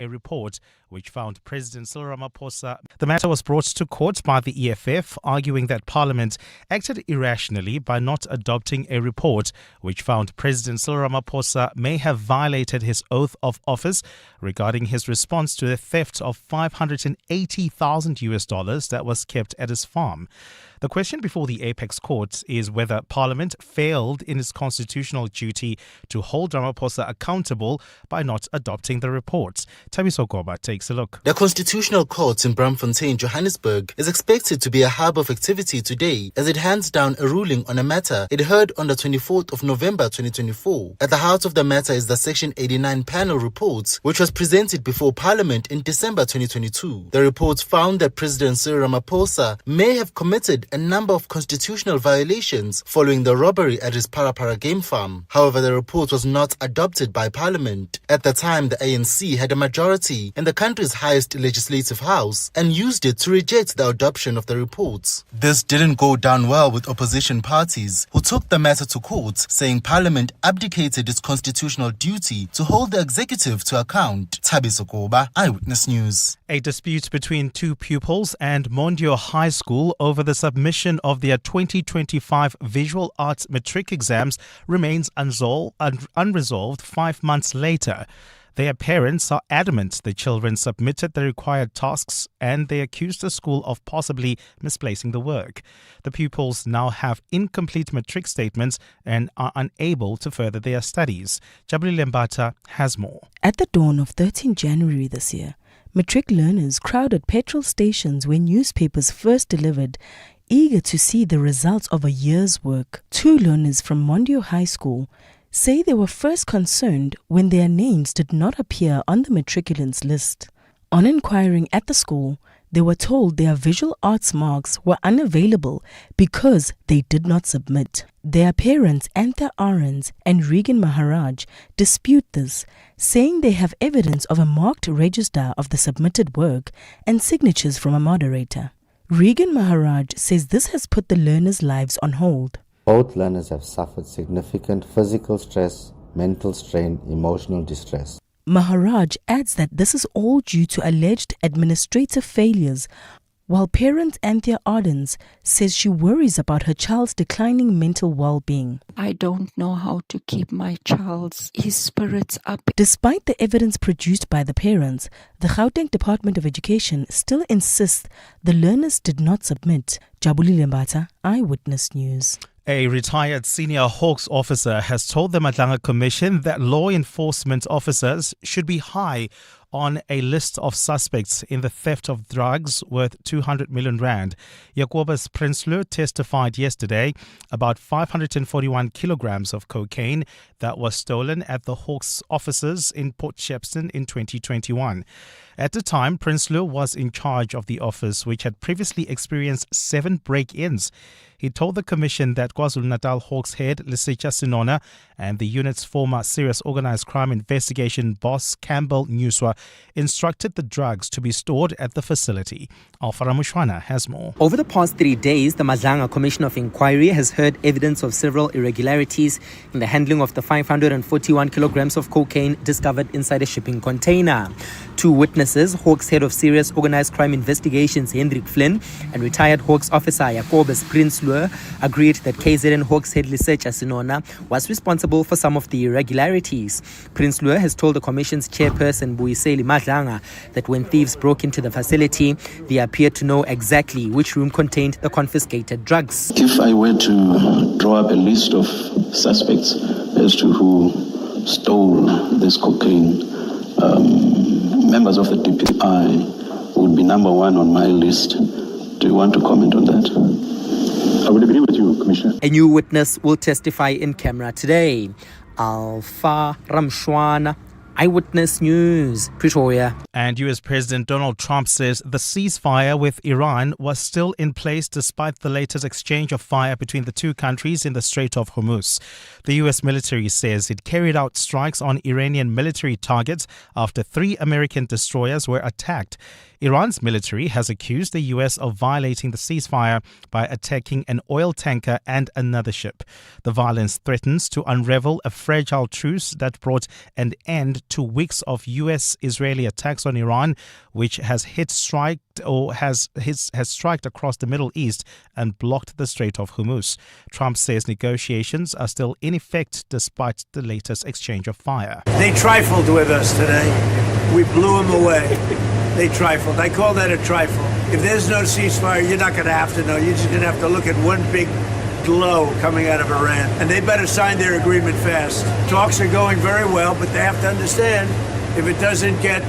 a report which found President Cyril Ramaphosa. The matter was brought to court by the EFF, arguing that Parliament acted irrationally by not adopting a report which found President Cyril Ramaphosa may have violated his oath of office regarding his response to the theft of $580,000 that was kept at his farm. The question before the Apex Court is whether Parliament failed in its constitutional duty to hold Ramaphosa accountable by not adopting the report. Thabiso Goba takes a look. The Constitutional Court in Braamfontein, Johannesburg, is expected to be a hub of activity today as it hands down a ruling on a matter it heard on the 24th of November 2024. At the heart of the matter is the Section 89 panel report, which was presented before Parliament in December 2022. The report found that President Cyril Ramaphosa may have committed a number of constitutional violations following the robbery at his Parapara game farm. However, the report was not adopted by Parliament. At the time, the ANC had a majority in the country's highest legislative house and used it to reject the adoption of the report. This didn't go down well with opposition parties, who took the matter to court, saying Parliament abdicated its constitutional duty to hold the executive to account. Thabiso Goba, Eyewitness News. A dispute between two pupils and Mondeor High School over the submission of their 2025 Visual Arts Matric exams remains unresolved 5 months later. Their parents are adamant the children submitted the required tasks and they accused the school of possibly misplacing the work. The pupils now have incomplete matric statements and are unable to further their studies. Jabuli Lembata has more. At the dawn of 13 January this year, matric learners crowded petrol stations where newspapers first delivered, eager to see the results of a year's work. Two learners from Mondeor High School say they were first concerned when their names did not appear on the matriculants list. On inquiring at the school, they were told their visual arts marks were unavailable because they did not submit. Their parents, Hantavirus and Regan Maharaj, dispute this, saying they have evidence of a marked register of the submitted work and signatures from a moderator. Regan Maharaj says this has put the learners' lives on hold. Both learners have suffered significant physical stress, mental strain, emotional distress. Maharaj adds that this is all due to alleged administrative failures, while parent Anthea Ardens says she worries about her child's declining mental well-being. I don't know how to keep my child's spirits up. Despite the evidence produced by the parents, the Gauteng Department of Education still insists the learners did not submit. Jabuli Lembata, Eyewitness News. A retired senior Hawks officer has told the Matlanga Commission that law enforcement officers should be high on a list of suspects in the theft of drugs worth 200 million rand. Jacobus Prinsloo testified yesterday about 541 kilograms of cocaine that was stolen at the Hawks offices in Port Shepstone in 2021. At the time, Prinsloo was in charge of the office, which had previously experienced 7 break-ins. He told the Commission that KwaZulu-Natal Hawks head Lisecha Sinona and the unit's former serious organized crime investigation boss Campbell Newswa instructed the drugs to be stored at the facility. Alfara Mushwana has more. Over the past 3 days, the Matlanga Commission of Inquiry has heard evidence of several irregularities in the handling of the 541 kilograms of cocaine discovered inside a shipping container. 2 witnesses, Hawks head of serious organized crime investigations Hendrik Flynn and retired Hawks officer Jacobus Prinsloo, agreed that KZN Hawks head Lisecha Sinona was responsible for some of the irregularities. Prinsloo has told the Commission's chairperson Buyiseli Matlanga that when thieves broke into the facility, they appeared to know exactly which room contained the confiscated drugs. If I were to draw up a list of suspects as to who stole this cocaine, members of the DPI would be number 1 on my list. Do you want to comment on that? I would agree with you, Commissioner. A new witness will testify in camera today. Alpha Ramshwana, Eyewitness News, Pretoria. And US President Donald Trump says the ceasefire with Iran was still in place despite the latest exchange of fire between the two countries in the Strait of Hormuz. The US military says it carried out strikes on Iranian military targets after 3 American destroyers were attacked. Iran's military has accused the US of violating the ceasefire by attacking an oil tanker and another ship. The violence threatens to unravel a fragile truce that brought an end respond to weeks of U.S.-Israeli attacks on Iran, which has striked across the Middle East and blocked the Strait of Hormuz. Trump says negotiations are still in effect despite the latest exchange of fire. They trifled with us today. We blew them away. They trifled. I call that a trifle. If there's no ceasefire, you're not going to have to know. You're just going to have to look at one big glow coming out of Iran. And they better sign their agreement fast. Talks are going very well, but they have to understand if it doesn't get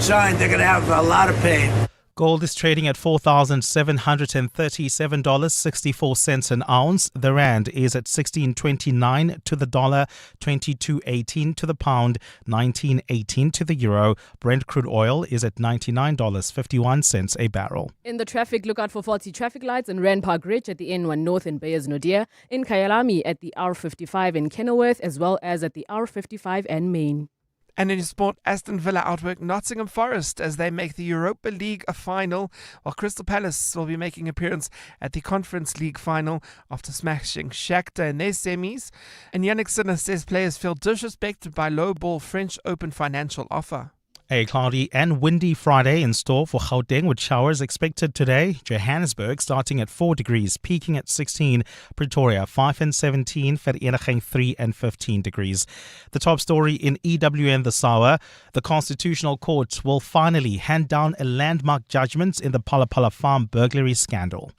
signed, they're going to have a lot of pain. Gold is trading at $4,737.64 an ounce. The rand is at 16.29 to the dollar, 22.18 to the pound, 19.18 to the euro. Brent crude oil is at $99.51 a barrel. In the traffic, look out for faulty traffic lights in Rand Park Ridge at the N1 North in Beyers-Naudé, in Kyalami at the R55 in Kenilworth, as well as at the R55 and Main. And in sport, Aston Villa outwork Nottingham Forest as they make the Europa League a final, while Crystal Palace will be making an appearance at the Conference League final after smashing Shakhtar in their semis. And Yannick Sinner says players feel disrespected by low-ball French Open financial offer. A cloudy and windy Friday in store for Gauteng with showers expected today. Johannesburg starting at 4 degrees, peaking at 16. Pretoria 5 and 17. Vereeniging 3 and 15 degrees. The top story in EWN this hour. The Constitutional Court will finally hand down a landmark judgment in the Pala Pala Farm burglary scandal.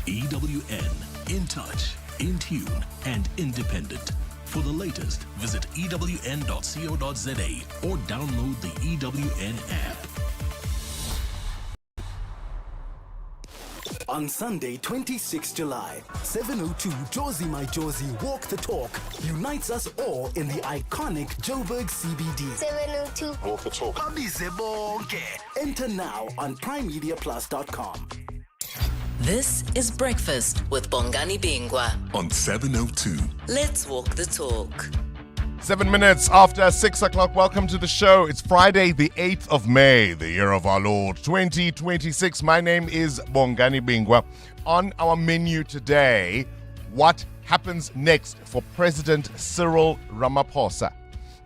EWN, in touch, in tune and independent. For the latest, visit ewn.co.za or download the EWN app. On Sunday, 26 July, 7:02 Josie My Josie Walk the Talk unites us all in the iconic Joburg CBD. 7:02 Walk the Talk. Enter now on primemediaplus.com. This is Breakfast with Bongani Bingwa on 702. Let's walk the talk. 7 minutes after 6 o'clock. Welcome to the show. It's Friday, the 8th of May, the year of our Lord, 2026. My name is Bongani Bingwa. On our menu today, what happens next for President Cyril Ramaphosa?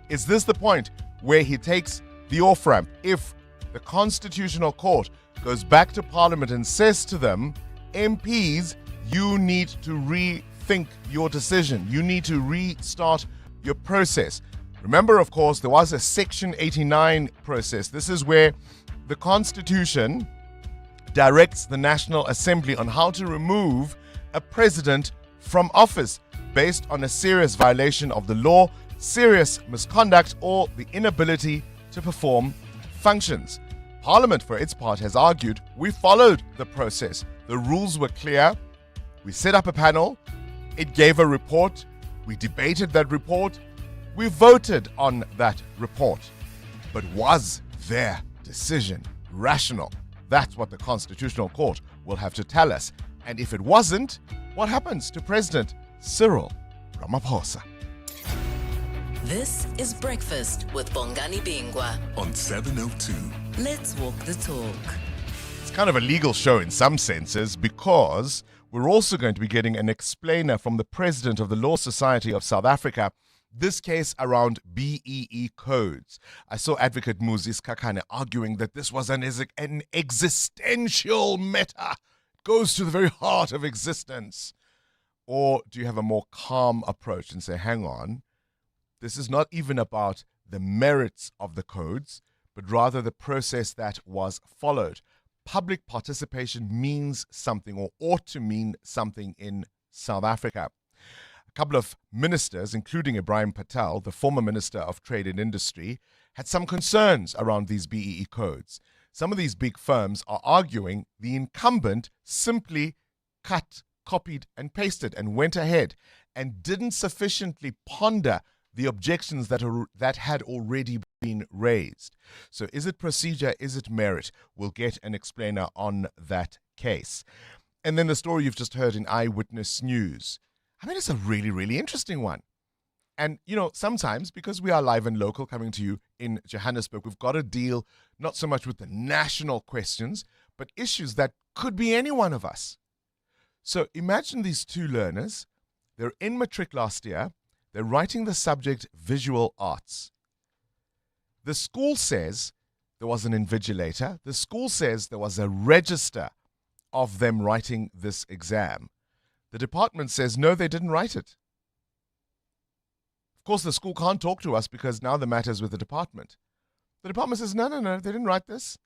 Is this the point where he takes the off-ramp? If the Constitutional Court goes back to Parliament and says to them, MPs, you need to rethink your decision. You need to restart your process. Remember, of course, there was a Section 89 process. This is where the Constitution directs the National Assembly on how to remove a president from office based on a serious violation of the law, serious misconduct, or the inability to perform functions. Parliament, for its part, has argued we followed the process. The rules were clear. We set up a panel. It gave a report. We debated that report. We voted on that report. But was their decision rational? That's what the Constitutional Court will have to tell us. And if it wasn't, what happens to President Cyril Ramaphosa? This is Breakfast with Bongani Bingwa on 702. Let's walk the talk. It's kind of a legal show in some senses because we're also going to be getting an explainer from the president of the Law Society of South Africa, this case around BEE codes. I saw Advocate Moses Kakane arguing that this was an existential matter. It goes to the very heart of existence. Or do you have a more calm approach and say, hang on, this is not even about the merits of the codes, but rather the process that was followed. Public participation means something, or ought to mean something, in South Africa. A couple of ministers, including Ibrahim Patel, the former Minister of Trade and Industry, had some concerns around these BEE codes. Some of these big firms are arguing the incumbent simply cut, copied, and pasted and went ahead and didn't sufficiently ponder the objections that had already been raised. So is it procedure? Is it merit? We'll get an explainer on that case. And then the story you've just heard in Eyewitness News. I mean, it's a really, really interesting one. And, you know, sometimes because we are live and local coming to you in Johannesburg, we've got to deal not so much with the national questions, but issues that could be any one of us. So imagine these two learners. They're in Matric last year. They're writing the subject visual arts. The school says there was an invigilator. The school says there was a register of them writing this exam. The department says, no, they didn't write it. Of course, the school can't talk to us because now the matter's with the department. The department says, no, they didn't write this.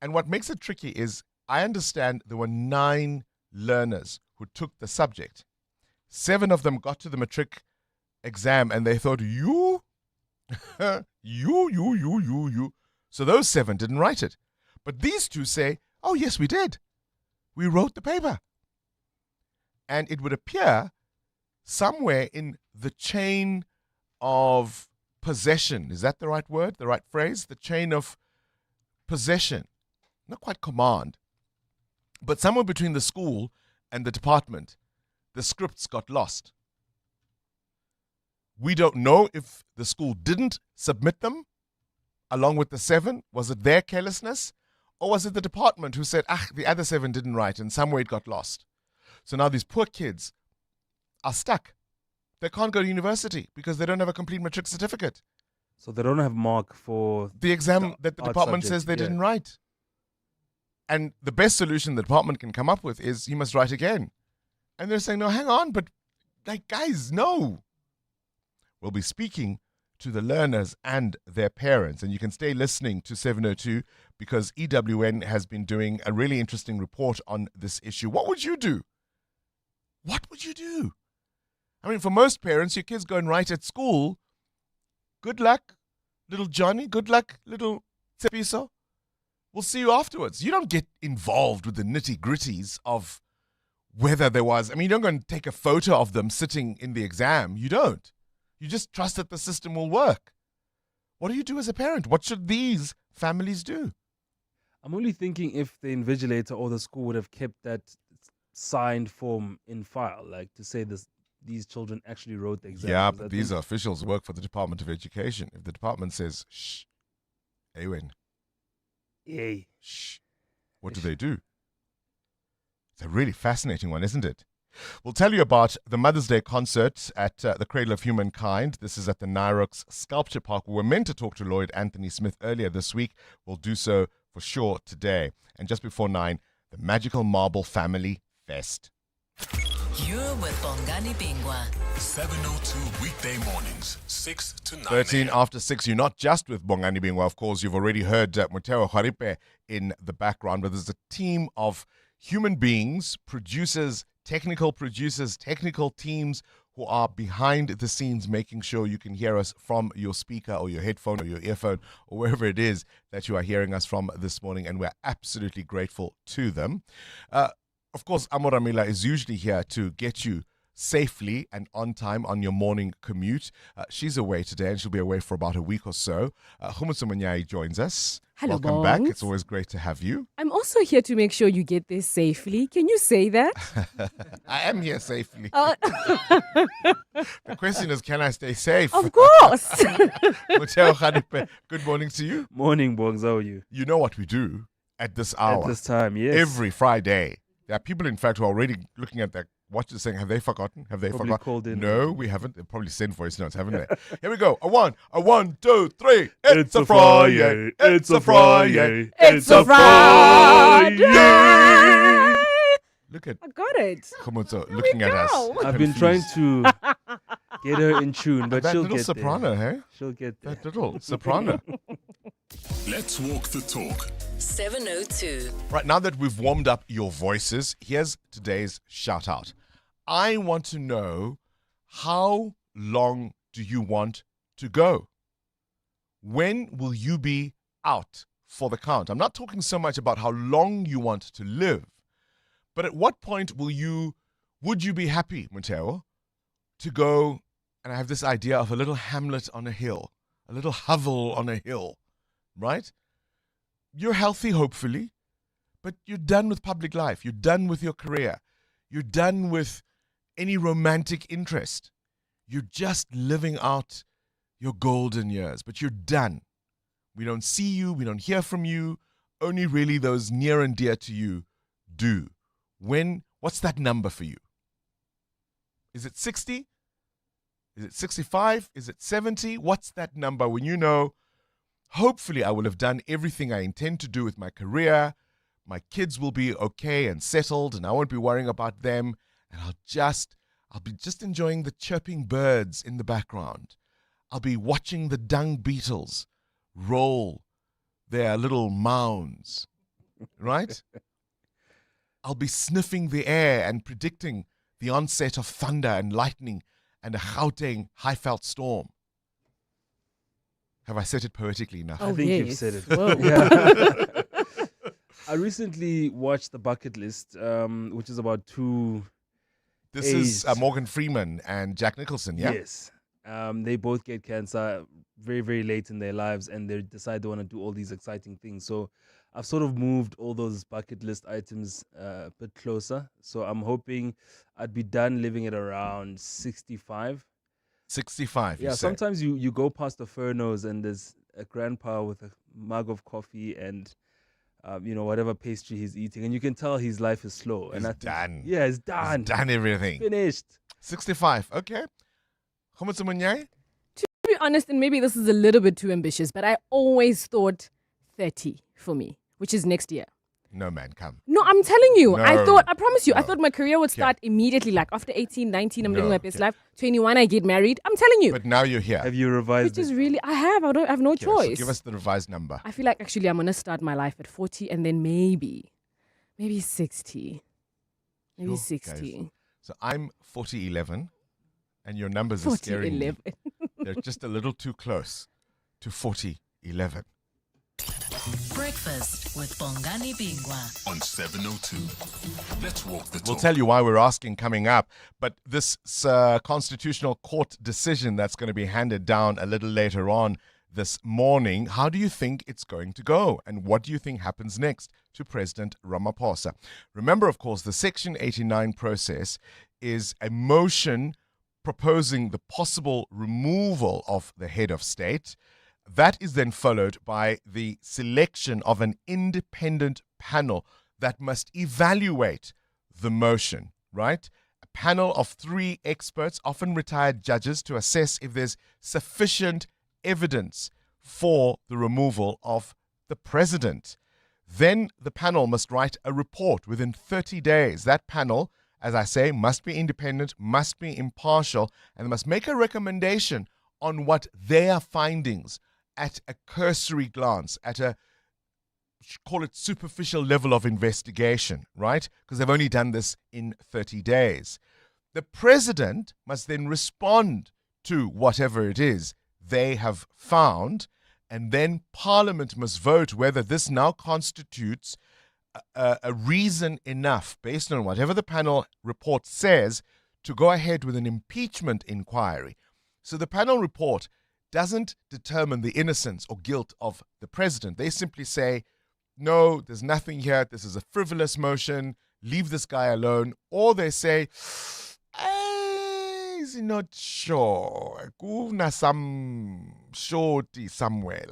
And what makes it tricky is, I understand there were 9 learners who took the subject. 7 of them got to the matric exam and they thought, you? you. So those 7 didn't write it. But these 2 say, oh, yes, we did. We wrote the paper. And it would appear somewhere in the chain of possession. Is that the right word, the right phrase? The chain of possession. Not quite command. But somewhere between the school and the department, the scripts got lost. We don't know if the school didn't submit them along with the 7. Was it their carelessness? Or was it the department who said, the other 7 didn't write and somewhere it got lost? So now these poor kids are stuck. They can't go to university because they don't have a complete matric certificate. So they don't have mark for the exam that the department says they didn't write. And the best solution the department can come up with is you must write again. And they're saying, no, hang on, but guys, no. We'll be speaking to the learners and their parents. And you can stay listening to 702 because EWN has been doing a really interesting report on this issue. What would you do? What would you do? I mean, for most parents, your kids go and write at school. Good luck, little Johnny. Good luck, little Tsepiso. We'll see you afterwards. You don't get involved with the nitty-gritties of whether there was... I mean, you don't go and take a photo of them sitting in the exam. You don't. You just trust that the system will work. What do you do as a parent? What should these families do? I'm only thinking if the invigilator or the school would have kept that signed form in file, like to say these children actually wrote the exam. Yeah, but these officials work for the Department of Education. If the department says, shh, Ewen, yay, shh, what do they do? It's a really fascinating one, isn't it? We'll tell you about the Mother's Day concert at the Cradle of Humankind. This is at the Nyrox Sculpture Park. We were meant to talk to Lloyd Anthony Smith earlier this week. We'll do so for sure today. And just before 9, the Magical Marble Family Fest. You're with Bongani Bingwa. 702 weekday mornings, 6 to 9 13 after 6. You're not just with Bongani Bingwa. Of course, you've already heard Mondeor High in the background, but there's a team of human beings, producers, technical teams who are behind the scenes making sure you can hear us from your speaker or your headphone or your earphone or wherever it is that you are hearing us from this morning, and we're absolutely grateful to them. Of course, Amoramila is usually here to get you safely and on time on your morning commute. She's away today and she'll be away for about a week or so. Khumutso Manyai joins us. Hello, welcome back. It's always great to have you. I'm also here to make sure you get there safely. Can you say that? I am here safely. The question is, can I stay safe? Of course. Mondeor High, good morning to you. Morning, Bongs. How are you? You know what we do at this hour. At this time, yes. Every Friday. There are people, in fact, who are already looking at their watches saying, have they forgotten? Have they forgotten? Called in. No, we haven't. They've probably sent voice notes, haven't they? Here we go. A one, 2, 3. It's a Friday. It's a Friday. It's a Friday. Look at I got it. Khumutso looking at us. I've been trying to get her in tune, but that she'll little get soprano, there. hey? She'll get there. That little soprano. Let's walk the talk. 702. Right, now that we've warmed up your voices, here's today's shout out. I want to know, how long do you want to go? When will you be out for the count? I'm not talking so much about how long you want to live, but at what point would you be happy, Mondeor, to go, and I have this idea of a little hamlet on a hill, a little hovel on a hill, right? You're healthy, hopefully, but you're done with public life. You're done with your career. You're done with any romantic interest. You're just living out your golden years, but you're done. We don't see you. We don't hear from you. Only really those near and dear to you do. What's that number for you? Is it 60? Is it 65? Is it 70? What's that number when you know Hopefully, I will have done everything I intend to do with my career. My kids will be okay and settled, and I won't be worrying about them. And I'll be just enjoying the chirping birds in the background. I'll be watching the dung beetles roll their little mounds, right? I'll be sniffing the air and predicting the onset of thunder and lightning and a Gauteng high-felt storm. Have I said it poetically enough? I think you've said it. Whoa. Yeah. I recently watched The Bucket List, which is about two. This is Morgan Freeman and Jack Nicholson, yeah? Yes. They both get cancer very, very late in their lives, and they decide they want to do all these exciting things. So I've sort of moved all those bucket list items a bit closer. So I'm hoping I'd be done living at around 65. 65, Yeah, sometimes you go past the furnace and there's a grandpa with a mug of coffee and whatever pastry he's eating, and you can tell his life is slow. He's done. Yeah, it's done. He's done everything. Finished. 65, okay. To be honest, and maybe this is a little bit too ambitious, but I always thought 30 for me, which is next year. No, man, come. No, I'm telling you. No, I promise you, I no. thought my career would start immediately. Like after 18, 19, I'm living my best life. 21, I get married. I'm telling you. But now you're here. Have you revised Which is really, I have no choice. So give us the revised number. I feel like actually I'm going to start my life at 40 and then maybe 60. Maybe 60. Guys. So I'm 40-11 and your numbers are scaring me. They're just a little too close to 40-11. Breakfast with Bongani Bingwa on 702. Let's walk the talk. We'll tell you why we're asking coming up, but this constitutional court decision that's going to be handed down a little later on this morning, how do you think it's going to go? And what do you think happens next to President Ramaphosa? Remember, of course, the Section 89 process is a motion proposing the possible removal of the head of state. That is then followed by the selection of an independent panel that must evaluate the motion, right? A panel of 3 experts, often retired judges, to assess if there's sufficient evidence for the removal of the president. Then the panel must write a report within 30 days. That panel, as I say, must be independent, must be impartial, and must make a recommendation on what their findings at a cursory glance, at a, call it superficial level of investigation, right? Because they've only done this in 30 days. The president must then respond to whatever it is they have found, and then Parliament must vote whether this now constitutes a reason enough, based on whatever the panel report says, to go ahead with an impeachment inquiry. So the panel report doesn't determine the innocence or guilt of the president. They simply say, no, there's nothing here. This is a frivolous motion. Leave this guy alone. Or they say, is he not sure? Kuna some shorty somewhere.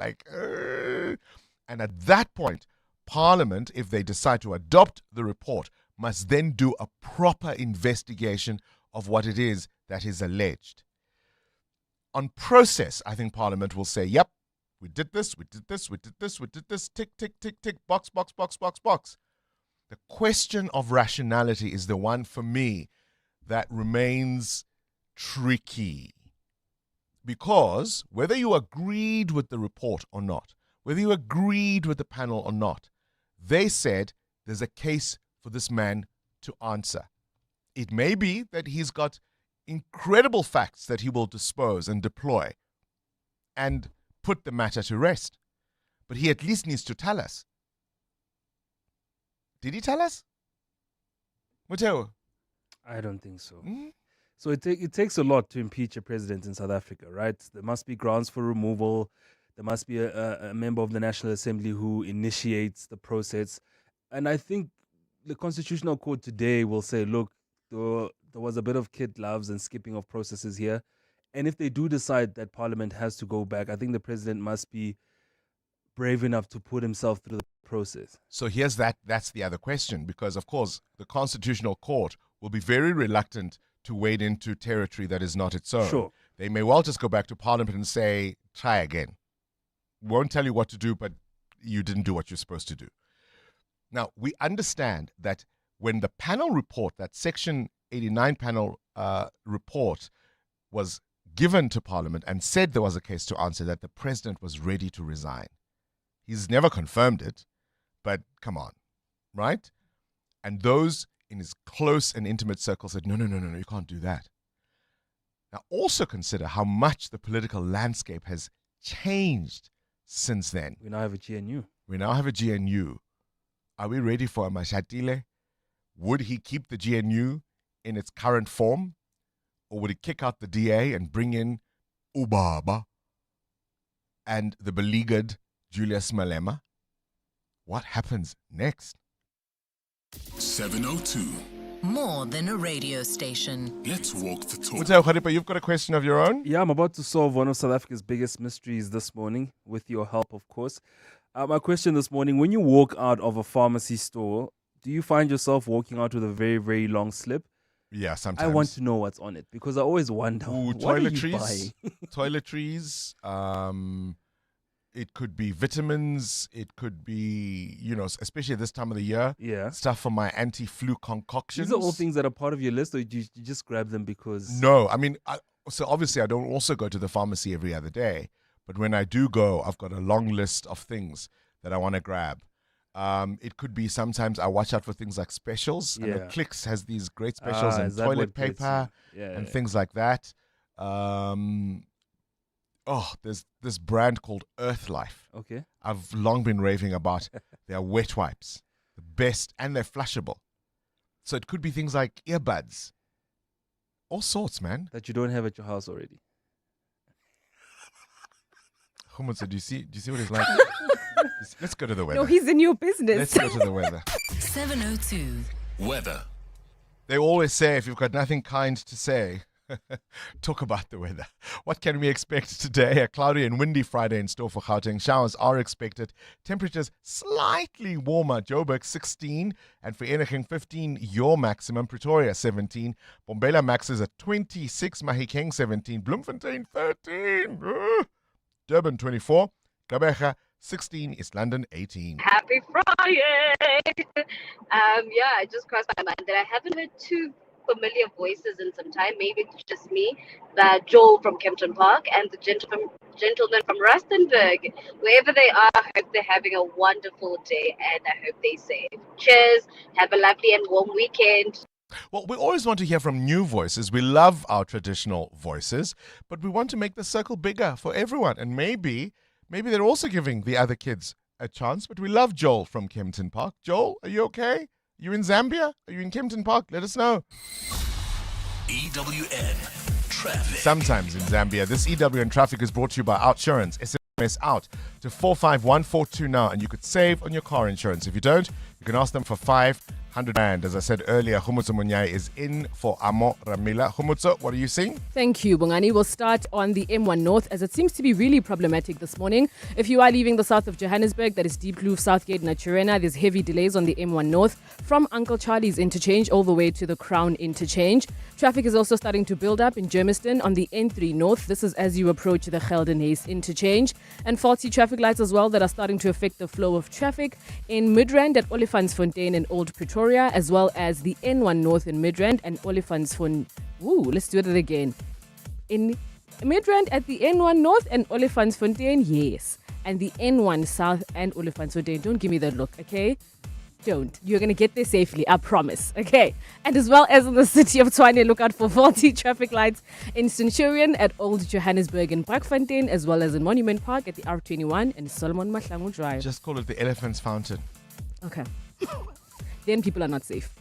And at that point, Parliament, if they decide to adopt the report, must then do a proper investigation of what it is that is alleged. On process, I think Parliament will say, yep, we did this, we did this, we did this, we did this, tick, tick, tick, tick, box, box, box, box, box. The question of rationality is the one for me that remains tricky. Because whether you agreed with the report or not, whether you agreed with the panel or not, they said there's a case for this man to answer. It may be that he's got incredible facts that he will dispose and deploy and put the matter to rest. But he at least needs to tell us. Did he tell us? Mateo? I don't think so. So it takes a lot to impeach a president in South Africa, right? There must be grounds for removal. There must be a member of the National Assembly who initiates the process. And I think the Constitutional Court today will say, look, there was a bit of kid gloves and skipping of processes here. And if they do decide that Parliament has to go back, I think the president must be brave enough to put himself through the process. So that's the other question, because of course the Constitutional Court will be very reluctant to wade into territory that is not its own. Sure. They may well just go back to Parliament and say, try again. won't tell you what to do, but you didn't do what you're supposed to do. Now, we understand that when the panel report, that Section 89 panel report was given to Parliament and said there was a case to answer, that the president was ready to resign. He's never confirmed it, but come on, right? And those in his close and intimate circle said, no, you can't do that. Now, also consider how much the political landscape has changed since then. We now have a GNU. Are we ready for a Mashatile? Would he keep the GNU in its current form? Or would he kick out the DA and bring in Ubaba and the beleaguered Julius Malema? What happens next? 702. More than a radio station. Let's walk the talk. Muteo Kharipa, you've got a question of your own? Yeah, I'm about to solve one of South Africa's biggest mysteries this morning, with your help, of course. My question this morning, when you walk out of a pharmacy store, do you find yourself walking out with a very, very long slip? Yeah, sometimes. I want to know what's on it, because I always wonder, what toiletries, are you buying? Toiletries, it could be vitamins, it could be, especially this time of the year, stuff for my anti-flu concoctions. These are all things that are part of your list, or you just grab them because... No, I mean, so obviously I don't also go to the pharmacy every other day, but when I do go, I've got a long list of things that I want to grab. It could be sometimes I watch out for things like specials. I know Clicks has these great specials in toilet paper and things like that. There's this brand called Earthlife. Okay. I've long been raving about their wet wipes. The best, and they're flushable. So it could be things like earbuds. All sorts, man. That you don't have at your house already. Humutsa, do you see what it's like? Let's go to the weather. No, he's in your business. Let's go to the weather. 702. Weather. They always say if you've got nothing kind to say, talk about the weather. What can we expect today? A cloudy and windy Friday in store for Gauteng. Showers are expected. Temperatures slightly warmer. Joburg 16 and Vereeniging 15, your maximum. Pretoria 17. Bombela max is at 26. Mahikeng 17. Bloemfontein 13. Durban 24. Gqeberha 16. East London 18. Happy Friday! I just crossed my mind that I haven't heard two familiar voices in some time. Maybe it's just me, the Joel from Kempton Park and the gentleman from Rustenburg. Wherever they are, I hope they're having a wonderful day and I hope they safe. Cheers. Have a lovely and warm weekend. Well, we always want to hear from new voices. We love our traditional voices, but we want to make the circle bigger for everyone. And maybe they're also giving the other kids a chance. But we love Joel from Kempton Park. Joel, are you okay? You in Zambia? Are you in Kempton Park? Let us know. EWN Traffic. Sometimes in Zambia, this EWN Traffic is brought to you by Outsurance. SMS out to 45142 now, and you could save on your car insurance. If you don't, you can ask them for 500 rand. As I said earlier, Humutso Munyai is in for Amo Ramila. Humutso, what are you seeing? Thank you, Bongani. We'll start on the M1 North, as it seems to be really problematic this morning. If you are leaving the south of Johannesburg, that is Deep Blue, Southgate, Naturena, there's heavy delays on the M1 North from Uncle Charlie's interchange all the way to the Crown interchange. Traffic is also starting to build up in Germiston on the N3 North. This is as you approach the Geldenhuys interchange. And faulty traffic lights as well that are starting to affect the flow of traffic in Midrand at Olifantsfontein and Old Pretoria, as well as the N1 North in Midrand and Olifantsfontein. Let's do it again. In Midrand at the N1 North and Olifantsfontein, yes. And the N1 South and Olifantsfontein. Don't give me that look, okay? Don't. You're going to get there safely, I promise. Okay. And as well as in the city of Tshwane, look out for faulty traffic lights in Centurion at Old Johannesburg and Brakfontein, as well as in Monument Park at the R21 and Solomon Mahlangu Drive. Just call it the Elephant's Fountain. Okay. Then people are not safe.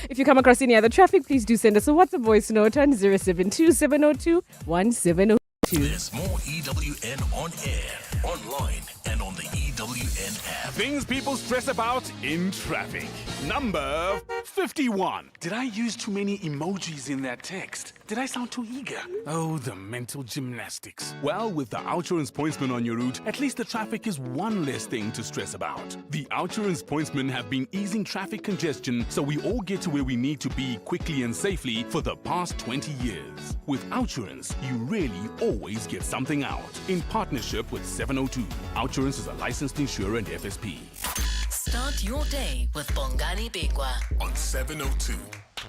If you come across any other traffic, please do send us a WhatsApp voice note on 072 702 1702. There's more EWN on air, online, and on the EWN app. Things people stress about in traffic. Number 51. Did I use too many emojis in that text? Did I sound too eager? Oh, the mental gymnastics. Well, with the Outsurance pointsman on your route, at least the traffic is one less thing to stress about. The Outsurance pointsmen have been easing traffic congestion so we all get to where we need to be quickly and safely for the past 20 years. With Outsurance, you really always get something out. In partnership with 702, Outsurance is a licensed insurer and FSP. Start your day with Bongani Bingwa on 702.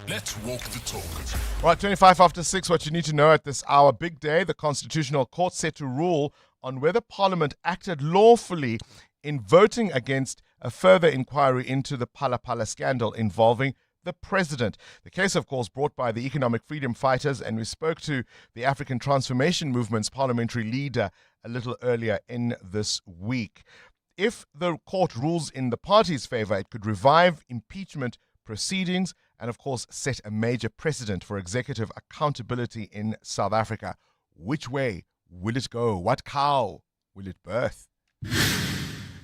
Let's walk the talk. Right, 25 after 6, what you need to know at this hour. Big day. The Constitutional Court set to rule on whether Parliament acted lawfully in voting against a further inquiry into the Phala Phala scandal involving the president. The case, of course, brought by the economic freedom fighters, and we spoke to the African Transformation Movement's parliamentary leader a little earlier in this week. If the court rules in the party's favor, it could revive impeachment proceedings and, of course, set a major precedent for executive accountability in South Africa. Which way will it go? What cow will it birth?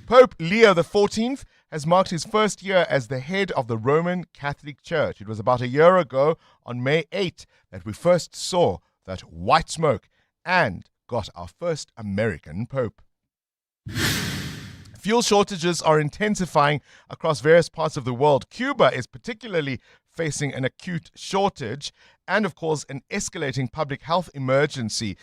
Pope Leo XIV has marked his first year as the head of the Roman Catholic Church. It was about a year ago, on May 8, that we first saw that white smoke and got our first American Pope. Fuel shortages are intensifying across various parts of the world. Cuba is particularly facing an acute shortage and, of course, an escalating public health emergency.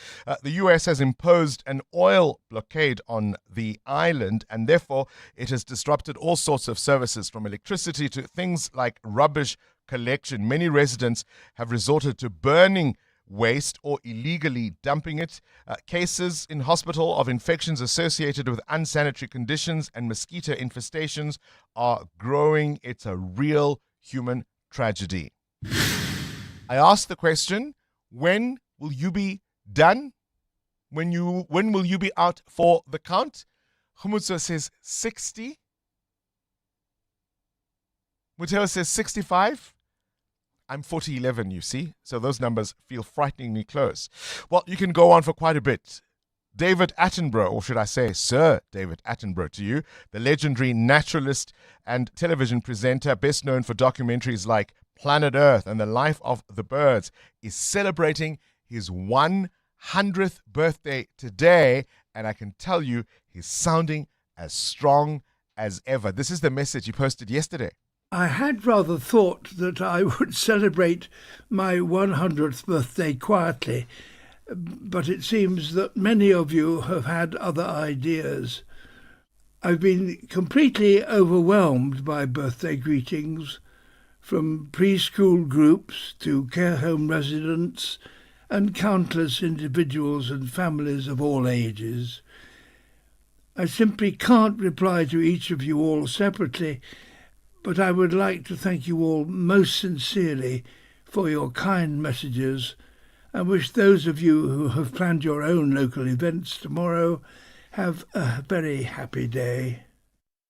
The U.S. has imposed an oil blockade on the island, and therefore it has disrupted all sorts of services, from electricity to things like rubbish collection. Many residents have resorted to burning waste or illegally dumping it. Cases in hospital of infections associated with unsanitary conditions and mosquito infestations are growing. It's a real human tragedy. I asked the question, when will you be done? When will you be out for the count? Khumutso says 60. Muteo says 65. I'm 40-11, you see, so those numbers feel frighteningly close. Well, you can go on for quite a bit. David Attenborough, or should I say Sir David Attenborough to you, the legendary naturalist and television presenter, best known for documentaries like Planet Earth and The Life of the Birds, is celebrating his 100th birthday today, and I can tell you he's sounding as strong as ever. This is the message he posted yesterday. I had rather thought that I would celebrate my 100th birthday quietly, but it seems that many of you have had other ideas. I've been completely overwhelmed by birthday greetings, from preschool groups to care home residents and countless individuals and families of all ages. I simply can't reply to each of you all separately, but I would like to thank you all most sincerely for your kind messages and wish those of you who have planned your own local events tomorrow have a very happy day.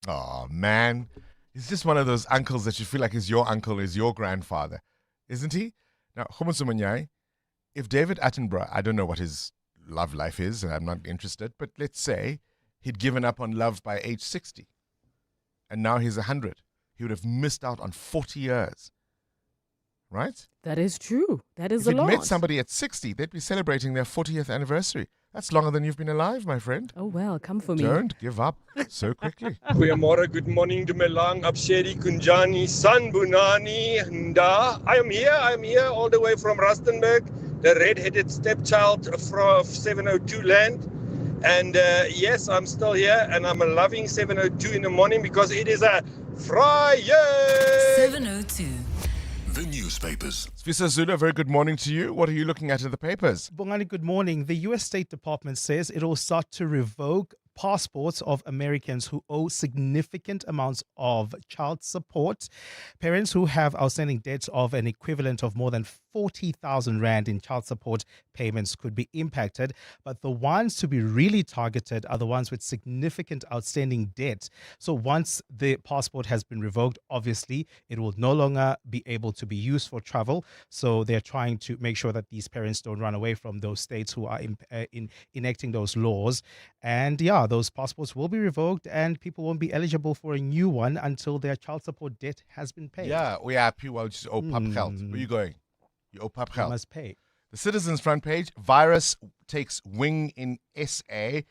Oh, man. He's just one of those uncles that you feel like is your uncle, is your grandfather, isn't he? Now, Khumutso, if David Attenborough, I don't know what his love life is, and I'm not interested, but let's say he'd given up on love by age 60, and now he's 100. He would have missed out on 40 years. Right? That is true. That is a lot. If you'd met somebody at 60, they'd be celebrating their 40th anniversary. That's longer than you've been alive, my friend. Oh, well, come for me. Don't give up so quickly. Goeiemorgen, good morning, Dumelang, Absheri, Kunjani, Sanbunani, Nda. I am here all the way from Rustenburg, the red-headed stepchild from 702 land. And yes, I'm still here, and I'm loving 702 in the morning because it is a Friday. 702. The newspapers. Sfisa Zulu, very good morning to you. What are you looking at in the papers? Bongani, good morning. The U.S. State Department says it will start to revoke passports of Americans who owe significant amounts of child support. Parents who have outstanding debts of an equivalent of more than 40,000 Rand in child support payments could be impacted, but the ones to be really targeted are the ones with significant outstanding debt. So once the passport has been revoked, obviously it will no longer be able to be used for travel. So they're trying to make sure that these parents don't run away from those states who are enacting those laws. And yeah, those passports will be revoked and people won't be eligible for a new one until their child support debt has been paid. Yeah, we are people just owe pap geld. Where are you going? You owe pap geld. You must pay. The Citizens front page, virus takes wing in SA.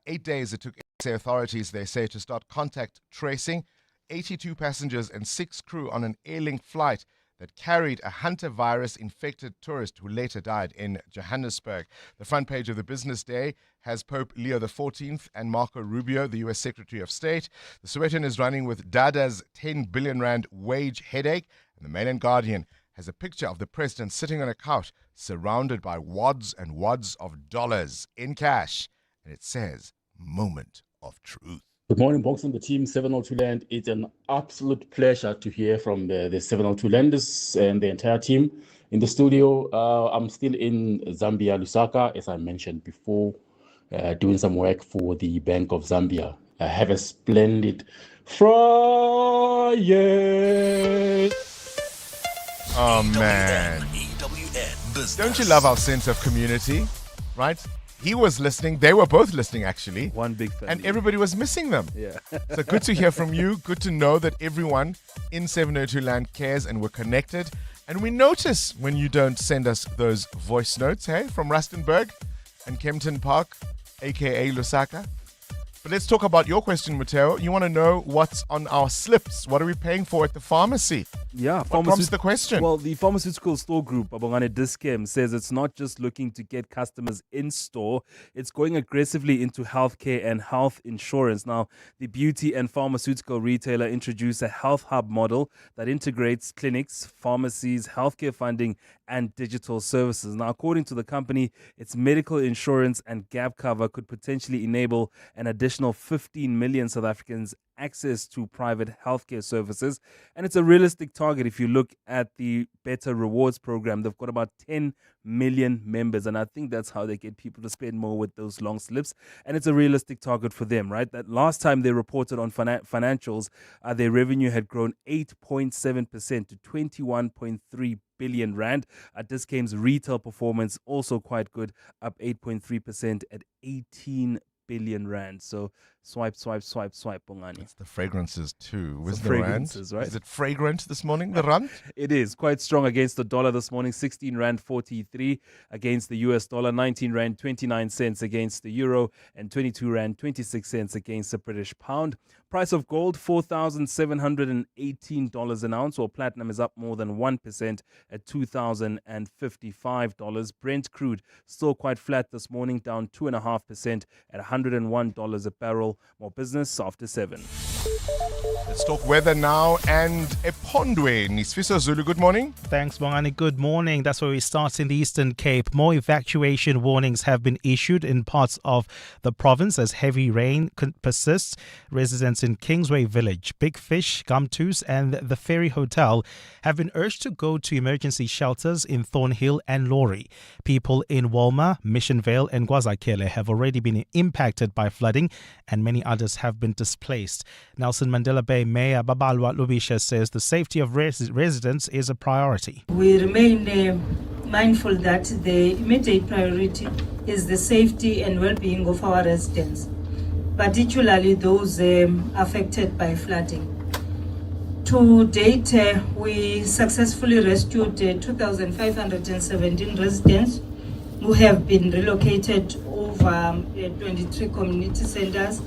8 days it took SA authorities, they say, to start contact tracing. 82 passengers and 6 crew on an airlink flight that carried a Hantavirus infected tourist who later died in Johannesburg. The front page of the Business Day has Pope Leo XIV and Marco Rubio, the U.S. Secretary of State. The Sowetan is running with Dada's 10 billion rand wage headache. And the Mail and Guardian has a picture of the president sitting on a couch surrounded by wads and wads of dollars in cash. And it says, moment of truth. Good morning, Box and the team, 702 Land. It's an absolute pleasure to hear from the 702 Landers and the entire team in the studio. I'm still in Zambia, Lusaka, as I mentioned before, doing some work for the Bank of Zambia. I have a splendid Friday. Oh, man. Don't you love our sense of community, right? He was listening. They were both listening, actually. One big family. And everybody was missing them. Yeah. So good to hear from you. Good to know that everyone in 702 Land cares and we're connected. And we notice when you don't send us those voice notes, hey, from Rustenburg and Kempton Park, a.k.a. Lusaka. But let's talk about your question, Mateo. You want to know what's on our slips. What are we paying for at the pharmacy? Yeah. What prompts the question? Well, the pharmaceutical store group, Bongani Dischem, says it's not just looking to get customers in store, it's going aggressively into healthcare and health insurance. Now, the beauty and pharmaceutical retailer introduced a health hub model that integrates clinics, pharmacies, healthcare funding, and digital services. Now, according to the company, its medical insurance and gap cover could potentially enable an additional 15 million South Africans access to private healthcare services. And it's a realistic target if you look at the Better Rewards program. They've got about 10 million members, and I think that's how they get people to spend more with those long slips. And it's a realistic target for them, right? That last time they reported on financials, their revenue had grown 8.7% to 21.3 billion rand. Discem's retail performance also quite good, up 8.3% at 18 billion rand. So swipe, Bongani. It's the fragrances too. Where's the fragrances, rand? right? Is it fragrant this morning, the rand? It is quite strong against the dollar this morning, 16 rand 43 against the US dollar, 19 rand 29 cents against the euro, and 22 rand 26 cents against the British pound. Price of gold, $4,718 an ounce, while platinum is up more than 1% at $2,055. Brent crude still quite flat this morning, down 2.5% at $101 a barrel. More business after 7. Let's talk weather now. And Epondwe, Nisfiso Zulu, good morning. Thanks, Bongani. Good morning. That's where we start in the Eastern Cape. More evacuation warnings have been issued in parts of the province as heavy rain persists. Residents in Kingsway Village, Big Fish, Gumtoos and the Ferry Hotel have been urged to go to emergency shelters in Thornhill and Laurie. People in Walmer, Mission Vale and Gwazakele have already been impacted by flooding and many others have been displaced. Nelson Mandela Bay Mayor Babalwa Lubisha says the safety of residents is a priority. We remain mindful that the immediate priority is the safety and well-being of our residents, particularly those affected by flooding. To date, we successfully rescued 2,517 residents who have been relocated over 23 community centers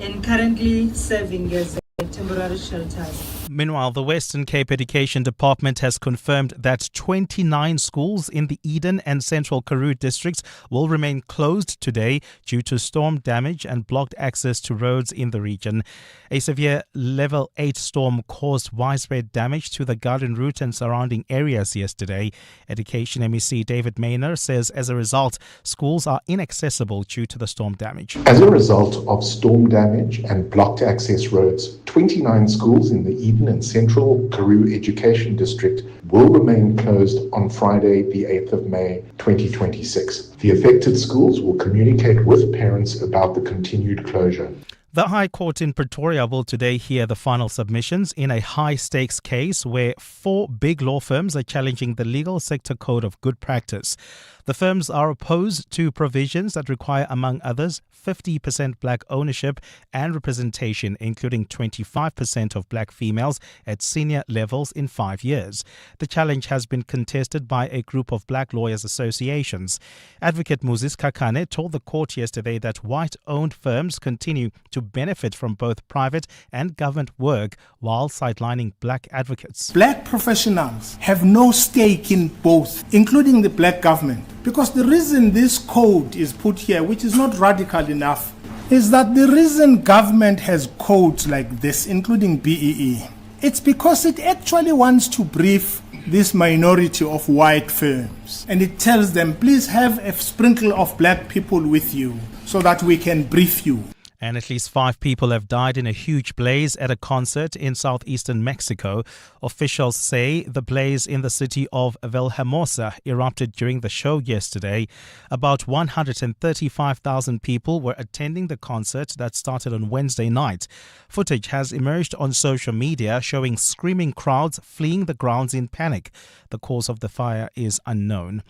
and currently serving as temporary shelters. Meanwhile, the Western Cape Education Department has confirmed that 29 schools in the Eden and Central Karoo districts will remain closed today due to storm damage and blocked access to roads in the region. A severe level 8 storm caused widespread damage to the Garden Route and surrounding areas yesterday. Education MEC David Maynor says as a result, schools are inaccessible due to the storm damage. As a result of storm damage and blocked access roads, 29 schools in the Eden and Central Karoo Education District will remain closed on Friday, the 8th of May, 2026. The affected schools will communicate with parents about the continued closure. The High Court in Pretoria will today hear the final submissions in a high-stakes case where 4 big law firms are challenging the Legal Sector Code of Good Practice. The firms are opposed to provisions that require, among others, 50% black ownership and representation, including 25% of black females at senior levels in 5 years. The challenge has been contested by a group of black lawyers associations. Advocate Moses Kakane told the court yesterday that white-owned firms continue to benefit from both private and government work while sidelining black advocates. Black professionals have no stake in both, including the black government. Because the reason this code is put here, which is not radical enough, is that the reason government has codes like this, including BEE, it's because it actually wants to brief this minority of white firms. And it tells them, please have a sprinkle of black people with you so that we can brief you. And at least 5 people have died in a huge blaze at a concert in southeastern Mexico. Officials say the blaze in the city of Villahermosa erupted during the show yesterday. About 135,000 people were attending the concert that started on Wednesday night. Footage has emerged on social media showing screaming crowds fleeing the grounds in panic. The cause of the fire is unknown.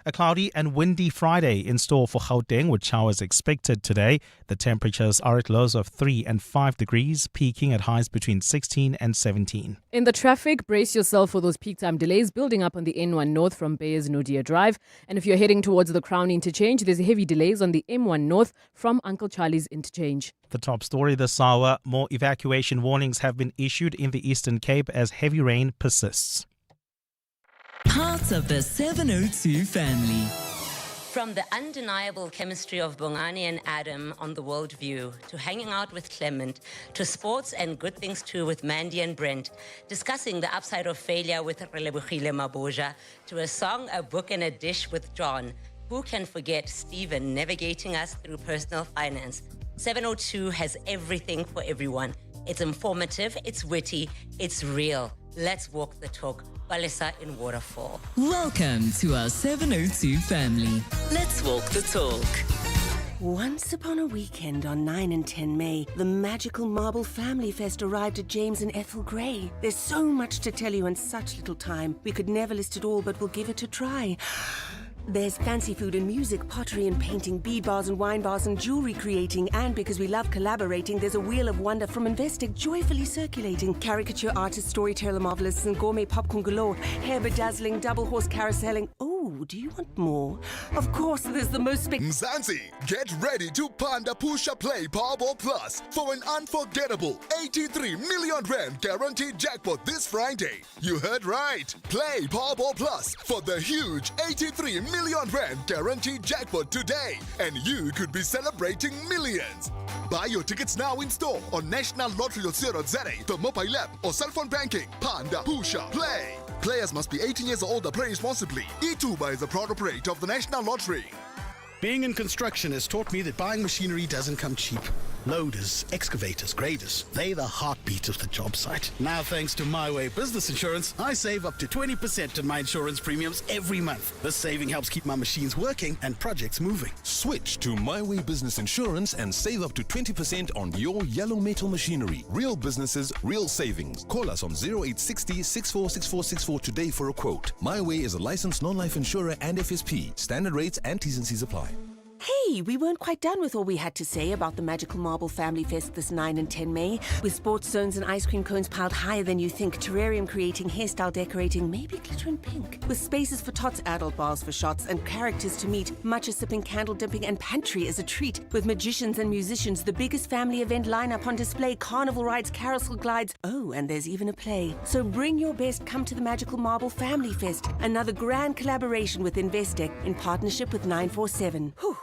A cloudy and windy Friday in store for Gauteng with showers expected today. The temperatures are at lows of 3 and 5 degrees, peaking at highs between 16 and 17. In the traffic, brace yourself for those peak time delays building up on the N1 North from Bayers Nodia Drive. And if you're heading towards the Crown Interchange, there's heavy delays on the M1 North from Uncle Charlie's Interchange. The top story this hour, more evacuation warnings have been issued in the Eastern Cape as heavy rain persists. Part of the 702 family. From the undeniable chemistry of Bongani and Adam on The World View, to hanging out with Clement, to sports and good things too with Mandy and Brent, discussing the upside of failure with Relebohile Maboja, to a song, a book and a dish with John. Who can forget Stephen navigating us through personal finance? 702 has everything for everyone. It's informative, it's witty, it's real. Let's walk the talk. Balisa in Waterfall. Welcome to our 702 family. Let's walk the talk. Once upon a weekend on 9 and 10 May, the magical Marble Family Fest arrived at James and Ethel Gray. There's so much to tell you in such little time. We could never list it all, but we'll give it a try. There's fancy food and music, pottery and painting, bead bars and wine bars and jewelry creating, and because we love collaborating, there's a wheel of wonder from Investec joyfully circulating. Caricature artists, storyteller marvelists and gourmet popcorn galore, hair bedazzling, double horse carouseling. Oh, do you want more? Of course, there's the most Mzansi, get ready to Panda Pusha Play Powerball Plus for an unforgettable 83 million rand guaranteed jackpot this Friday. You heard right. Play Powerball Plus for the huge 83 million rand guaranteed jackpot today, and you could be celebrating millions. Buy your tickets now in store on nationallottery.co.za, the mobile app or cell phone banking. Panda Pusha Play. Players must be 18 years or older. Play responsibly. E2BA is a proud operator of the National Lottery. Being in construction has taught me that buying machinery doesn't come cheap. Loaders, excavators, graders, they're the heartbeat of the job site. Now, thanks to My Way Business Insurance, I save up to 20% on my insurance premiums every month. This saving helps keep my machines working and projects moving. Switch to My Way Business Insurance and save up to 20% on your yellow metal machinery. Real businesses, real savings. Call us on 0860 646464 today for a quote. My Way is a licensed non-life insurer and FSP. Standard rates and T's and C's apply. Hey, we weren't quite done with all we had to say about the Magical Marble Family Fest this 9 and 10 May. With sports zones and ice cream cones piled higher than you think, terrarium creating, hairstyle decorating, maybe glitter and pink. With spaces for tots, adult bars for shots, and characters to meet, matcha sipping, candle dipping, and pantry as a treat. With magicians and musicians, the biggest family event lineup on display, carnival rides, carousel glides. Oh, and there's even a play. So bring your best, come to the Magical Marble Family Fest. Another grand collaboration with Investec in partnership with 947. Whew.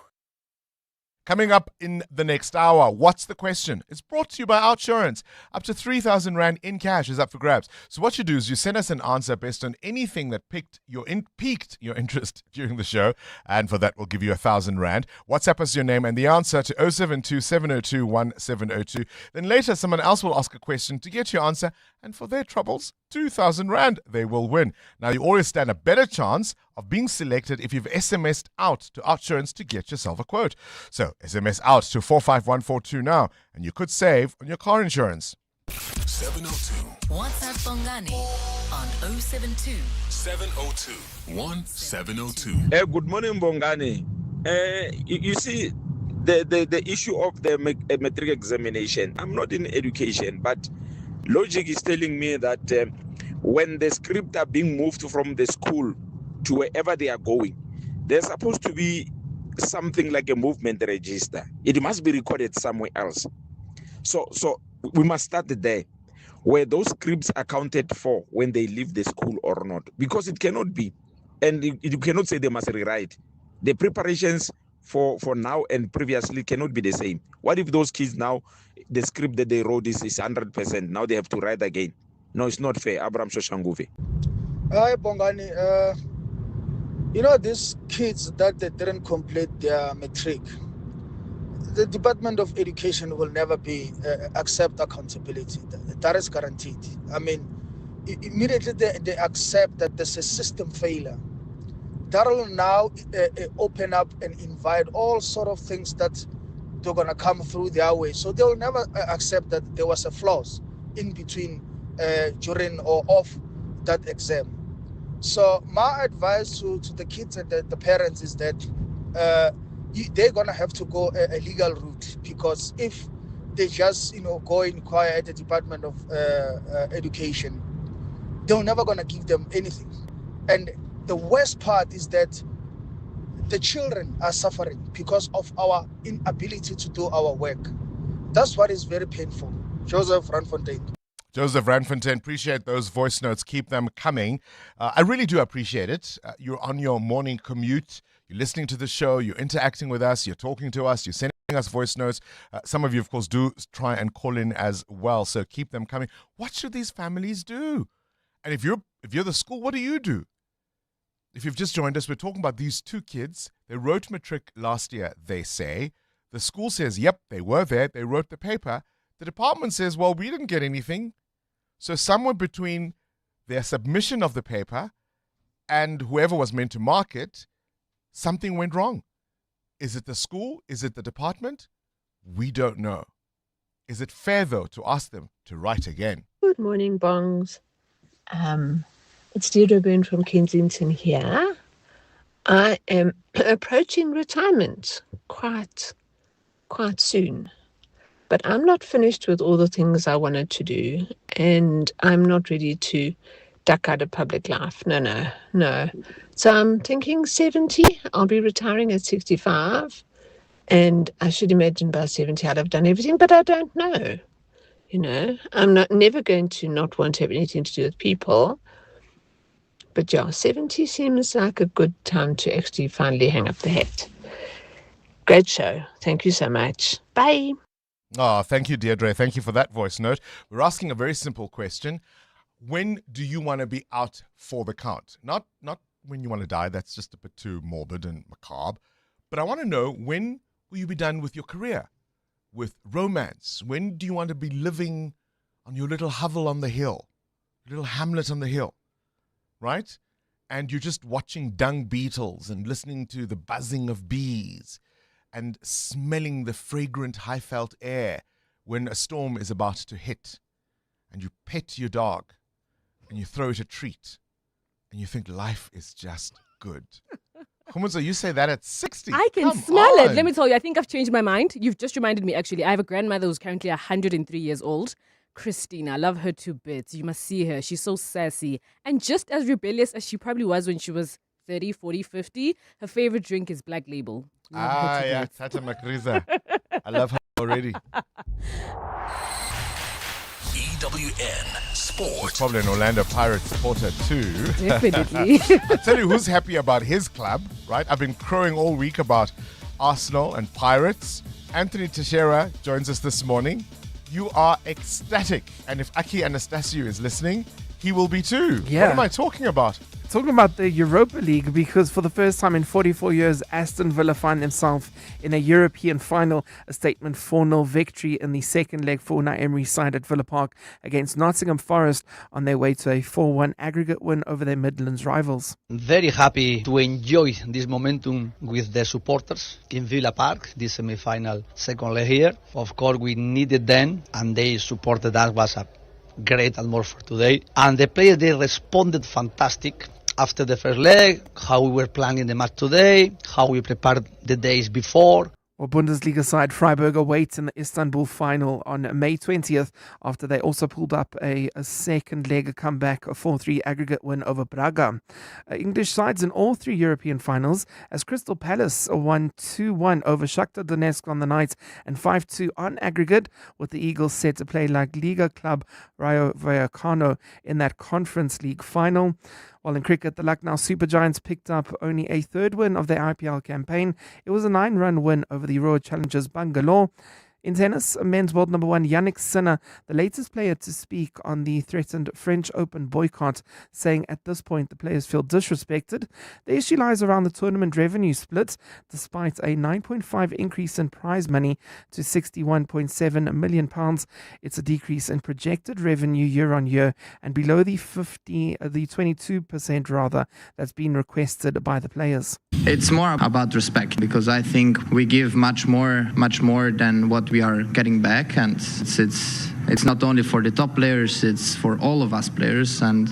Coming up in the next hour, what's the question? It's brought to you by Outsurance. Up to 3,000 Rand in cash is up for grabs. So what you do is you send us an answer based on anything that piqued your interest during the show. And for that, we'll give you 1,000 Rand. WhatsApp us your name and the answer to 072 702 1702. Then later, someone else will ask a question to get your answer. And for their troubles, 2,000 Rand. They will win. Now, you always stand a better chance of being selected if you've SMS'd out to Outsurance to get yourself a quote. So, SMS out to 45142 now, and you could save on your car insurance. 702. WhatsApp Bongani on 072 702 1702. Good morning, Bongani. You see, the issue of the matric examination, I'm not in education, but logic is telling me that when the script are being moved from the school to wherever they are going, there's supposed to be something like a movement register. It must be recorded somewhere else. So we must start there, where those scripts are counted for when they leave the school or not, because it cannot be, and you cannot say they must rewrite. The preparations for now and previously cannot be the same. What if those kids now, the script that they wrote is 100%, now they have to write again? No, it's not fair. Abraham Shoshanguve. Hi, Bongani. These kids that they didn't complete their matric, the Department of Education will never be accept accountability. That is guaranteed. I mean, immediately they accept that there's a system failure. That will now open up and invite all sort of things that they're going to come through their way. So they will never accept that there was a flaws in between, during or off that exam. So my advice to the kids and the parents is that they're going to have to go a legal route, because if they just go inquire at the Department of Education, they're never going to give them anything. And the worst part is that the children are suffering because of our inability to do our work. That's what is very painful. Joseph Ranfontaine. Joseph Ranfontaine, appreciate those voice notes. Keep them coming. I really do appreciate it. You're on your morning commute. You're listening to the show. You're interacting with us. You're talking to us. You're sending us voice notes. Some of you, of course, do try and call in as well. So keep them coming. What should these families do? And if you're the school, what do you do? If you've just joined us, we're talking about these two kids. They wrote matric last year, they say. The school says, yep, they were there. They wrote the paper. The department says, well, we didn't get anything. So somewhere between their submission of the paper and whoever was meant to mark it, something went wrong. Is it the school? Is it the department? We don't know. Is it fair, though, to ask them to write again? Good morning, Bongs. It's Deirdre Byrne from Kensington here. I am approaching retirement quite soon. But I'm not finished with all the things I wanted to do, and I'm not ready to duck out of public life. No. So I'm thinking 70. I'll be retiring at 65, and I should imagine by 70 I'll have done everything, but I don't know. I'm never going to not want to have anything to do with people. But yeah, 70 seems like a good time to actually finally hang up the hat. Great show. Thank you so much. Bye. Oh, thank you, Deirdre. Thank you for that voice note. We're asking a very simple question. When do you want to be out for the count? Not when you want to die. That's just a bit too morbid and macabre. But I want to know, when will you be done with your career, with romance? When do you want to be living on your little hovel on the hill, little hamlet on the hill, right? And you're just watching dung beetles and listening to the buzzing of bees and smelling the fragrant high-felt air when a storm is about to hit. And you pet your dog and you throw it a treat and you think life is just good. Khumuzo, you say that at 60. I can smell it. Let me tell you, I think I've changed my mind. You've just reminded me, actually. I have a grandmother who's currently 103 years old. Christina, I love her to bits. You must see her. She's so sassy. And just as rebellious as she probably was when she was 30, 40, 50, her favorite drink is Black Label. Yeah, Tata Makriza. I love her already. EWN Sport. Probably an Orlando Pirates supporter too. Definitely. I'll tell you who's happy about his club, right? I've been crowing all week about Arsenal and Pirates. Anthony Teixeira joins us this morning. You are ecstatic. And if Aki Anastasiou is listening, he will be too. Yeah. What am I talking about? Talking about the Europa League, because for the first time in 44 years, Aston Villa find themselves in a European final. A statement 4-0 victory in the second leg for Unai Emery's side at Villa Park against Nottingham Forest on their way to a 4-1 aggregate win over their Midlands rivals. Very happy to enjoy this momentum with the supporters in Villa Park, this semi-final second leg here. Of course, we needed them, and they supported us. Was a great atmosphere today. And the players, they responded fantastic. After the first leg, how we were planning the match today, how we prepared the days before. Well, Bundesliga side Freiburg awaits in the Istanbul final on May 20th after they also pulled up a second leg comeback, a 4-3 aggregate win over Braga. English sides in all three European finals as Crystal Palace won 2-1 over Shakhtar Donetsk on the night and 5-2 on aggregate, with the Eagles set to play La Liga club Rayo Vallecano in that Conference League final. While in cricket, the Lucknow Super Giants picked up only a third win of their IPL campaign. It was a 9-run win over the Royal Challengers Bangalore. In tennis, men's world number one Yannick Sinner, the latest player to speak on the threatened French Open boycott, saying at this point the players feel disrespected. The issue lies around the tournament revenue split. Despite a 9.5 increase in prize money to £61.7 million, it's a decrease in projected revenue year on year and below the 22% rather that's been requested by the players. It's more about respect, because I think we give much more than what we are getting back, and it's not only for the top players, it's for all of us players, and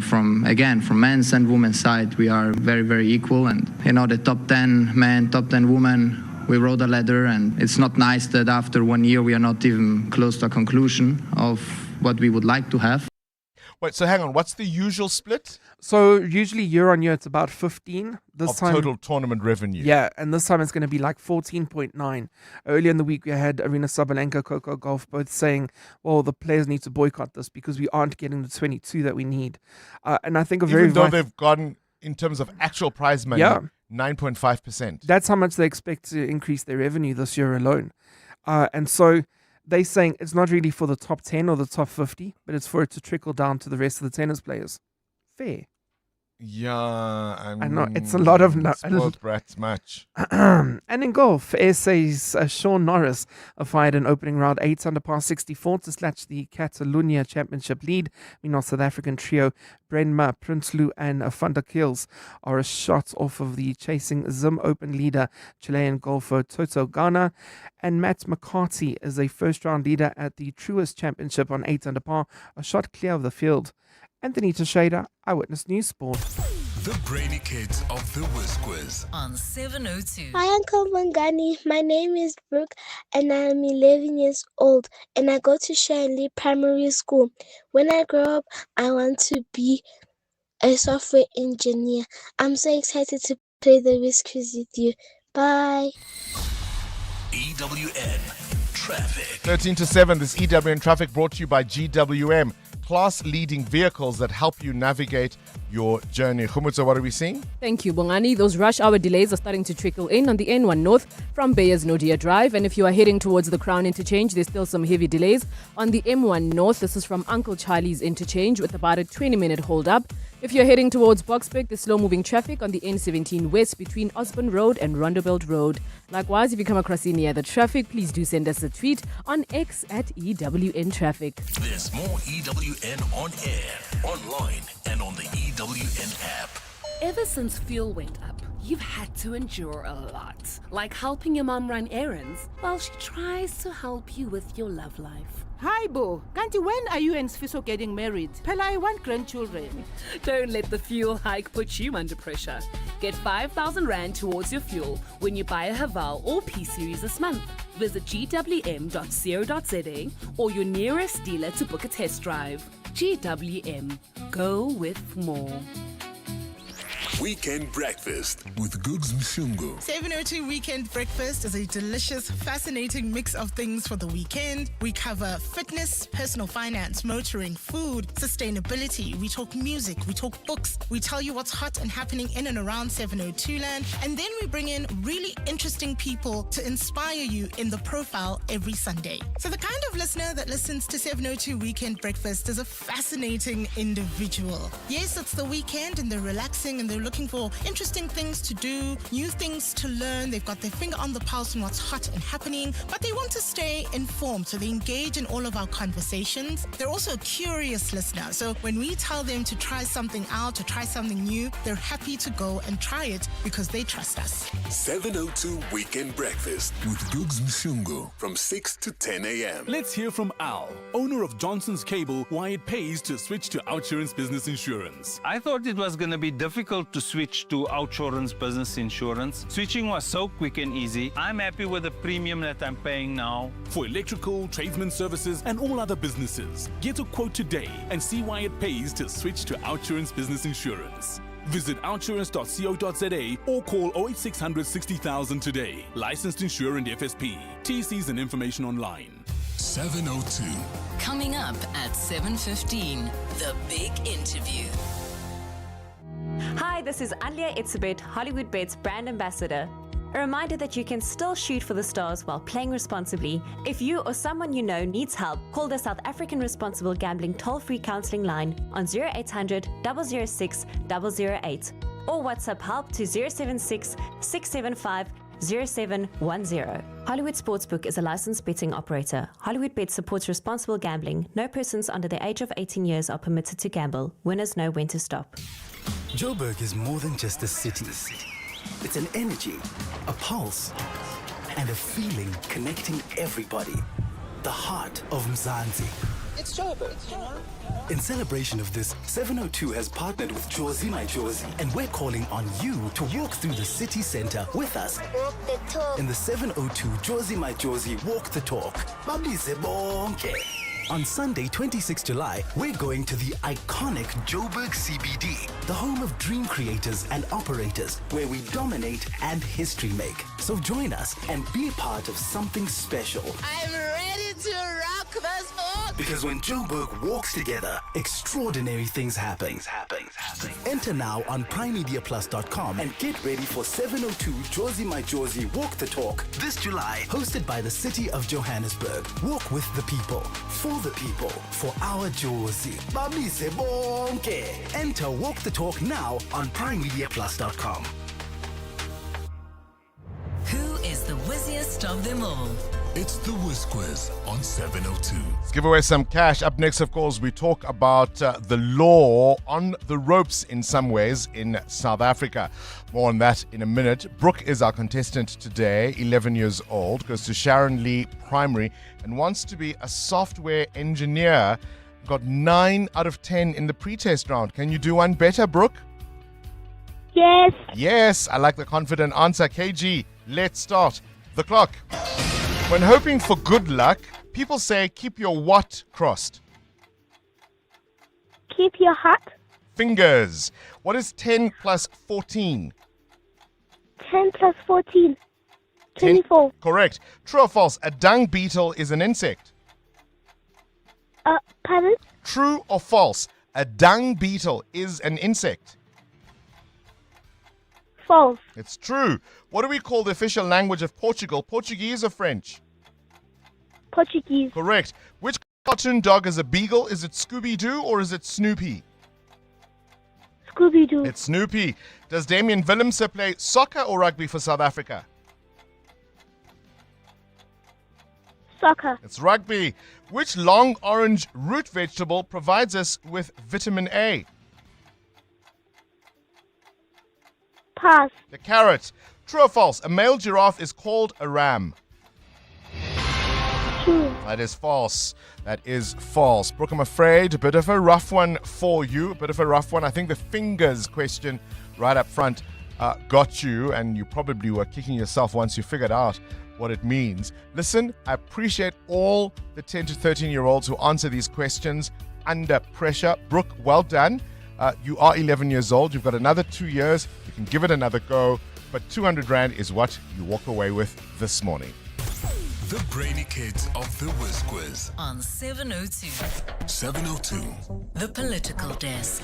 from men's and women's side we are very, very equal. And the top 10 men, top 10 women, we rode a ladder, and it's not nice that after 1 year we are not even close to a conclusion of what we would like to have. Wait, so hang on, what's the usual split? So usually year on year it's about 15. This time, total tournament revenue. Yeah, and this time it's going to be like 14.9. Earlier in the week we had Arina Sabalenka, Coco Gauff both saying, well, the players need to boycott this because we aren't getting the 22 that we need. And I think even though they've gotten, in terms of actual prize money, 9.5%. That's how much they expect to increase their revenue this year alone. And so they're saying it's not really for the top 10 or the top 50, but it's for it to trickle down to the rest of the tennis players. Fair. Yeah, I know, it's a lot of spoiled brats match. And in golf, SA's Sean Norris fired an opening round 8 under par 64 to snatch the Catalunya Championship lead. Meanwhile, South African trio Brenma, Prinsloo and Van der Keels are a shot off of the chasing Zim Open leader Chilean golfer Toto Gana, and Matt McCarthy is a first round leader at the Truist Championship on 8 under par, a shot clear of the field. Anthony Teixeira, Eyewitness News Sport. The brainy kids of the Whiz Quiz on 702. Hi, Uncle Bongani. My name is Brooke, and I am 11 years old, and I go to Shanley Primary School. When I grow up, I want to be a software engineer. I'm so excited to play the Whiz Quiz with you. Bye. EWN Traffic. 13 to 7, this EWN Traffic brought to you by GWM. Class-leading vehicles that help you navigate your journey. Khumutso, what are we seeing? Thank you, Bongani. Those rush hour delays are starting to trickle in on the N1 North from Beyers Nodia Drive. And if you are heading towards the Crown Interchange, there's still some heavy delays on the M1 North. This is from Uncle Charlie's Interchange with about a 20-minute hold-up. If you're heading towards Boksburg, there's slow-moving traffic on the N17 West between Osborne Road and Rondebelt Road. Likewise, if you come across any other traffic, please do send us a tweet on X at EWN Traffic. There's more EWN on air, online, and on the EWN app. Ever since fuel went up, you've had to endure a lot. Like helping your mom run errands while she tries to help you with your love life. Hi, Bo. Kanti, when are you and Sfiso getting married? Pella, I want grandchildren. Don't let the fuel hike put you under pressure. Get 5,000 Rand towards your fuel when you buy a Haval or P-Series this month. Visit gwm.co.za or your nearest dealer to book a test drive. GWM. Go with more. Weekend Breakfast with Googs Mshungu. 702 Weekend Breakfast is a delicious, fascinating mix of things for the weekend. We cover fitness, personal finance, motoring, food, sustainability. We talk music, we talk books. We tell you what's hot and happening in and around 702 land. And then we bring in really interesting people to inspire you in the profile every Sunday. So the kind of listener that listens to 702 Weekend Breakfast is a fascinating individual. Yes, it's the weekend and they're relaxing and they're looking for interesting things to do, new things to learn. They've got their finger on the pulse on what's hot and happening, but they want to stay informed, so they engage in all of our conversations. They're also a curious listener, so when we tell them to try something out, to try something new, they're happy to go and try it because they trust us. 702 Weekend Breakfast with Googs Mshungu from 6 to 10 a.m. Let's hear from Al, owner of Johnson's Cable, why it pays to switch to Outsurance Business Insurance. I thought it was going to be difficult to switch to Outsurance Business Insurance. Switching was so quick and easy. I'm happy with the premium that I'm paying now. For electrical, tradesman services, and all other businesses, get a quote today and see why it pays to switch to Outsurance Business Insurance. Visit outsurance.co.za or call 08600 60,000 today. Licensed insurer and FSP. TCs and information online. 702. Coming up at 7:15, the big interview. Hi, this is Alia Itzebet, Hollywood Bed's brand ambassador. A reminder that you can still shoot for the stars while playing responsibly. If you or someone you know needs help, call the South African Responsible Gambling toll-free counselling line on 0800 006 008 or WhatsApp help to 076 675 0710. Hollywood Sportsbook is a licensed betting operator. Hollywood Bet supports responsible gambling. No persons under the age of 18 years are permitted to gamble. Winners know when to stop. Joburg is more than just a city. It's an energy, a pulse, and a feeling connecting everybody. The heart of Mzansi. It's Joburg. In celebration of this, 702 has partnered with Jozi My Jozi, and we're calling on you to walk through the city center with us. Walk the talk. In the 702 Jozi My Jozi Walk the Talk. Bablize bonke. On Sunday, 26 July, we're going to the iconic Joburg CBD, the home of dream creators and operators, where we dominate and history make. So join us and be a part of something special. I'm ready to rock this book. Because when Joburg walks together, extraordinary things happen. Enter now on primemediaplus.com and get ready for 702 Jozi My Jozi Walk the Talk this July, hosted by the city of Johannesburg. Walk with the people, for the people, for our Jozi. Bablize bonke. Enter Walk the Talk now on primemediaplus.com. Who is the whizziest of them all? It's the Whiz Quiz on 702. Let's give away some cash. Up next, of course, we talk about the law on the ropes in some ways in South Africa. More on that in a minute. Brooke is our contestant today, 11 years old, goes to Sharon Lee Primary and wants to be a software engineer. Got 9 out of 10 in the pre-test round. Can you do one better, Brooke? Yes. Yes, I like the confident answer. KG, let's start the clock. When hoping for good luck, people say keep your what crossed? Keep your heart. Fingers. What is 10 plus 14? 10 plus 14. 24. Correct. True or false? A dung beetle is an insect. Pardon? True or false? A dung beetle is an insect. False. It's true. What do we call the official language of Portugal? Portuguese or French? Portuguese. Correct. Which cartoon dog is a beagle? Is it Scooby-Doo or is it Snoopy? Scooby-Doo. It's Snoopy. Does Damian Willemse play soccer or rugby for South Africa? Soccer. It's rugby. Which long orange root vegetable provides us with vitamin A? Pass. The carrot. True or false? A male giraffe is called a ram. True. That is false. That is false. Brooke, I'm afraid a bit of a rough one for you. A bit of a rough one. I think the fingers question right up front got you, and you probably were kicking yourself once you figured out what it means. Listen, I appreciate all the 10 to 13-year-olds who answer these questions under pressure. Brooke, well done. You are 11 years old. You've got another 2 years. You can give it another go. But 200 Rand is what you walk away with this morning. The Brainy Kids of the Whiz Quiz On 702. 702. The Political Desk.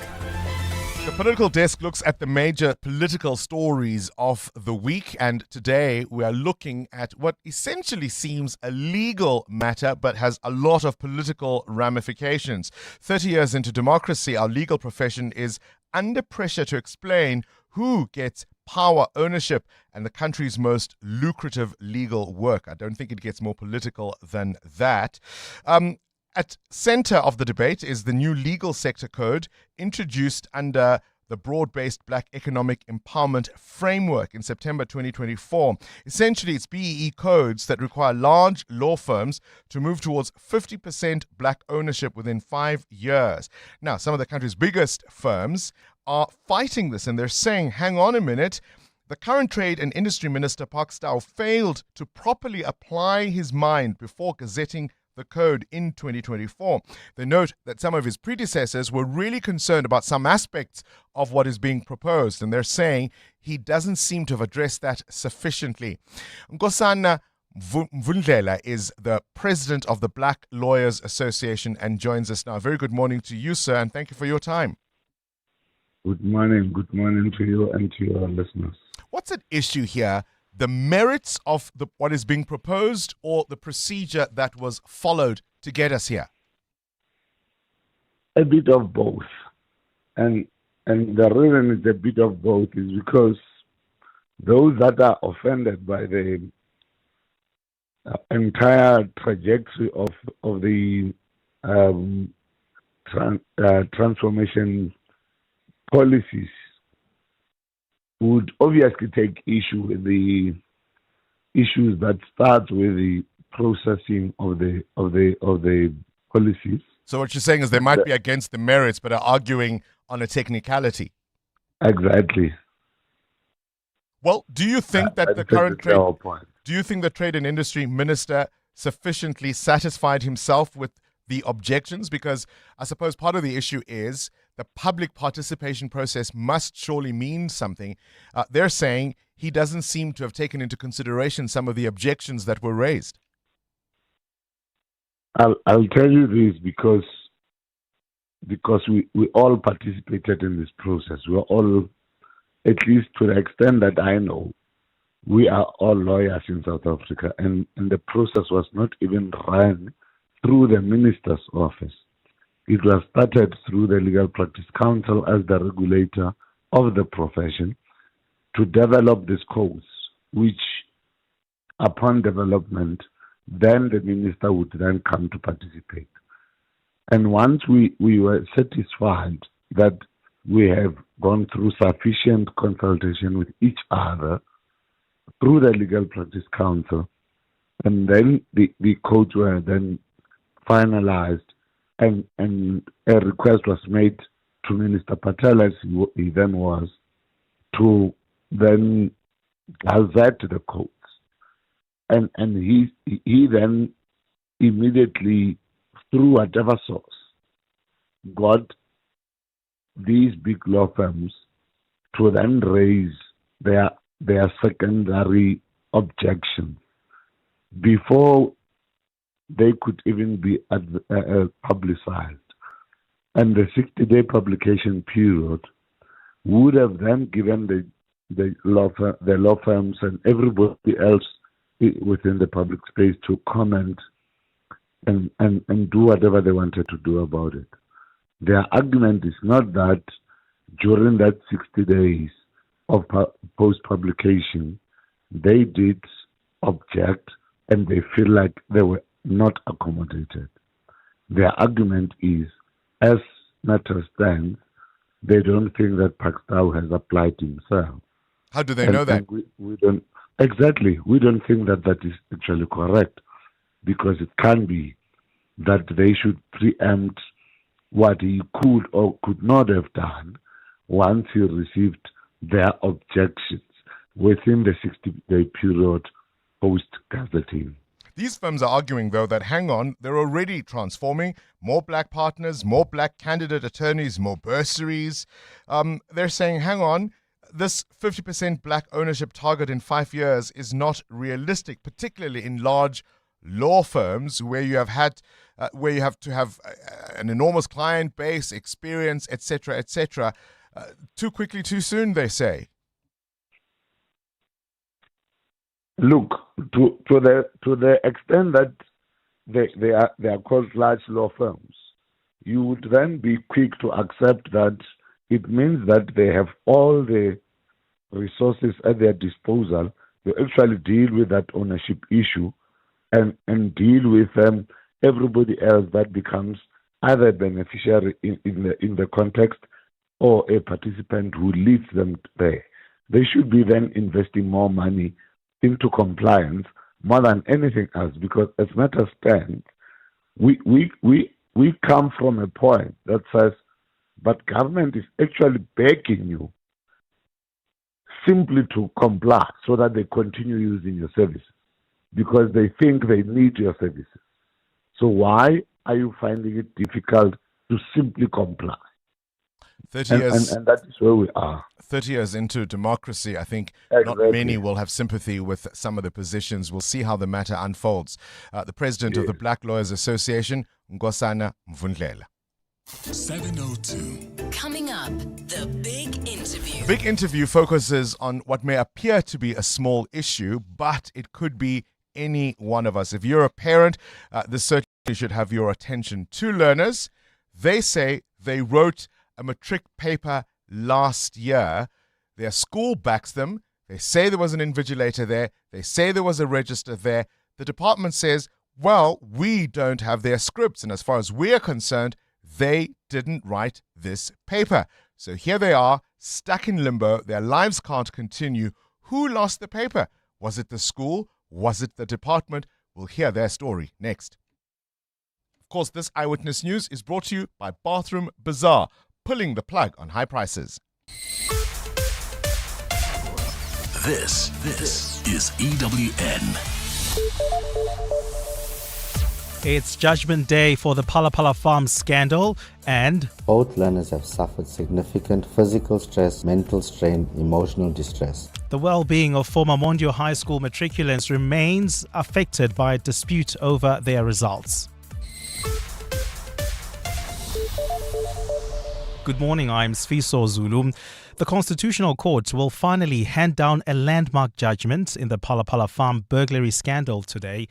The Political Desk looks at the major political stories of the week, and today we are looking at what essentially seems a legal matter but has a lot of political ramifications. 30 years into democracy, our legal profession is under pressure to explain who gets power, ownership, and the country's most lucrative legal work. I don't think it gets more political than that. At center of the debate is the new legal sector code introduced under the broad-based Black Economic Empowerment Framework in September 2024. Essentially, it's BEE codes that require large law firms to move towards 50% Black ownership within 5 years. Now, some of the country's biggest firms are fighting this, and they're saying, hang on a minute, the current Trade and Industry Minister, Park Stow, failed to properly apply his mind before gazetting the code in 2024. They note that some of his predecessors were really concerned about some aspects of what is being proposed, and they're saying he doesn't seem to have addressed that sufficiently. Nkosana Mvundlela is the president of the Black Lawyers Association and joins us now. Very good morning to you, sir, and thank you for your time. Good morning to you and to your listeners. What's at issue here? The merits of what is being proposed, or the procedure that was followed to get us here? A bit of both. And the reason it's a bit of both is because those that are offended by the entire trajectory of the transformation policies would obviously take issue with the issues that start with the processing of the policies. So what you're saying is they might be against the merits, but are arguing on a technicality. Exactly. Well, do you think that the current Trade and Industry Minister sufficiently satisfied himself with the objections? Because I suppose part of the issue is the public participation process must surely mean something. They're saying he doesn't seem to have taken into consideration some of the objections that were raised. I'll tell you this because we all participated in this process. We are all, at least to the extent that I know, we are all lawyers in South Africa, and the process was not even run through the minister's office. It was started through the Legal Practice Council as the regulator of the profession to develop these codes, which upon development, then the minister would then come to participate. And once we were satisfied that we have gone through sufficient consultation with each other through the Legal Practice Council, and then the codes were then finalized, and a request was made to Minister Patel, as he then was, to then gazette the codes. And he then immediately, through whatever source, got these big law firms to then raise their secondary objections before they could even be publicized. And the 60-day publication period would have then given the law firms and everybody else within the public space to comment and do whatever they wanted to do about it. Their argument is not that during that 60 days of post-publication, they did object and they feel like they were not accommodated. Their argument is, as matters stand, they don't think that Park Stow has applied himself. How do they know that? We don't exactly. We don't think that that is actually correct, because it can be that they should preempt what he could or could not have done once he received their objections within the 60-day period post-gazetting. These firms are arguing, though, that hang on, they're already transforming. More black partners, more black candidate attorneys, more bursaries. They're saying, hang on, this 50% black ownership target in 5 years is not realistic, particularly in large law firms where you have to have an enormous client base, experience, etc., etc. Too quickly, too soon, they say. Look, to the extent that they are called large law firms, you would then be quick to accept that it means that they have all the resources at their disposal to actually deal with that ownership issue and deal with everybody else that becomes either a beneficiary in the context or a participant who leads them there. They should be then investing more money into compliance more than anything else, because as matters stand, we come from a point that says, but government is actually begging you simply to comply so that they continue using your services because they think they need your services. So why are you finding it difficult to simply comply? 30 years, and that is where we are. 30 years into democracy, I think Exactly. not many will have sympathy with some of the positions. We'll see how the matter unfolds. The president of the Black Lawyers Association, Nkosana Mvundlela. 702. Coming up, the big interview. The big interview focuses on what may appear to be a small issue, but it could be any one of us. If you're a parent, this certainly should have your attention. 2 learners, they say they wrote a matric paper last year. Their school backs them. They say there was an invigilator there. They say there was a register there. The department says, well, we don't have their scripts. And as far as we're concerned, they didn't write this paper. So here they are, stuck in limbo. Their lives can't continue. Who lost the paper? Was it the school? Was it the department? We'll hear their story next. Of course, this Eyewitness News is brought to you by Bathroom Bazaar, pulling the plug on high prices. This is EWN. It's Judgment Day for the Phala Phala Farm scandal, and both learners have suffered significant physical stress, mental strain, emotional distress. The well-being of former Mondeor High School matriculants remains affected by a dispute over their results. Good morning, I'm Sfiso Zulu. The Constitutional Court will finally hand down a landmark judgment in the Phala Phala Farm burglary scandal today.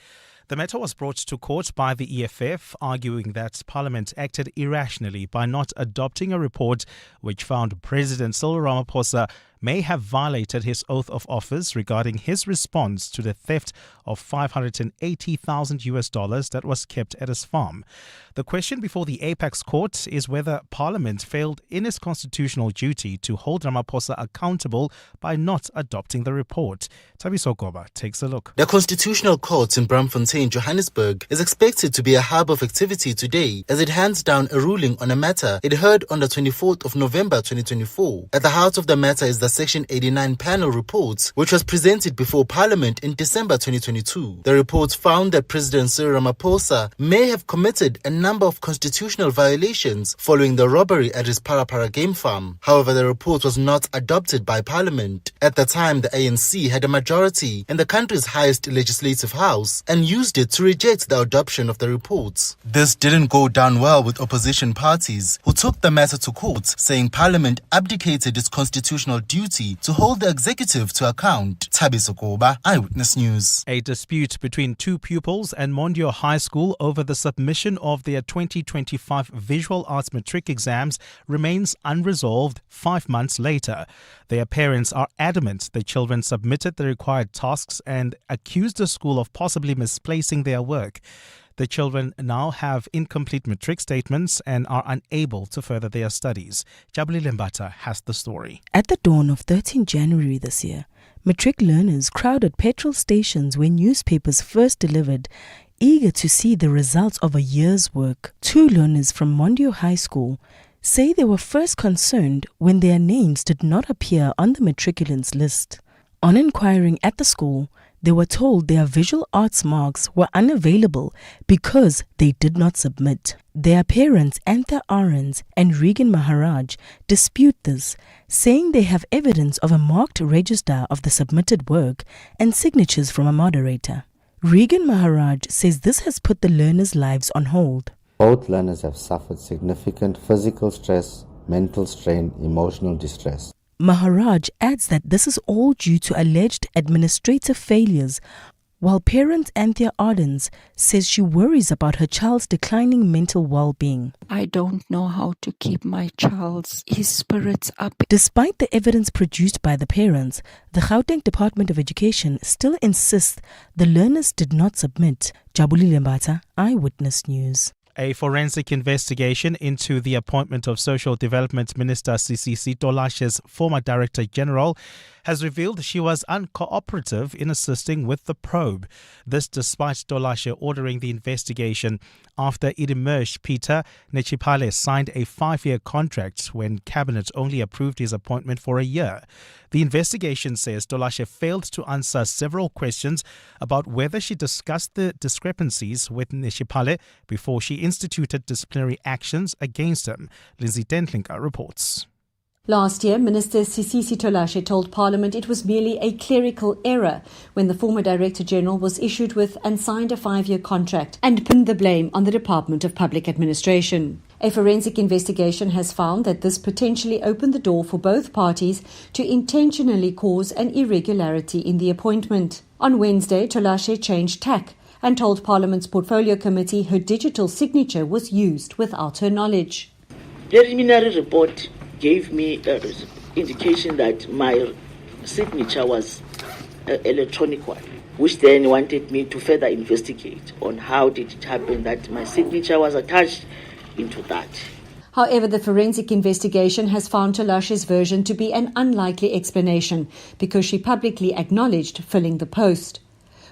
The matter was brought to court by the EFF, arguing that Parliament acted irrationally by not adopting a report which found President Cyril Ramaphosa may have violated his oath of office regarding his response to the theft of $580,000 that was kept at his farm. The question before the Apex Court is whether Parliament failed in its constitutional duty to hold Ramaphosa accountable by not adopting the report. Tabiso Goba takes a look. The Constitutional Court in Braamfontein, Johannesburg, is expected to be a hub of activity today as it hands down a ruling on a matter it heard on the 24th of November 2024. At the heart of the matter is the Section 89 panel report, which was presented before Parliament in December 2022. The report found that President Cyril Ramaphosa may have committed a number of constitutional violations following the robbery at his Parapara game farm. However, the report was not adopted by Parliament. At the time, the ANC had a majority in the country's highest legislative house and used it to reject the adoption of the report. This didn't go down well with opposition parties, who took the matter to court, saying Parliament abdicated its constitutional duty to hold the executive to account. Tabiso Goba, Eyewitness News. A dispute between 2 pupils and Mondeor High School over the submission of their 2025 Visual Arts Matric exams remains unresolved 5 months later. Their parents are adamant the children submitted the required tasks and accused the school of possibly misplacing their work. The children now have incomplete matric statements and are unable to further their studies. Jabuli Lembata has the story. At the dawn of 13 January this year, matric learners crowded petrol stations where newspapers first delivered, eager to see the results of a year's work. 2 learners from Mondeor High School say they were first concerned when their names did not appear on the matriculants list. On inquiring at the school, They were told their visual arts marks were unavailable because they did not submit. Their parents, Hantavirus and Regan Maharaj, dispute this, saying they have evidence of a marked register of the submitted work and signatures from a moderator. Regan Maharaj says this has put the learners' lives on hold. Both learners have suffered significant physical stress, mental strain, emotional distress. Maharaj adds that this is all due to alleged administrative failures, while parent Anthea Ardens says she worries about her child's declining mental well-being. I don't know how to keep my his spirits up. Despite the evidence produced by the parents, the Gauteng Department of Education still insists the learners did not submit. Jabuli Lembata, Eyewitness News. A forensic investigation into the appointment of Social Development Minister Sisisi Tolashe's former Director General has revealed she was uncooperative in assisting with the probe. This despite Tolashe ordering the investigation after it emerged Peter Nechipale signed a 5-year contract when Cabinet only approved his appointment for a year. The investigation says Tolashe failed to answer several questions about whether she discussed the discrepancies with Nechipale before she instituted disciplinary actions against him. Lindsay Dentlinker reports. Last year, Minister Sisisi Tolashe told Parliament it was merely a clerical error when the former Director General was issued with and signed a 5-year contract and pinned the blame on the Department of Public Administration. A forensic investigation has found that this potentially opened the door for both parties to intentionally cause an irregularity in the appointment. On Wednesday, Tolashe changed tack and told Parliament's Portfolio Committee her digital signature was used without her knowledge. Preliminary report gave me an indication that my signature was an electronic one, which then wanted me to further investigate on how did it happen that my signature was attached into that. However, the forensic investigation has found Tolashe's version to be an unlikely explanation because she publicly acknowledged filling the post.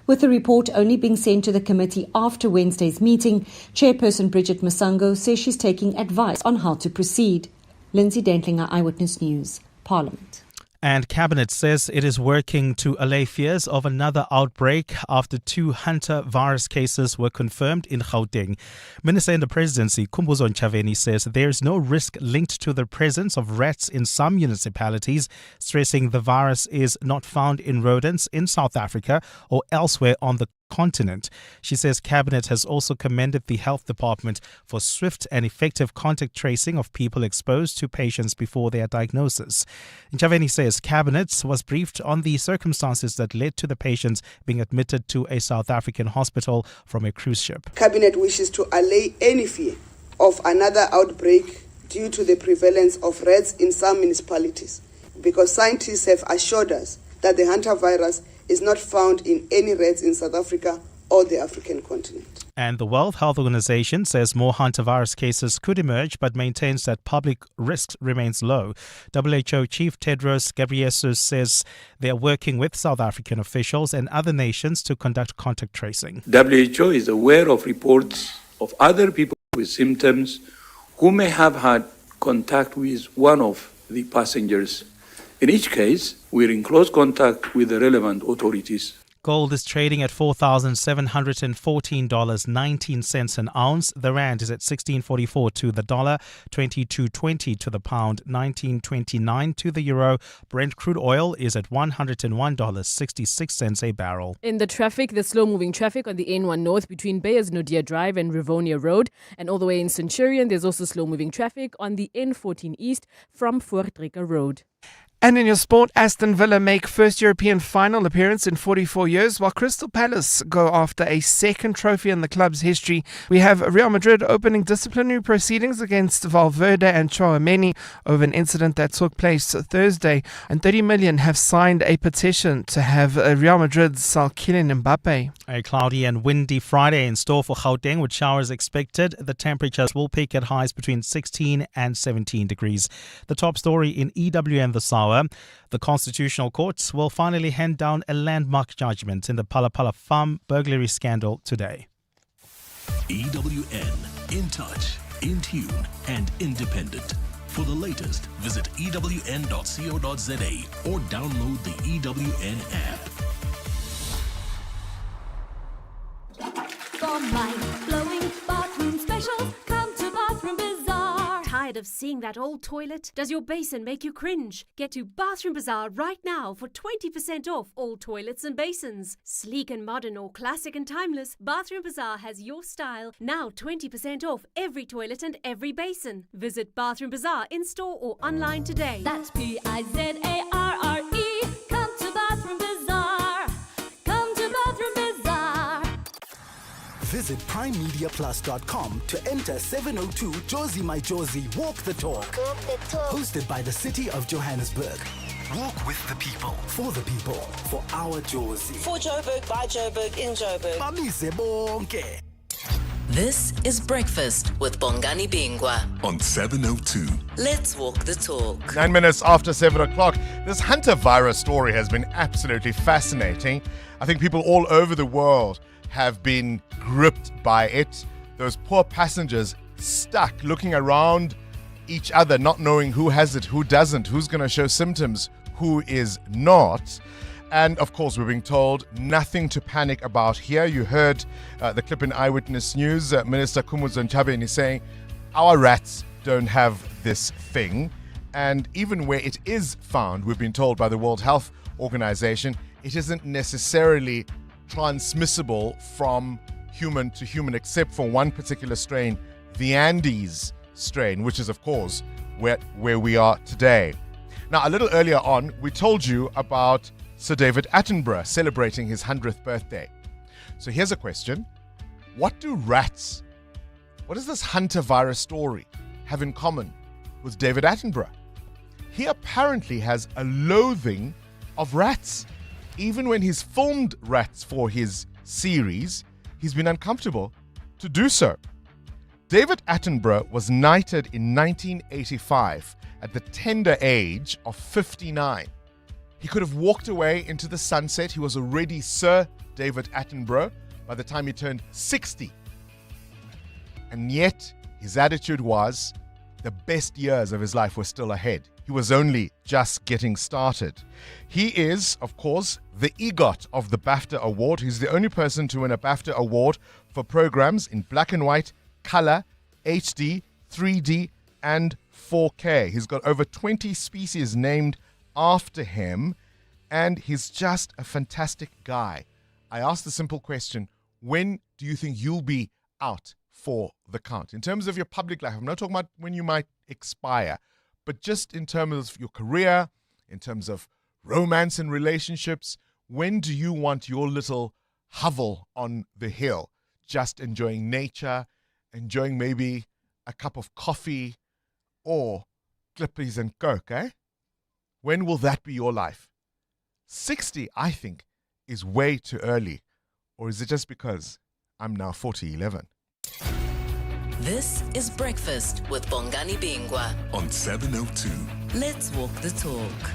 With the report only being sent to the committee after Wednesday's meeting, Chairperson Bridget Masango says she's taking advice on how to proceed. Lindsay Dentlinger, Eyewitness News, Parliament. And Cabinet says it is working to allay fears of another outbreak after 2 Hantavirus cases were confirmed in Gauteng. Minister in the Presidency, Khumbuzo Ntshavheni, says there is no risk linked to the presence of rats in some municipalities, stressing the virus is not found in rodents in South Africa or elsewhere on the continent. She says Cabinet has also commended the Health Department for swift and effective contact tracing of people exposed to patients before their diagnosis. Ntshavheni says Cabinet was briefed on the circumstances that led to the patients being admitted to a South African hospital from a cruise ship. Cabinet wishes to allay any fear of another outbreak due to the prevalence of rats in some municipalities, because scientists have assured us that the hantavirus is not found in any rats in South Africa or the African continent. And the World Health Organization says more hantavirus cases could emerge but maintains that public risk remains low. WHO Chief Tedros Ghebreyesus says they are working with South African officials and other nations to conduct contact tracing. WHO is aware of reports of other people with symptoms who may have had contact with one of the passengers. In each case, we're in close contact with the relevant authorities. Gold is trading at $4,714.19 an ounce. The rand is at 16.44 to the dollar, 22.20 to the pound, 19.29 to the euro. Brent crude oil is at $101.66 a barrel. In the traffic, there's slow-moving traffic on the N1 North between Beyers Nodia Drive and Rivonia Road. And all the way in Centurion, there's also slow-moving traffic on the N14 East from Voortrekker Road. And in your sport, Aston Villa make first European final appearance in 44 years, while Crystal Palace go after a second trophy in the club's history. We have Real Madrid opening disciplinary proceedings against Valverde and Tchouaméni over an incident that took place Thursday. And 30 million have signed a petition to have Real Madrid sell Kylian Mbappe. A cloudy and windy Friday in store for Gauteng with showers expected. The temperatures will peak at highs between 16 and 17 degrees. The top story in EWN this hour. The Constitutional Court will finally hand down a landmark judgment in the Phala Phala farm burglary scandal today. EWN, in touch, in tune, and independent. For the latest, visit ewn.co.za or download the EWN app. for mind-blowing bathroom specials. Come to Bathroom Bazaar. Tired of seeing that old toilet? Does your basin make you cringe? Get to Bathroom Bazaar right now for 20% off all toilets and basins. Sleek and modern or classic and timeless, Bathroom Bazaar has your style. Now 20% off every toilet and every basin. Visit Bathroom Bazaar in-store or online today. That's P-I-Z-A-R-R-E. Come to Bathroom Bazaar. Come to Bathroom Bazaar. Visit primemediaplus.com to enter 702 Josie My Josie Walk the Talk. Hosted by the City of Johannesburg. Walk with the people, for our Josie. For Joburg, by Joburg, in Joburg. Bamise bonke. This is Breakfast with Bongani Bingwa on 702. Let's walk the talk. 9 minutes after 7 o'clock. This Hantavirus story has been absolutely fascinating. I think people all over the world have been gripped by it. Those poor passengers stuck looking around each other, not knowing who has it, who doesn't, who's going to show symptoms, who is not. And of course, we're being told nothing to panic about here. You heard the clip in Eyewitness News. Minister Khumbudzo Ntshavheni saying, our rats don't have this thing. And even where it is found, we've been told by the World Health Organization, it isn't necessarily transmissible from human to human, except for one particular strain, the Andes strain, which is, of course, where we are today. Now, a little earlier on, we told you about Sir David Attenborough celebrating his 100th birthday. So here's a question. What does this Hantavirus story have in common with David Attenborough? He apparently has a loathing of rats. Even when he's filmed rats for his series, he's been uncomfortable to do so. David Attenborough was knighted in 1985 at the tender age of 59. He could have walked away into the sunset. He was already Sir David Attenborough by the time he turned 60. And yet, his attitude was the best years of his life were still ahead. He was only just getting started. He is, of course, the EGOT of the BAFTA Award. He's the only person to win a BAFTA Award for programs in black and white, color, HD, 3D, and 4K. He's got over 20 species named after him, and he's just a fantastic guy. I asked the simple question, when do you think you'll be out for the count? In terms of your public life, I'm not talking about when you might expire, but just in terms of your career, in terms of romance and relationships, when do you want your little hovel on the hill, just enjoying nature, enjoying maybe a cup of coffee or Clippies and Coke, eh? When will that be your life? 60, I think, is way too early. Or is it just because I'm now 40-11? This is Breakfast with Bongani Bingwa on 702. Let's walk the talk.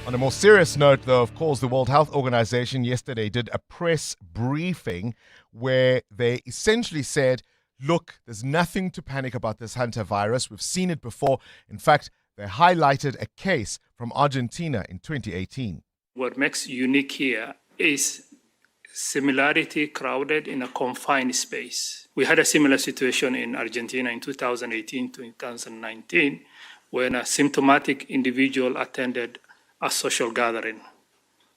On a more serious note, though, of course, the World Health Organization yesterday did a press briefing where they essentially said, look, there's nothing to panic about this Hantavirus. We've seen it before. In fact, they highlighted a case from Argentina in 2018. What makes unique here is similarity crowded in a confined space. We had a similar situation in Argentina in 2018-2019 when a symptomatic individual attended a social gathering.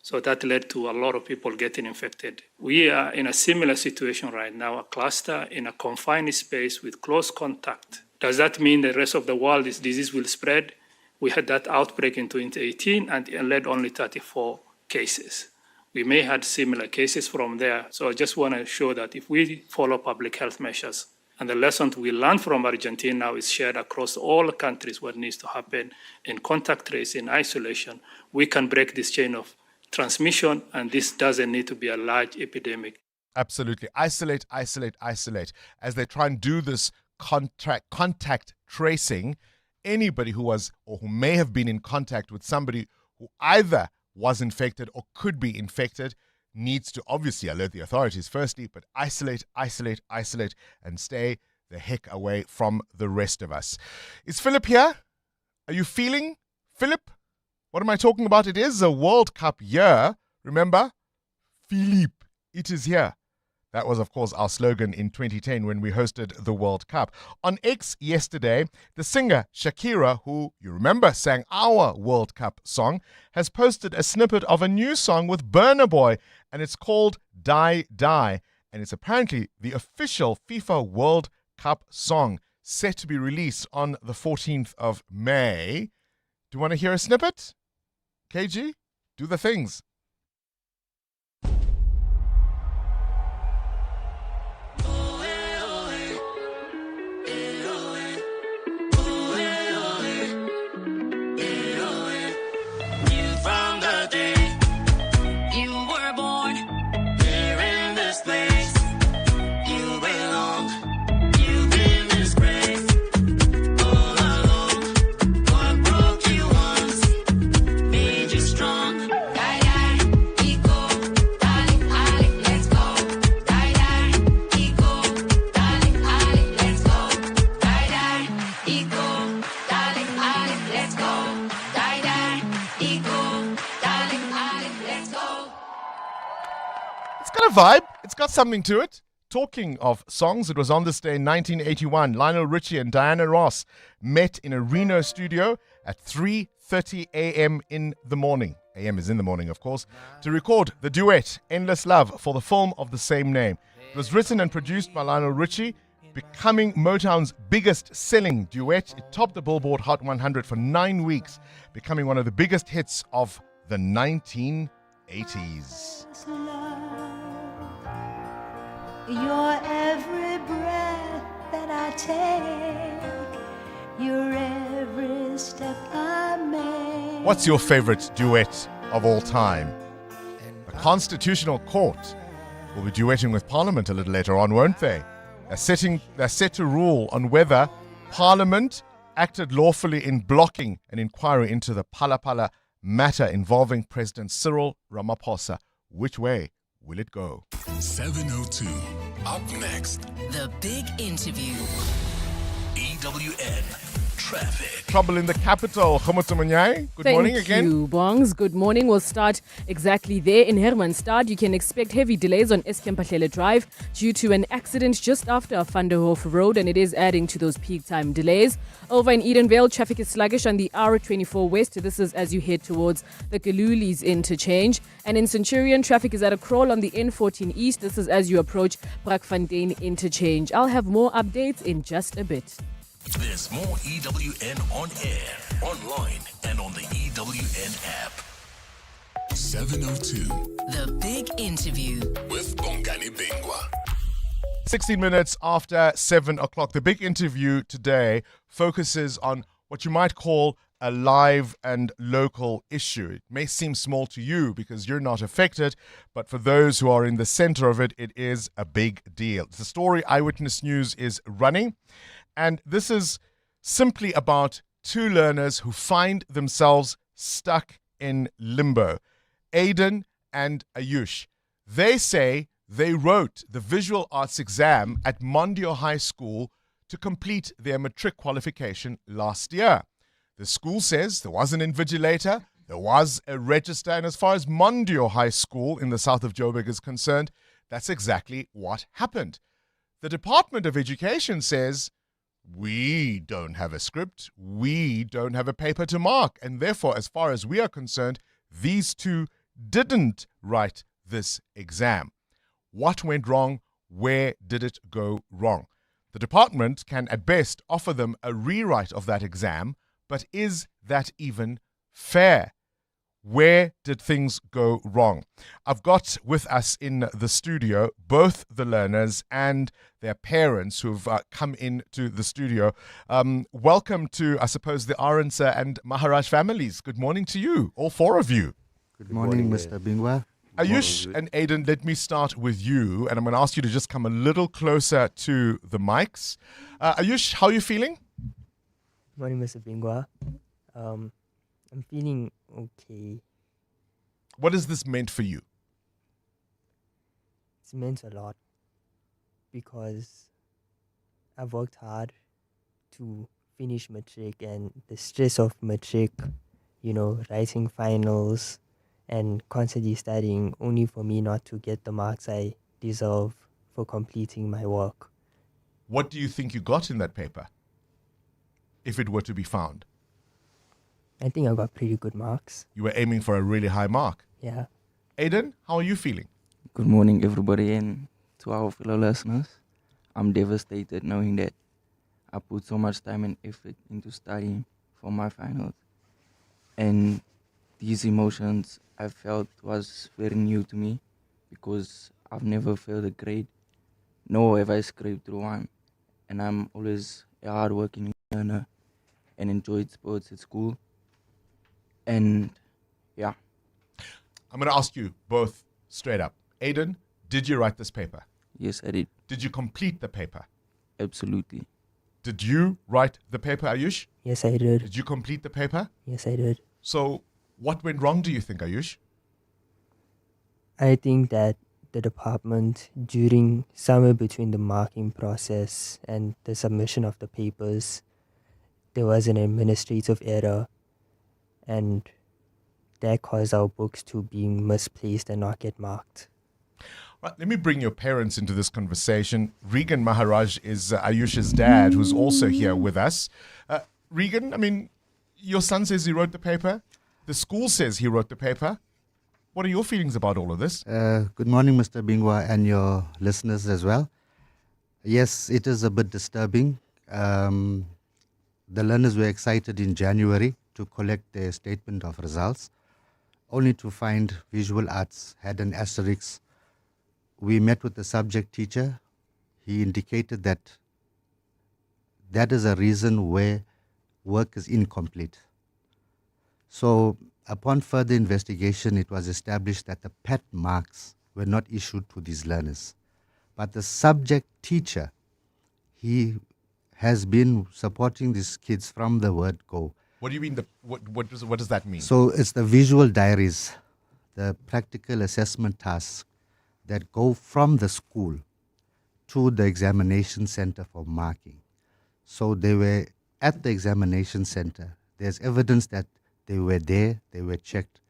So that led to a lot of people getting infected. We are in a similar situation right now, a cluster in a confined space with close contact. Does that mean the rest of the world, this disease will spread? We had that outbreak in 2018 and it led only 34 cases. We may have similar cases from there. So I just want to show that if we follow public health measures and the lessons we learned from Argentina now is shared across all countries, what needs to happen in contact tracing, isolation, we can break this chain of transmission, and this doesn't need to be a large epidemic. Absolutely. Isolate. As they try and do this contact tracing, anybody who was or who may have been in contact with somebody who either was infected or could be infected needs to obviously alert the authorities firstly, but isolate, and stay the heck away from the rest of us. Is Philip here? Are you feeling? Philip? What am I talking about? It is a World Cup year. Remember? Philippe, it is here. That was, of course, our slogan in 2010 when we hosted the World Cup. On X yesterday, the singer Shakira, who you remember sang our World Cup song, has posted a snippet of a new song with Burna Boy, and it's called Die Die. And it's apparently the official FIFA World Cup song, set to be released on the 14th of May. Do you want to hear a snippet? KG, do the things. Vibe. It's got something to it. Talking of songs, it was on this day in 1981. Lionel Richie and Diana Ross met in a Reno studio at 3:30 a.m. in the morning. AM is in the morning, of course, to record the duet Endless Love for the film of the same name. It was written and produced by Lionel Richie, becoming Motown's biggest selling duet. It topped the Billboard Hot 100 for 9 weeks, becoming one of the biggest hits of the 1980s. Your every breath that I take, your every step I make. What's your favorite duet of all time? The Constitutional Court will be duetting with Parliament a little later on, won't they? They're set to rule on whether Parliament acted lawfully in blocking an inquiry into the Phala Phala matter involving President Cyril Ramaphosa. Which way will it go? 702. Up next. The big interview. EWN Traffic. Trouble in the capital. Good morning again. Thank you, Bongs. Good morning. We'll start exactly there in Hermanstad. You can expect heavy delays on Eskempashlele Drive due to an accident just after Vanderhof Road, and it is adding to those peak time delays. Over in Edenvale, traffic is sluggish on the R24 West. This is as you head towards the Kalulis interchange. And in Centurion, traffic is at a crawl on the N14 East. This is as you approach Brakfontein interchange. I'll have more updates in just a bit. There's more EWN on air, online, and on the EWN app. 702. The big interview with Bongani Bingwa. 16 minutes after 7 o'clock. The big interview today focuses on what you might call a live and local issue. It may seem small to you because you're not affected, but for those who are in the center of it, it is a big deal. It's a story Eyewitness News is running, and this is simply about two learners who find themselves stuck in limbo. Aiden and Ayush. They say they wrote the visual arts exam at Mondeor High School to complete their matric qualification last year. The school says there was an invigilator, there was a register, and as far as Mondeor High School in the south of Joburg is concerned, that's exactly what happened. The Department of Education says, we don't have a script, we don't have a paper to mark, and therefore, as far as we are concerned, these two didn't write this exam. What went wrong? Where did it go wrong? The department can at best offer them a rewrite of that exam, but is that even fair? Where did things go wrong? I've got with us in the studio both the learners and their parents who've come into the studio. Welcome to, I suppose, the Aransa and Maharaj families. Good morning to you, all four of you. Good morning, Mr. Bingwa. Ayush and Aiden, let me start with you, and I'm going to ask you to just come a little closer to the mics. Ayush, how are you feeling? Good morning, Mr. Bingwa. I'm feeling okay. What has this meant for you? It's meant a lot because I've worked hard to finish Matric, and the stress of Matric, writing finals and constantly studying only for me not to get the marks I deserve for completing my work. What do you think you got in that paper, if it were to be found? I think I got pretty good marks. You were aiming for a really high mark. Yeah. Aiden, how are you feeling? Good morning, everybody, and to our fellow listeners. I'm devastated knowing that I put so much time and effort into studying for my finals. And these emotions I felt was very new to me because I've never failed a grade, nor have I scraped through one. And I'm always a hard-working learner and enjoyed sports at school. And yeah. I'm going to ask you both straight up. Aiden, did you write this paper? Yes, I did. Did you complete the paper? Absolutely. Did you write the paper, Ayush? Yes, I did. Did you complete the paper? Yes, I did. So what went wrong, do you think, Ayush? I think that the department, during somewhere between the marking process and the submission of the papers, there was an administrative error, and that caused our books to be misplaced and not get marked. Right, let me bring your parents into this conversation. Regan Maharaj is Ayush's dad, who's also here with us. Regan, I mean, your son says he wrote the paper. The school says he wrote the paper. What are your feelings about all of this? Good morning, Mr. Bingwa, and your listeners as well. Yes, it is a bit disturbing. The learners were excited in January to collect their statement of results, only to find visual arts had an asterisk. We met with the subject teacher. He indicated that that is a reason where work is incomplete. So upon further investigation, it was established that the PAT marks were not issued to these learners. But the subject teacher, he has been supporting these kids from the word go. What do you mean? What does that mean? So it's the visual diaries, the practical assessment tasks that go from the school to the examination center for marking. So they were at the examination center. There's evidence that they were there, they were checked,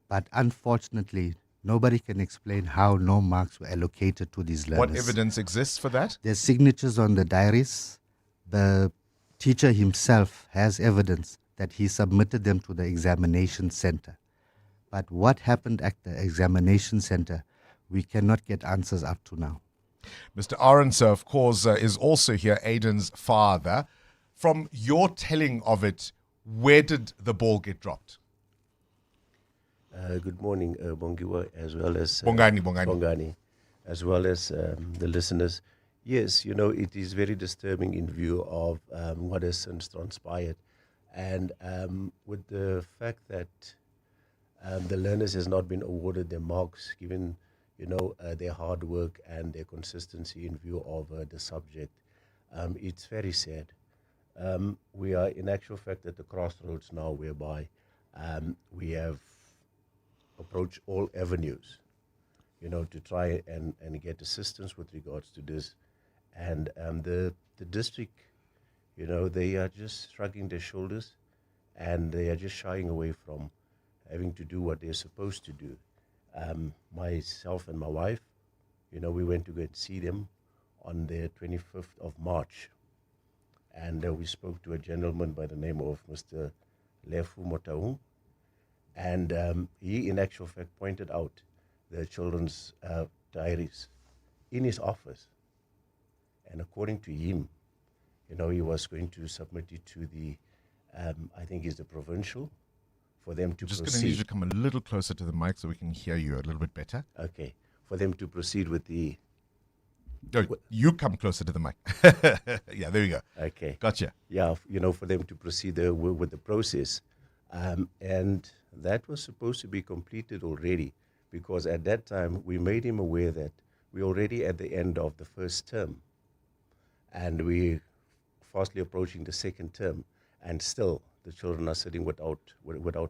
but unfortunately, nobody can explain how no marks were allocated to these learners. What evidence exists for that? There's signatures on the diaries. The teacher himself has evidence that he submitted them to the examination center. But what happened at the examination center, we cannot get answers up to now. Mr. Arendse, of course, is also here, Aiden's father. From your telling of it, where did the ball get dropped? Good morning, Bongiwa, as well as Bongani, as well as the listeners. Yes, you know, it is very disturbing in view of what has since transpired, and with the fact that the learners has not been awarded their marks, given their hard work and their consistency in view of the subject. It's very sad. We are in actual fact at the crossroads now, whereby we have approached all avenues, to try and get assistance with regards to this. And the district, they are just shrugging their shoulders, and they are just shying away from having to do what they're supposed to do. Myself and my wife, we went to go and see them on the 25th of March. And we spoke to a gentleman by the name of Mr. Lefu Motaung. And he, in actual fact, pointed out the children's diaries in his office. And according to him, he was going to submit it to the, I think it's the provincial, for them to proceed. Just going to need you to come a little closer to the mic so we can hear you a little bit better. Okay. For them to proceed with the... No, you come closer to the mic. Yeah, there you go. Okay. Gotcha. Yeah, for them to proceed with the process. And that was supposed to be completed already, because at that time we made him aware that we're already at the end of the first term. And we're fastly approaching the second term. And still, the children are sitting without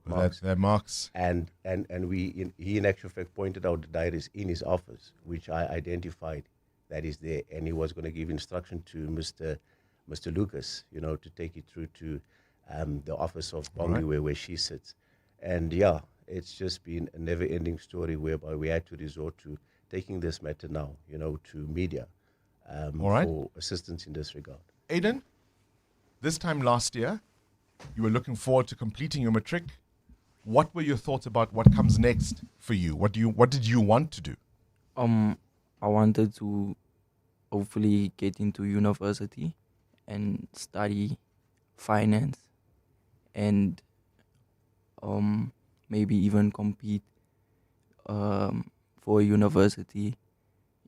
marks. Their marks. And he in actual fact pointed out the diaries in his office, which I identified that is there, and he was going to give instruction to Mr. Lucas, to take it through to the office of Bongi, Right. where she sits. And yeah, it's just been a never-ending story whereby we had to resort to taking this matter now, to media All right. for assistance in this regard. Aiden, this time last year, you were looking forward to completing your matric. What were your thoughts about what comes next for you? What did you want to do? I wanted to hopefully get into university and study finance and maybe even compete for a university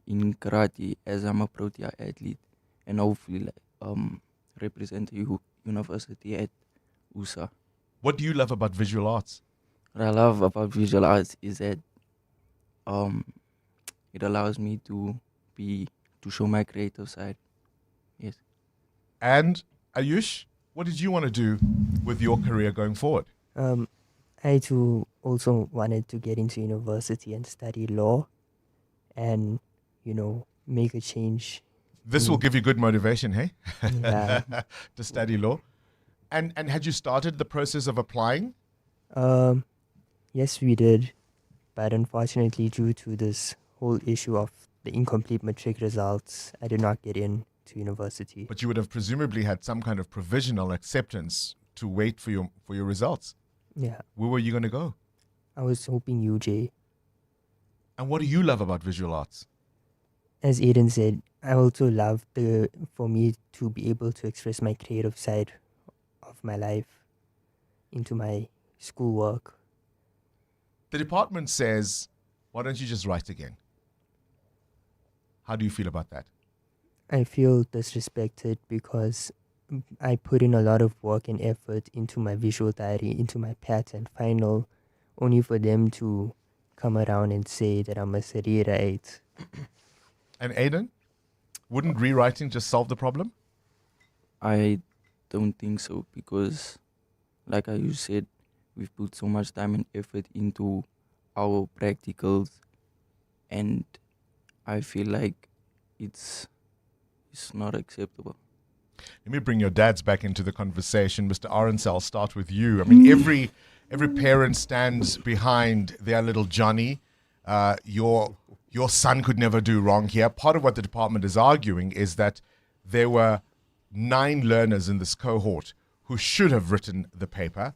in karate, as I'm a Protea athlete, and hopefully represent a university at USA. What do you love about visual arts? What I love about visual arts is that it allows me to show my creative side. Yes. And Ayush, what did you want to do with your career going forward? I too also wanted to get into university and study law and, make a change. This will give you good motivation, hey? Yeah. To study law. And had you started the process of applying? Yes, we did. But unfortunately, due to this whole issue of the incomplete matric results, I did not get in to university. But you would have presumably had some kind of provisional acceptance to wait for your results. Yeah. Where were you going to go? I was hoping UJ. And what do you love about visual arts? As Aiden said, I also love for me to be able to express my creative side of my life into my schoolwork. The department says, why don't you just write again? How do you feel about that? I feel disrespected because I put in a lot of work and effort into my visual diary, into my pattern final, only for them to come around and say that I must rewrite. And Aiden, wouldn't rewriting just solve the problem? I don't think so, because like I said, we've put so much time and effort into our practicals, and I feel like it's not acceptable. Let me bring your dads back into the conversation. Mr. Arons, I'll start with you. I mean, every parent stands behind their little Johnny. Your son could never do wrong here. Part of what the department is arguing is that there were 9 learners in this cohort who should have written the paper.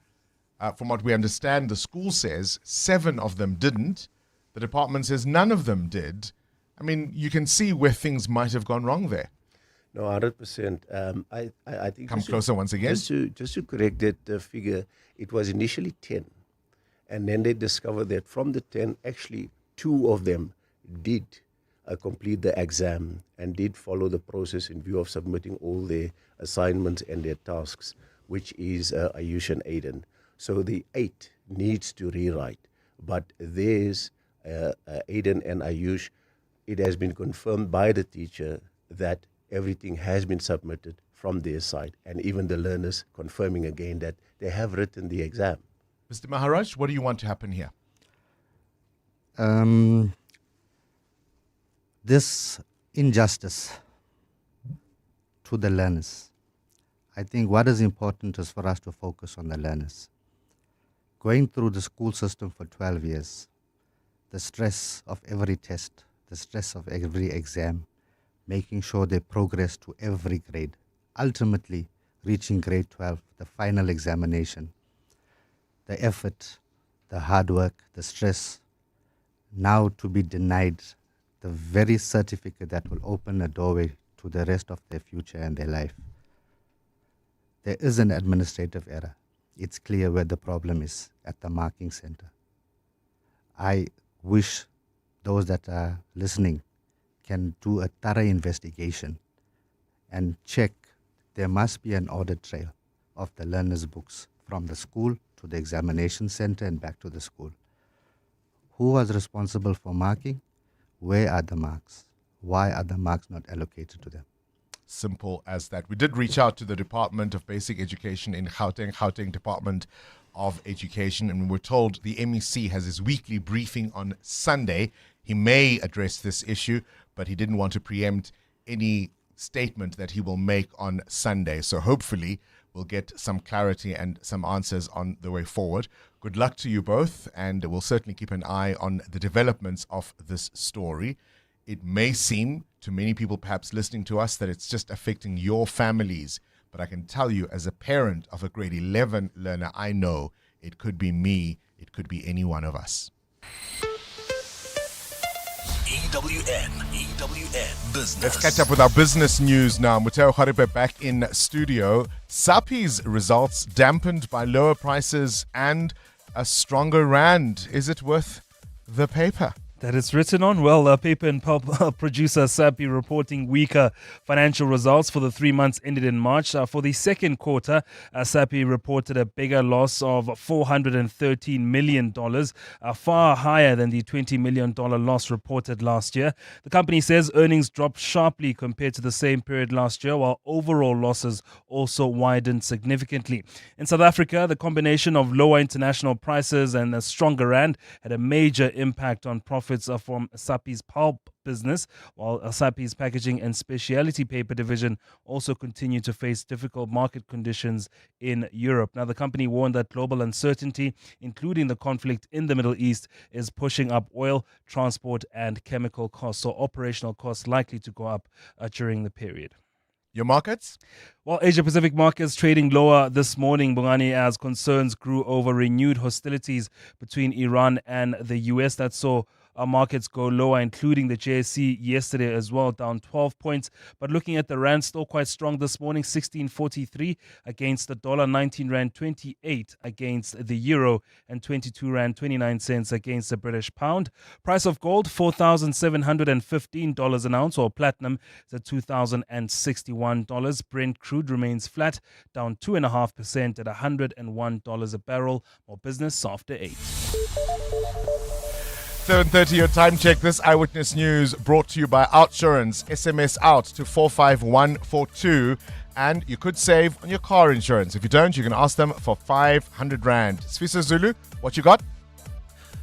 From what we understand, the school says 7 of them didn't. The department says none of them did. I mean, you can see where things might have gone wrong there. No, 100%. I think Come closer once again. Just to correct that figure, it was initially 10, and then they discovered that from the 10, actually 2 of them did complete the exam and did follow the process in view of submitting all their assignments and their tasks, which is Ayush and Aiden. So the 8 needs to rewrite, but there's Aiden and Ayush. It has been confirmed by the teacher that everything has been submitted from their side, and even the learners confirming again that they have written the exam. Mr. Maharaj, what do you want to happen here? This injustice to the learners, I think what is important is for us to focus on the learners. Going through the school system for 12 years, the stress of every test, the stress of every exam, making sure they progress to every grade, ultimately reaching grade 12, the final examination, the effort, the hard work, the stress, now to be denied the very certificate that will open a doorway to the rest of their future and their life. There is an administrative error. It's clear where the problem is, at the marking center. I wish those that are listening can do a thorough investigation and check. There must be an audit trail of the learners' books from the school to the examination center and back to the school. Who was responsible for marking? Where are the marks? Why are the marks not allocated to them? Simple as that. We did reach out to the Department of Basic Education in Gauteng Department of Education, and we were told the MEC has his weekly briefing on Sunday. He may address this issue, but he didn't want to preempt any statement that he will make on Sunday. So hopefully we'll get some clarity and some answers on the way forward. Good luck to you both, and we'll certainly keep an eye on the developments of this story. It may seem to many people perhaps listening to us that it's just affecting your families, but I can tell you as a parent of a grade 11 learner, I know it could be me, it could be any one of us. EWN Business. Let's catch up with our business news now. Muteo Kharipe back in studio. Sappi's results dampened by lower prices and a stronger rand. Is it worth the paper that it's written on? Well, paper and pulp producer Sappi reporting weaker financial results for the 3 months ended in March. For the second quarter, Sappi reported a bigger loss of $413 million, far higher than the $20 million loss reported last year. The company says earnings dropped sharply compared to the same period last year, while overall losses also widened significantly. In South Africa, the combination of lower international prices and a stronger rand had a major impact on profits from Sappi's pulp business, while Sappi's packaging and specialty paper division also continue to face difficult market conditions in Europe. Now, the company warned that global uncertainty, including the conflict in the Middle East, is pushing up oil, transport and chemical costs, so operational costs likely to go up during the period. Your markets? Well, Asia-Pacific markets trading lower this morning, Bongani, as concerns grew over renewed hostilities between Iran and the US. That saw our markets go lower, including the JSE yesterday as well, down 12 points. But looking at the rand, still quite strong this morning, 16.43 against the dollar, 19 rand 28 against the euro, and 22 rand 29 cents against the British pound. Price of gold, $4,715 an ounce, or platinum is at $2,061. Brent crude remains flat, down 2.5% at $101 a barrel. More business after 8. 7:30 your time check. This Eyewitness News brought to you by Outsurance. SMS out to 45142 and you could save on your car insurance. If you don't, you can ask them for 500 rand. Sfisa Zulu, what you got?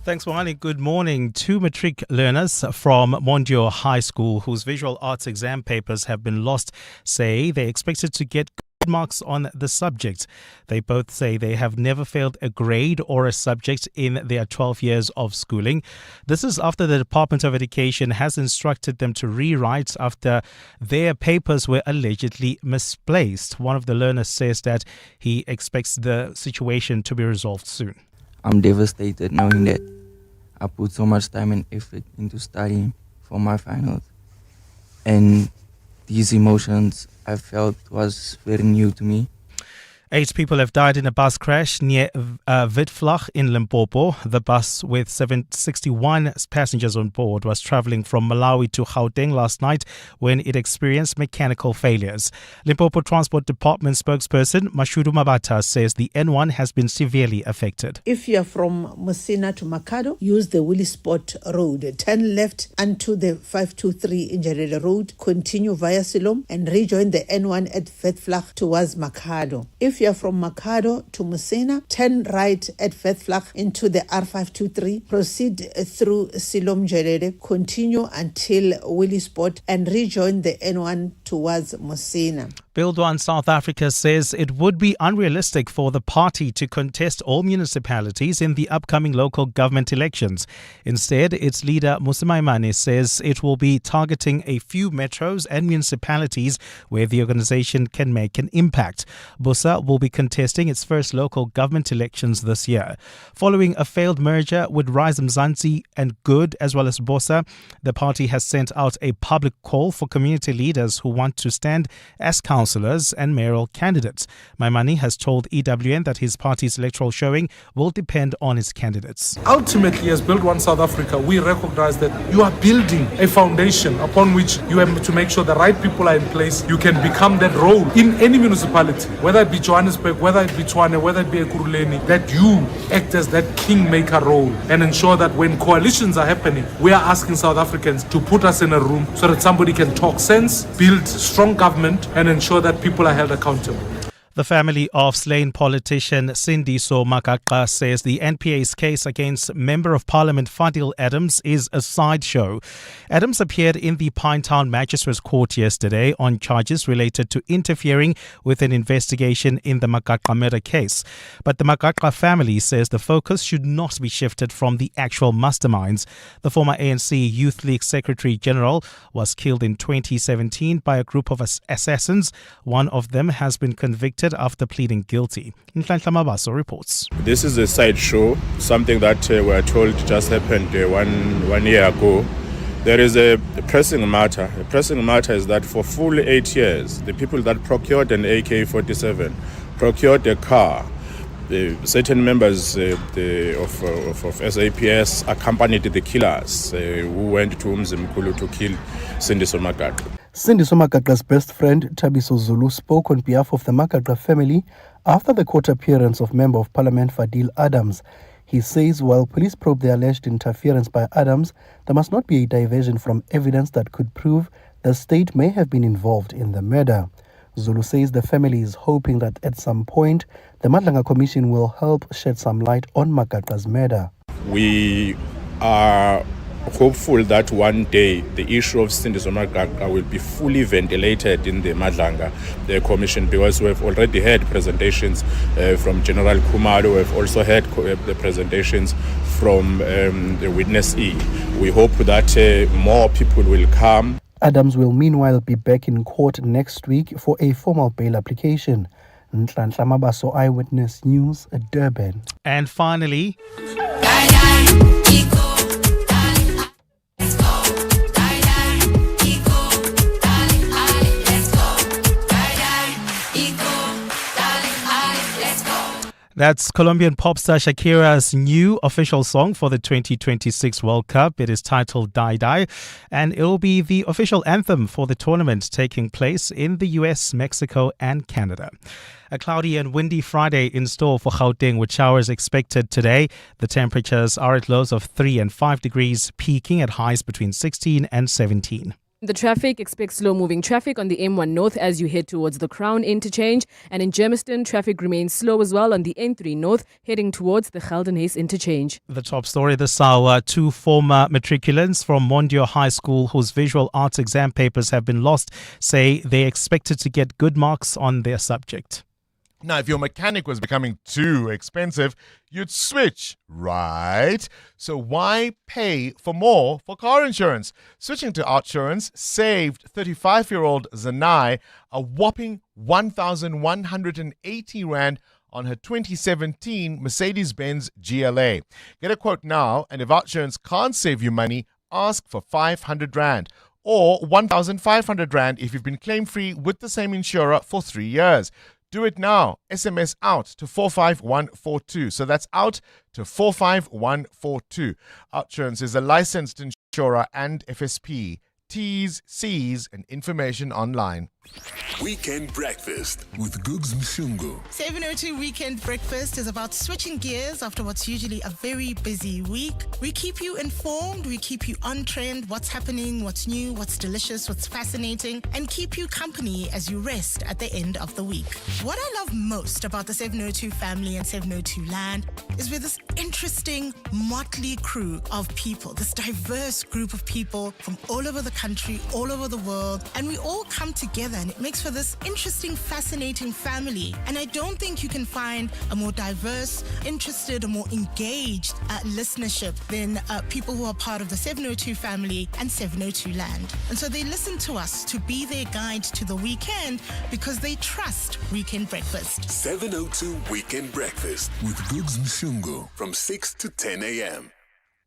Thanks, Mohani. Good morning. 2 Matric learners from Mondeor High School whose visual arts exam papers have been lost say they expected to get good marks on the subject. They both say they have never failed a grade or a subject in their 12 years of schooling. This is after the Department of Education has instructed them to rewrite after their papers were allegedly misplaced. One of the learners says that he expects the situation to be resolved soon. I'm devastated knowing that I put so much time and effort into studying for my finals. And these emotions I felt was very new to me. 8 people have died in a bus crash near Witvlag in Limpopo. The bus with 761 passengers on board was traveling from Malawi to Gauteng last night when it experienced mechanical failures. Limpopo Transport Department spokesperson Mashudu Mabata says the N1 has been severely affected. If you are from Messina to Makado, use the Willie Spot Road. Turn left onto the 523 Injareda Road, continue via Silom and rejoin the N1 at Witvlag towards Makado. If you are from Makado to Messina, turn right at Witvlag into the R523, proceed through Silom Jerede, continue until Willie Spot and rejoin the N1 towards Messina. Build One South Africa says it would be unrealistic for the party to contest all municipalities in the upcoming local government elections. Instead, its leader Musa Maimane says it will be targeting a few metros and municipalities where the organization can make an impact. Busa will be contesting its first local government elections this year. Following a failed merger with Rise Mzansi and Good as well as Bosa, the party has sent out a public call for community leaders who want to stand as councillors and mayoral candidates. Maimane has told EWN that his party's electoral showing will depend on its candidates. Ultimately, as Build One South Africa, we recognize that you are building a foundation upon which you have to make sure the right people are in place. You can become that role in any municipality, whether it be Johannesburg, whether it be Tshwane, whether it be Ekurhuleni, that you act as that kingmaker role and ensure that when coalitions are happening, we are asking South Africans to put us in a room so that somebody can talk sense, build strong government and ensure that people are held accountable. The family of slain politician Sindiso Makaka says the NPA's case against Member of Parliament Fadil Adams is a sideshow. Adams appeared in the Pinetown Magistrates Court yesterday on charges related to interfering with an investigation in the Makaka murder case. But the Makaka family says the focus should not be shifted from the actual masterminds. The former ANC Youth League Secretary General was killed in 2017 by a group of assassins. One of them has been convicted after pleading guilty. Nhlanhla Mabaso reports. This is a sideshow, something that we are told just happened one year ago. There is a pressing matter. The pressing matter is that for full 8 years, the people that procured an AK-47, procured a car, certain members of SAPS accompanied the killers who went to Umzimkulu to kill Sindiso Makaka. Sindiso Makaka's best friend, Thabiso Zulu, spoke on behalf of the Makaka family after the court appearance of Member of Parliament Fadil Adams. He says while police probe the alleged interference by Adams, there must not be a diversion from evidence that could prove the state may have been involved in the murder. Zulu says the family is hoping that at some point, the Madlanga Commission will help shed some light on Makaka's murder. We are hopeful that one day the issue of Sindiso Makaka will be fully ventilated in the Madlanga Commission, because we have already had presentations from General Kumalo. We have also had the presentations from the witness E. We hope that more people will come. Adams will meanwhile be back in court next week for a formal bail application. Nhlanhla Mabaso, Eyewitness News, Durban. And finally, that's Colombian pop star Shakira's new official song for the 2026 World Cup. It is titled Die Die, and it will be the official anthem for the tournament taking place in the US, Mexico and Canada. A cloudy and windy Friday in store for Gauteng, with showers expected today. The temperatures are at lows of 3 and 5 degrees, peaking at highs between 16 and 17. The traffic, expect slow-moving traffic on the M1 North as you head towards the Crown interchange. And in Germiston, traffic remains slow as well on the N3 North, heading towards the Geldenhuys interchange. The top story this hour, 2 former matriculants from Mondeor High School whose visual arts exam papers have been lost say they expected to get good marks on their subject. Now, if your mechanic was becoming too expensive, you'd switch, right? So why pay for more for car insurance? Switching to Outsurance saved 35-year-old Zanai a whopping 1,180 Rand on her 2017 Mercedes-Benz GLA. Get a quote now, and if Outsurance can't save you money, ask for 500 Rand. Or 1,500 Rand if you've been claim-free with the same insurer for 3 years. Do it now. SMS out to 45142. So that's out to 45142. Outsurance is a licensed insurer and FSP. T's, C's, and information online. Weekend Breakfast with Googs Mshungu. 702 Weekend Breakfast is about switching gears after what's usually a very busy week. We keep you informed, we keep you on trend, what's happening, what's new, what's delicious, what's fascinating, and keep you company as you rest at the end of the week. What I love most about the 702 family and 702 land is we're this interesting motley crew of people, this diverse group of people from all over the country, all over the world, and we all come together and it makes for this interesting, fascinating family. And I don't think you can find a more diverse, interested, or more engaged listenership than people who are part of the 702 family and 702 land. And so they listen to us to be their guide to the weekend because they trust Weekend Breakfast. 702 Weekend Breakfast with Googs Mshungu from 6 to 10 a.m.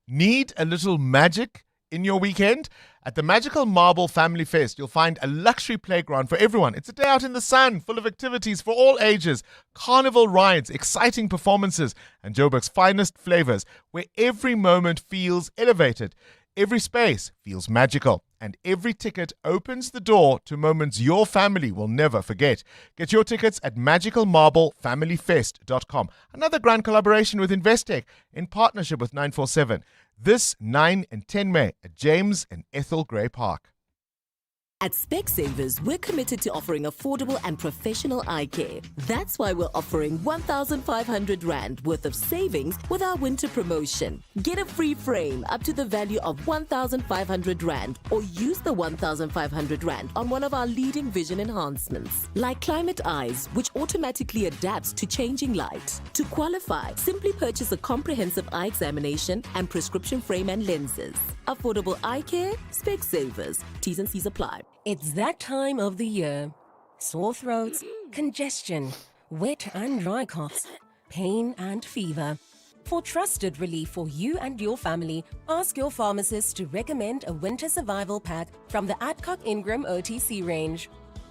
Need a little magic in your weekend? At the Magical Marble Family Fest, you'll find a luxury playground for everyone. It's a day out in the sun, full of activities for all ages, carnival rides, exciting performances, and Joburg's finest flavors, where every moment feels elevated. Every space feels magical, and every ticket opens the door to moments your family will never forget. Get your tickets at magicalmarblefamilyfest.com. Another grand collaboration with Investec in partnership with 947. This 9 and 10 May at James and Ethel Gray Park. At Specsavers, we're committed to offering affordable and professional eye care. That's why we're offering 1,500 Rand worth of savings with our winter promotion. Get a free frame up to the value of 1,500 Rand or use the 1,500 Rand on one of our leading vision enhancements, like Climate Eyes, which automatically adapts to changing light. To qualify, simply purchase a comprehensive eye examination and prescription frame and lenses. Affordable eye care, Specsavers. T's and C's apply. It's that time of the year. Sore throats, congestion, wet and dry coughs, pain and fever. For trusted relief for you and your family, ask your pharmacist to recommend a winter survival pack from the Adcock Ingram OTC range.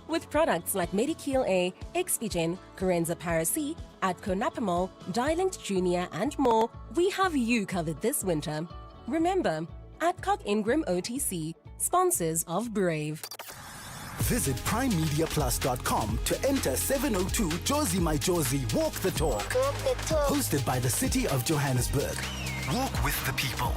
With products like Medikil A, Expigen, Corenza Paracy, Adco Napamol, Dialint Junior and more, we have you covered this winter. Remember, Adcock Ingram OTC, sponsors of Brave. Visit primemediaplus.com to enter 702 Josie My Josie Walk the Talk. Hosted by the City of Johannesburg. Walk with the people,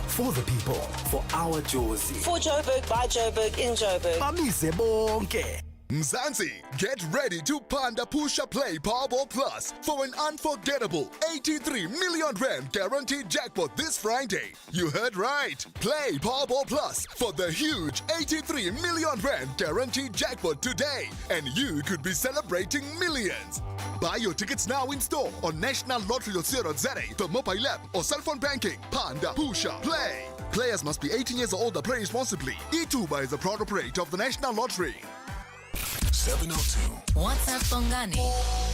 for our Josie. For Joburg, by Joburg, in Joburg. Bamise bonke. Mzansi, get ready to Panda Pusha Play Powerball Plus for an unforgettable 83 million Rand guaranteed jackpot this Friday. You heard right. Play Powerball Plus for the huge 83 million Rand guaranteed jackpot today, and you could be celebrating millions. Buy your tickets now in store on National Lottery.co.za, the mobile app or cell phone banking. Panda Pusha Play. Players must be 18 years old or play responsibly. eTuba is a proud operator of the National Lottery. 702. WhatsApp Bongani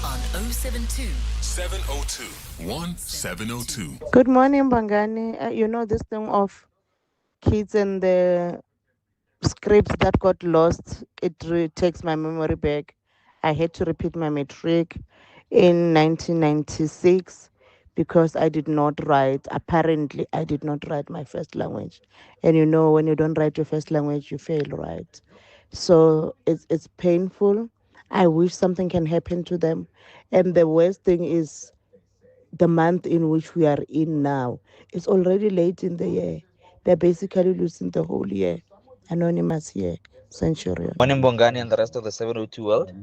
on 072 702 1702. Good morning, Bongani. You know this thing of kids and the scripts that got lost, it takes my memory back. I had to repeat my matric in 1996 because I did not write. Apparently, I did not write my first language. And you know, when you don't write your first language, you fail, right? So it's painful. I wish something can happen to them. And the worst thing is the month in which we are in now. It's already late in the year. They're basically losing the whole year. Anonymous here, Centurion. Morning, Bongani and the rest of the 702 world.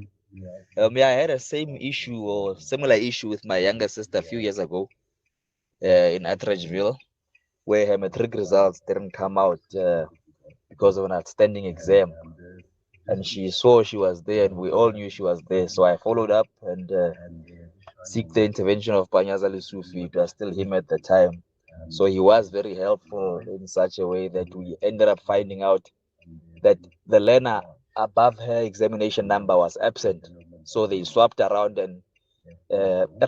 I had a same issue or similar issue with my younger sister a few years ago in Atteridgeville, where her matric results didn't come out because of an outstanding exam. And she saw she was there, and we all knew she was there. So I followed up and seek the intervention of Panyazali Sufi. It was still him at the time. So he was very helpful in such a way that we ended up finding out that the learner above her examination number was absent. So they swapped around and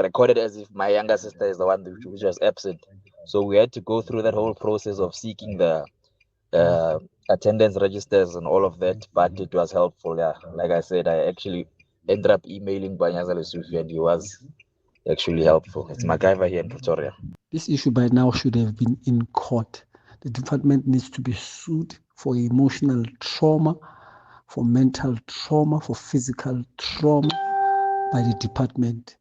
recorded as if my younger sister is the one which was absent. So we had to go through that whole process of seeking the attendance registers and all of that, but it was helpful. Yeah, like I said, I actually ended up emailing Banyazali Sufi, and he was actually helpful. It's MacGyver here in Pretoria. This issue by now should have been in court. The department needs to be sued for emotional trauma, for mental trauma, for physical trauma by the department.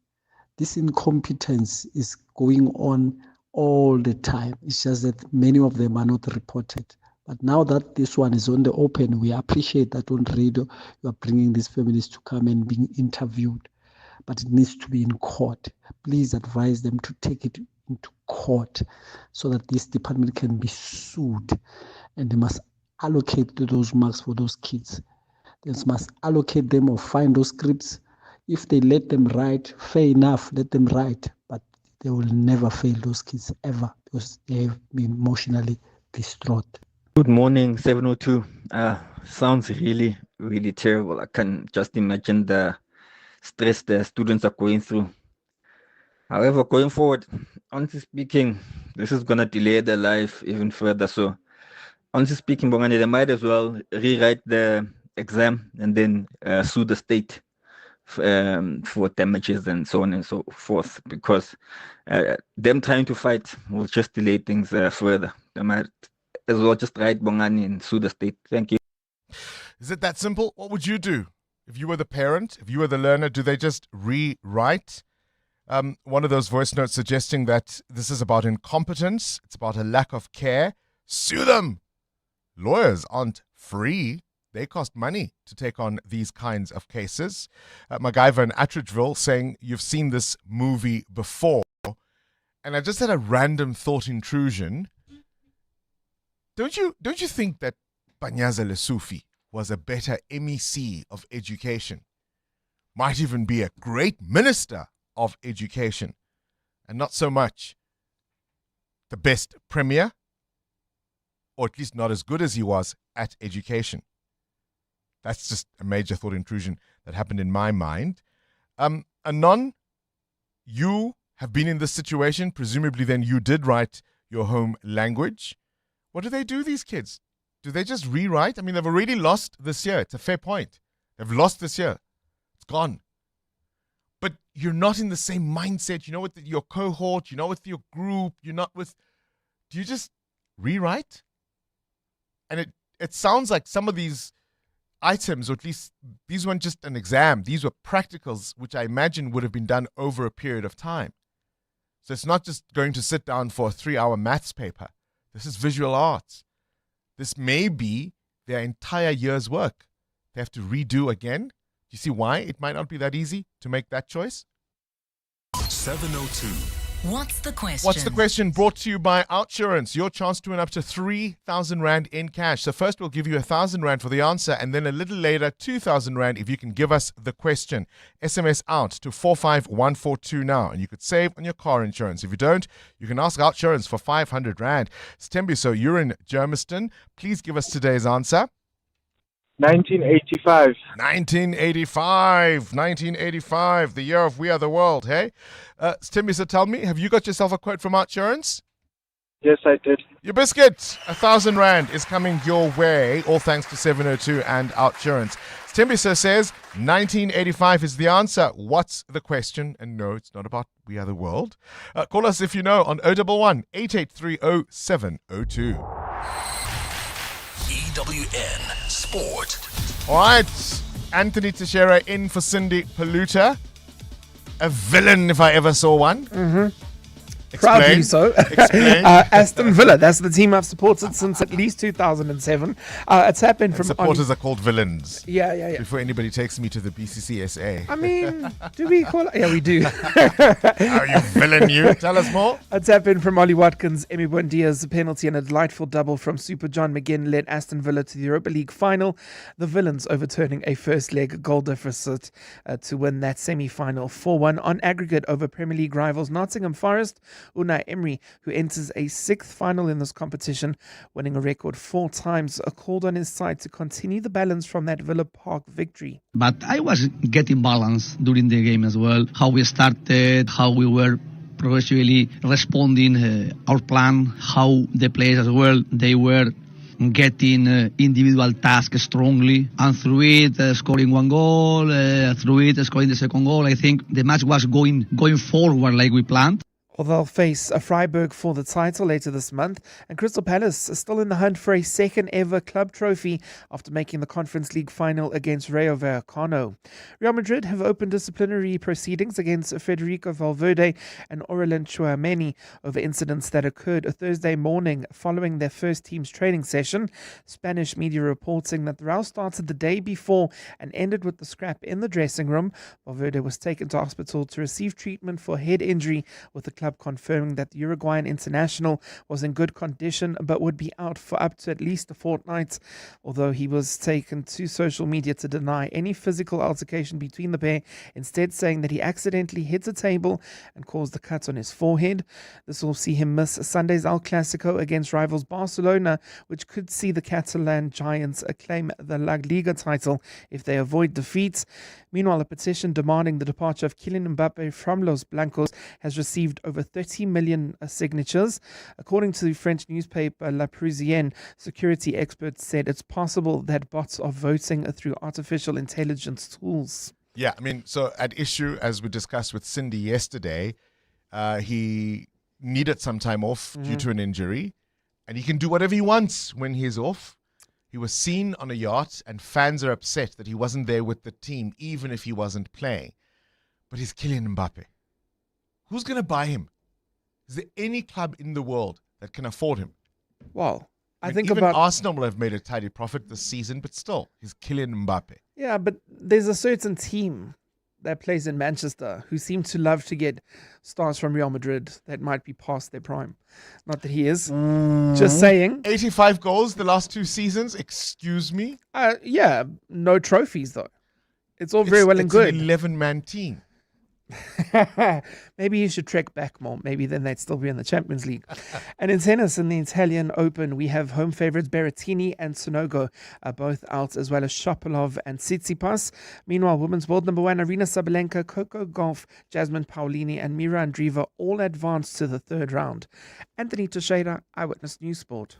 This incompetence is going on all the time. It's just that many of them are not reported. But now that this one is on the open, we appreciate that on radio you are bringing these families to come and being interviewed. But it needs to be in court. Please advise them to take it into court so that this department can be sued, and they must allocate those marks for those kids. They must allocate them or find those scripts. If they let them write, fair enough, let them write, but they will never fail those kids ever because they have been emotionally distraught. Good morning, 702. Sounds really, really terrible. I can just imagine the stress the students are going through. However, going forward, honestly speaking, this is going to delay their life even further. So, honestly speaking, Bongani, they might as well rewrite the exam and then sue the state for damages and so on and so forth, because them trying to fight will just delay things further. They might as well just write Bongani and sue the state. Thank you. Is it that simple? What would you do? If you were the parent, if you were the learner, do they just rewrite? One of those voice notes suggesting that this is about incompetence, it's about a lack of care. Sue them! Lawyers aren't free. they cost money to take on these kinds of cases. MacGyver in Attridgeville saying, you've seen this movie before. And I just had a random thought intrusion. Don't you think that Panyaza Lesufi was a better MEC of education? Might even be a great minister of education, and not so much the best premier, or at least not as good as he was at education. That's just a major thought intrusion that happened in my mind. Anon, you have been in this situation. Presumably then you did write your home language. What do they do, these kids? Do they just rewrite? I mean, they've already lost this year. It's a fair point. They've lost this year. It's gone. But you're not in the same mindset. You're not with your cohort. You're not with your group. You're not with... Do you just rewrite? And it sounds like some of these items, or at least these weren't just an exam. These were practicals, which I imagine would have been done over a period of time. So it's not just going to sit down for a 3-hour maths paper. This is visual arts. This may be their entire year's work. They have to redo again. Do you see why it might not be that easy to make that choice? 702. What's the question? What's the question? Brought to you by Outsurance. Your chance to win up to 3,000 Rand in cash. So first we'll give you 1,000 Rand for the answer, and then a little later 2,000 Rand if you can give us the question. SMS out to 45142 now, and you could save on your car insurance. If you don't, you can ask Outsurance for 500 Rand. Stembiso, you're in Germiston. Please give us today's answer. 1985. 1985, the year of We Are the World, hey? Stembiso, tell me, have you got yourself a quote from Outsurance? Yes, I did. Your biscuit, 1,000 Rand is coming your way, all thanks to 702 and Outsurance. Stembiso says 1985 is the answer. What's the question? And no, it's not about We Are the World. Call us if you know on 011 8830 702. EWN Sport. All right, Anthony Teixeira in for Cindy Paluta. A villain if I ever saw one. Mm-hmm. Proudly so. Aston Villa, that's the team I've supported since at least 2007. It's happened from... Supporters are called villains. Yeah. Before anybody takes me to the BCCSA. I mean, do we call it? Yeah, we do. Oh, you villain, you. Tell us more. It's happened from Ollie Watkins, Emi Buendia's penalty, and a delightful double from Super John McGinn led Aston Villa to the Europa League final. The villains overturning a first leg goal deficit to win that semi-final 4-1 on aggregate over Premier League rivals Nottingham Forest. Unai Emery, who enters a 6th final in this competition, winning a record 4 times, called on his side to continue the balance from that Villa Park victory. But I was getting balance during the game as well. How we started, how we were progressively responding our plan, how the players as well, they were getting individual tasks strongly, and through it scoring 1 goal, through it scoring the 2nd goal. I think the match was going forward like we planned. Well, they'll face Freiburg for the title later this month, and Crystal Palace is still in the hunt for a 2nd ever club trophy after making the Conference League final against Rayo Vallecano. Real Madrid have opened disciplinary proceedings against Federico Valverde and Aurelien Tchouameni over incidents that occurred Thursday morning following their first team's training session. Spanish media reporting that the row started the day before and ended with the scrap in the dressing room. Valverde was taken to hospital to receive treatment for head injury, with the club confirming that the Uruguayan international was in good condition but would be out for up to at least a fortnight, although he was taken to social media to deny any physical altercation between the pair, instead saying that he accidentally hit a table and caused a cut on his forehead. This will see him miss Sunday's El Clasico against rivals Barcelona, which could see the Catalan Giants claim the La Liga title if they avoid defeat. Meanwhile, a petition demanding the departure of Kylian Mbappe from Los Blancos has received over 30 million signatures. According to the French newspaper La Parisienne, security experts said it's possible that bots are voting through artificial intelligence tools. Yeah, I mean, so at issue, as we discussed with Cindy yesterday, he needed some time off due to an injury, and he can do whatever he wants when he's off. He was seen on a yacht, and fans are upset that he wasn't there with the team, even if he wasn't playing. But he's Kylian Mbappe. Who's going to buy him? Is there any club in the world that can afford him? Well, I think even about Arsenal will have made a tidy profit this season, but still, he's Kylian Mbappe. Yeah, but there's a certain team that plays in Manchester who seem to love to get stars from Real Madrid that might be past their prime. Not that he is. Just saying. 85 goals the last 2 seasons. Excuse me? Yeah, no trophies though. It's all very well and good. It's an 11-man team. Maybe you should trek back more. Maybe then they'd still be in the Champions League. And in tennis, in the Italian Open, we have home favourites Berrettini and Sonego both out, as well as Shapovalov and Tsitsipas. Meanwhile, women's world number 1, Arina Sabalenka, Coco Gauff, Jasmine Paolini and Mira Andreeva all advanced to the third round. Anthony Teixeira, Eyewitness News Sport.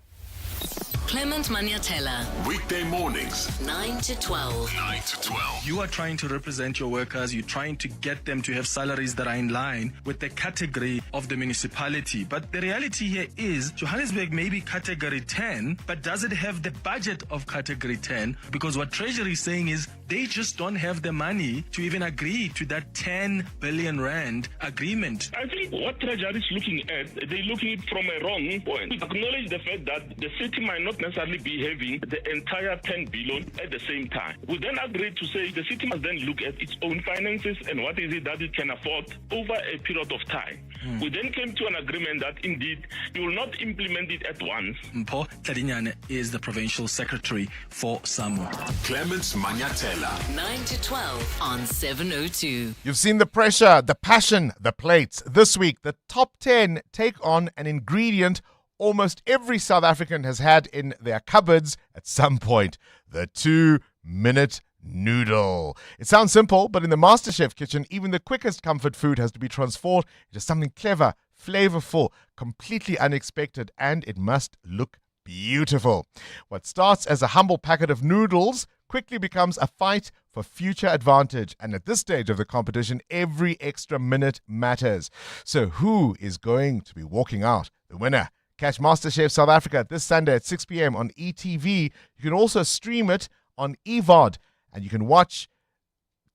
Clement Maniatella. Weekday mornings, 9 to 12. 9 to 12. You are trying to represent your workers. You're trying to get them to have salaries that are in line with the category of the municipality. But the reality here is Johannesburg may be category 10, but does it have the budget of category 10? Because what Treasury is saying is they just don't have the money to even agree to that 10 billion rand agreement. I think what Treasury is looking at, they're looking at it from a wrong point. Acknowledge the fact that the city might not necessarily be having the entire 10 billion at the same time. We then agreed to say the city must then look at its own finances and what is it that it can afford over a period of time. We then came to an agreement that indeed you will not implement it at once. Mpho Tladinyane is the provincial secretary for Samoa. Clement Maniatella. 9 to 12 on 702. You've seen the pressure, the passion, the plates. This week, the top 10 take on an ingredient almost every South African has had in their cupboards at some point: the 2-minute noodle. It sounds simple, but in the MasterChef kitchen, even the quickest comfort food has to be transformed into something clever, flavorful, completely unexpected, and it must look beautiful. What starts as a humble packet of noodles quickly becomes a fight for future advantage, and at this stage of the competition, every extra minute matters. So who is going to be walking out the winner? Catch MasterChef South Africa this Sunday at 6 p.m. on ETV. You can also stream it on EVOD, and you can watch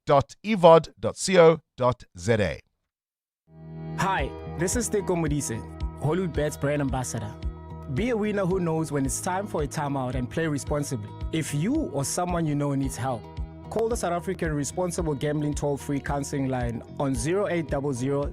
.evod.co.za. Hi, this is Teko Modise, Hollywood Bet's brand ambassador. Be a winner who knows when it's time for a timeout and play responsibly. If you or someone you know needs help, call the South African Responsible Gambling Toll-Free Counseling Line on 0800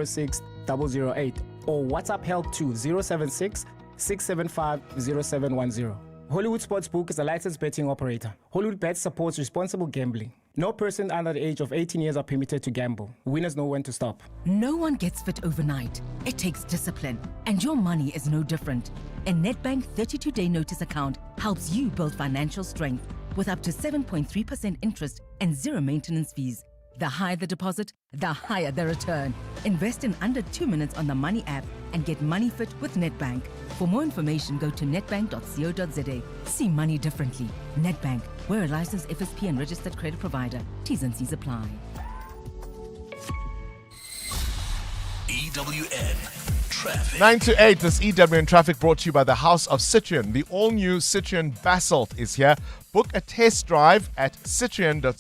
006 008 or WhatsApp help to 076 675 0710. Hollywood Sportsbook is a licensed betting operator. Hollywood Bet supports responsible gambling. No person under the age of 18 years are permitted to gamble. Winners know when to stop. No one gets fit overnight. It takes discipline, and your money is no different. A Nedbank 32-day notice account helps you build financial strength with up to 7.3% interest and zero maintenance fees. The higher the deposit, the higher the return. Invest in under 2 minutes on the Money app and get money fit with Nedbank. For more information, go to nedbank.co.za. See money differently. Nedbank, we're a licensed FSP and registered credit provider. T's and C's apply. EWN Traffic. 9 to 8, this EWN Traffic brought to you by the House of Citroen. The all-new Citroen Basalt is here. Book a test drive at citroen.co.za.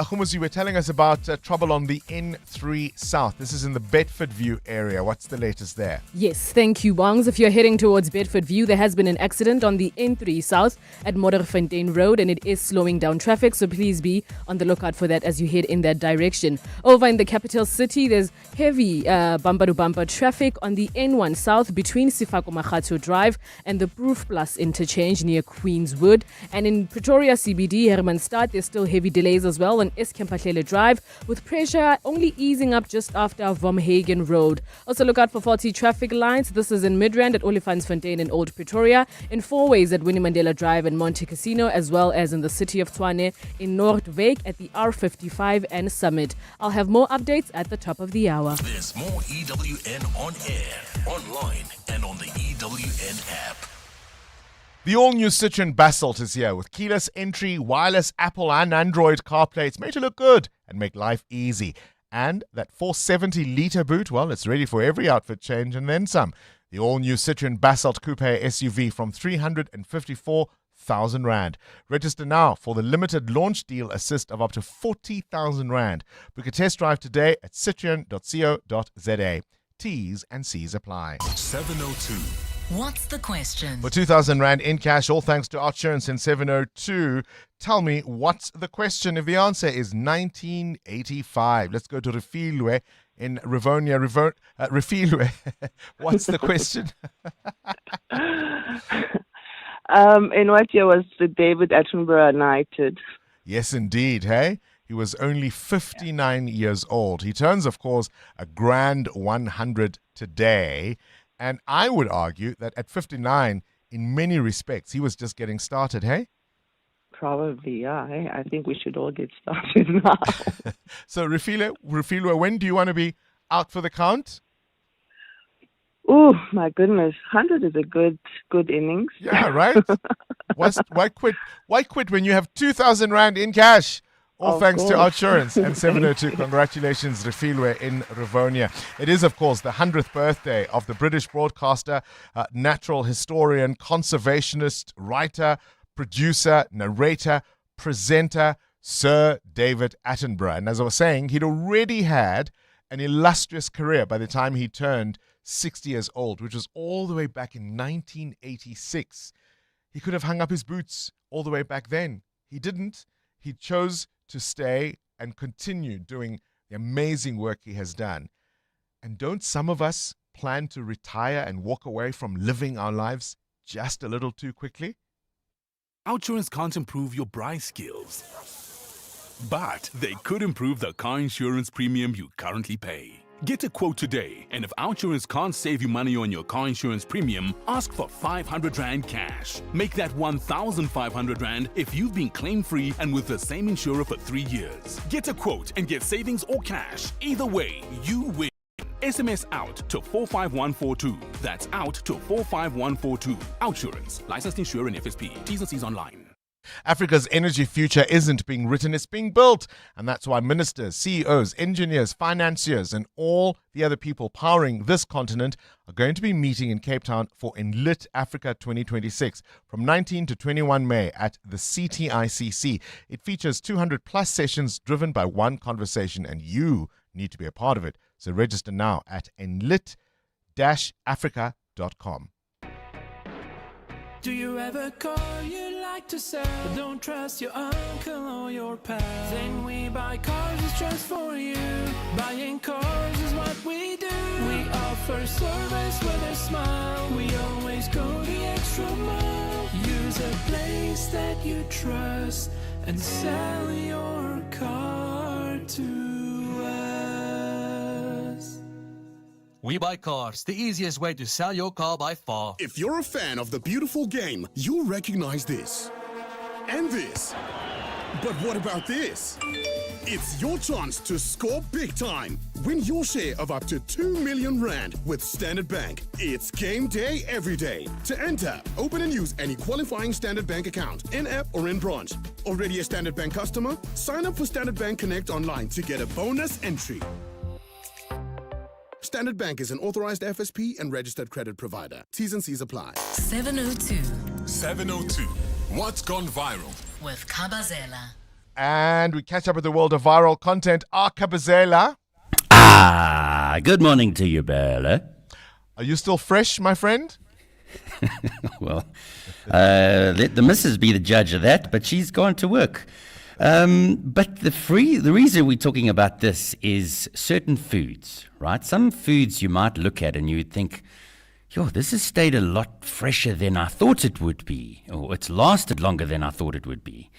Humus, you were telling us about trouble on the N3 South. This is in the Bedfordview area. What's the latest there? Yes, thank you, Bongs. If you're heading towards Bedfordview, there has been an accident on the N3 South at Modderfontein Road, and it is slowing down traffic, so please be on the lookout for that as you head in that direction. Over in the capital city, there's heavy bumper-to-bumper traffic on the N1 South between Sifako Makhatho Drive and the Proof Plus interchange near Queenswood. And in Pretoria CBD, Hermanstad, there's still heavy delays as well on Eskempahlele Drive, with pressure only easing up just after Vomhagen Road. Also look out for faulty traffic lines. This is in Midrand at Olifantsfontein in Old Pretoria, in Fourways at Winnie Mandela Drive and Monte Casino, as well as in the city of Tshwane in Noordwijk at the R55 and Summit. I'll have more updates at the top of the hour. There's more EWN on air, online, and on the EWN app. The all-new Citroen Basalt is here with keyless entry, wireless Apple and Android CarPlay. It's made to look good and make life easy. And that 470-litre boot, well, it's ready for every outfit change and then some. The all-new Citroen Basalt Coupe SUV from 354,000 Rand. Register now for the limited launch deal assist of up to 40,000 Rand. Book a test drive today at citroen.co.za. T's and C's apply. 702 What's the question? For 2,000 Rand in cash, all thanks to Outsurance in 702. Tell me, what's the question? If the answer is 1985, let's go to Refilwe in Rivonia. Refilwe, what's the question? In what year was the David Attenborough knighted? Yes, indeed, hey? He was only 59 years old. He turns, of course, a grand 100 today. And I would argue that at 59, in many respects, he was just getting started, hey? Probably, yeah. I think we should all get started now. So, Refilwe, when do you want to be out for the count? Oh, my goodness. 100 is a good innings. Yeah, right? Why quit? Why quit when you have 2,000 Rand in cash? All thanks to Outsurance and 702. Congratulations, Refilwe in Rivonia. It is, of course, the 100th birthday of the British broadcaster, natural historian, conservationist, writer, producer, narrator, presenter, Sir David Attenborough. And as I was saying, he'd already had an illustrious career by the time he turned 60 years old, which was all the way back in 1986. He could have hung up his boots all the way back then. He didn't. He chose to stay and continue doing the amazing work he has done. And don't some of us plan to retire and walk away from living our lives just a little too quickly? Outsurance can't improve your Braai skills, but they could improve the car insurance premium you currently pay. Get a quote today, and if Outsurance can't save you money on your car insurance premium, ask for 500 Rand cash. Make that 1,500 Rand if you've been claim-free and with the same insurer for 3 years. Get a quote and get savings or cash. Either way, you win. SMS out to 45142. That's out to 45142. Outsurance. Licensed insurer and FSP. T's and C's online. Africa's energy future isn't being written, it's being built. And that's why ministers, CEOs, engineers, financiers, and all the other people powering this continent are going to be meeting in Cape Town for Enlit Africa 2026 from 19 to 21 May at the CTICC. It features 200 plus sessions driven by one conversation, and you need to be a part of it. So register now at enlit-africa.com. Do you ever call you like to sell? But don't trust your uncle or your pal. Then we buy cars, it's just for you. Buying cars is what we do. We offer service with a smile. We always go the extra mile. Use a place that you trust and sell your car to us. We Buy Cars, the easiest way to sell your car by far. If you're a fan of the beautiful game, you'll recognize this. And this. But what about this? It's your chance to score big time. Win your share of up to 2 million Rand with Standard Bank. It's game day every day. To enter, open and use any qualifying Standard Bank account, in-app or in branch. Already a Standard Bank customer? Sign up for Standard Bank Connect online to get a bonus entry. Standard Bank is an authorized FSP and registered credit provider. T's and C's apply. 702 702. What's gone viral? with Kabazela. And we catch up with the world of viral content. Kabazela. Good morning to you, Bella. Are you still fresh, my friend? Well, let the missus be the judge of that, but she's gone to work. But the reason we're talking about this is certain foods, right? Some foods you might look at and you would think, yo, this has stayed a lot fresher than I thought it would be, or it's lasted longer than I thought it would be.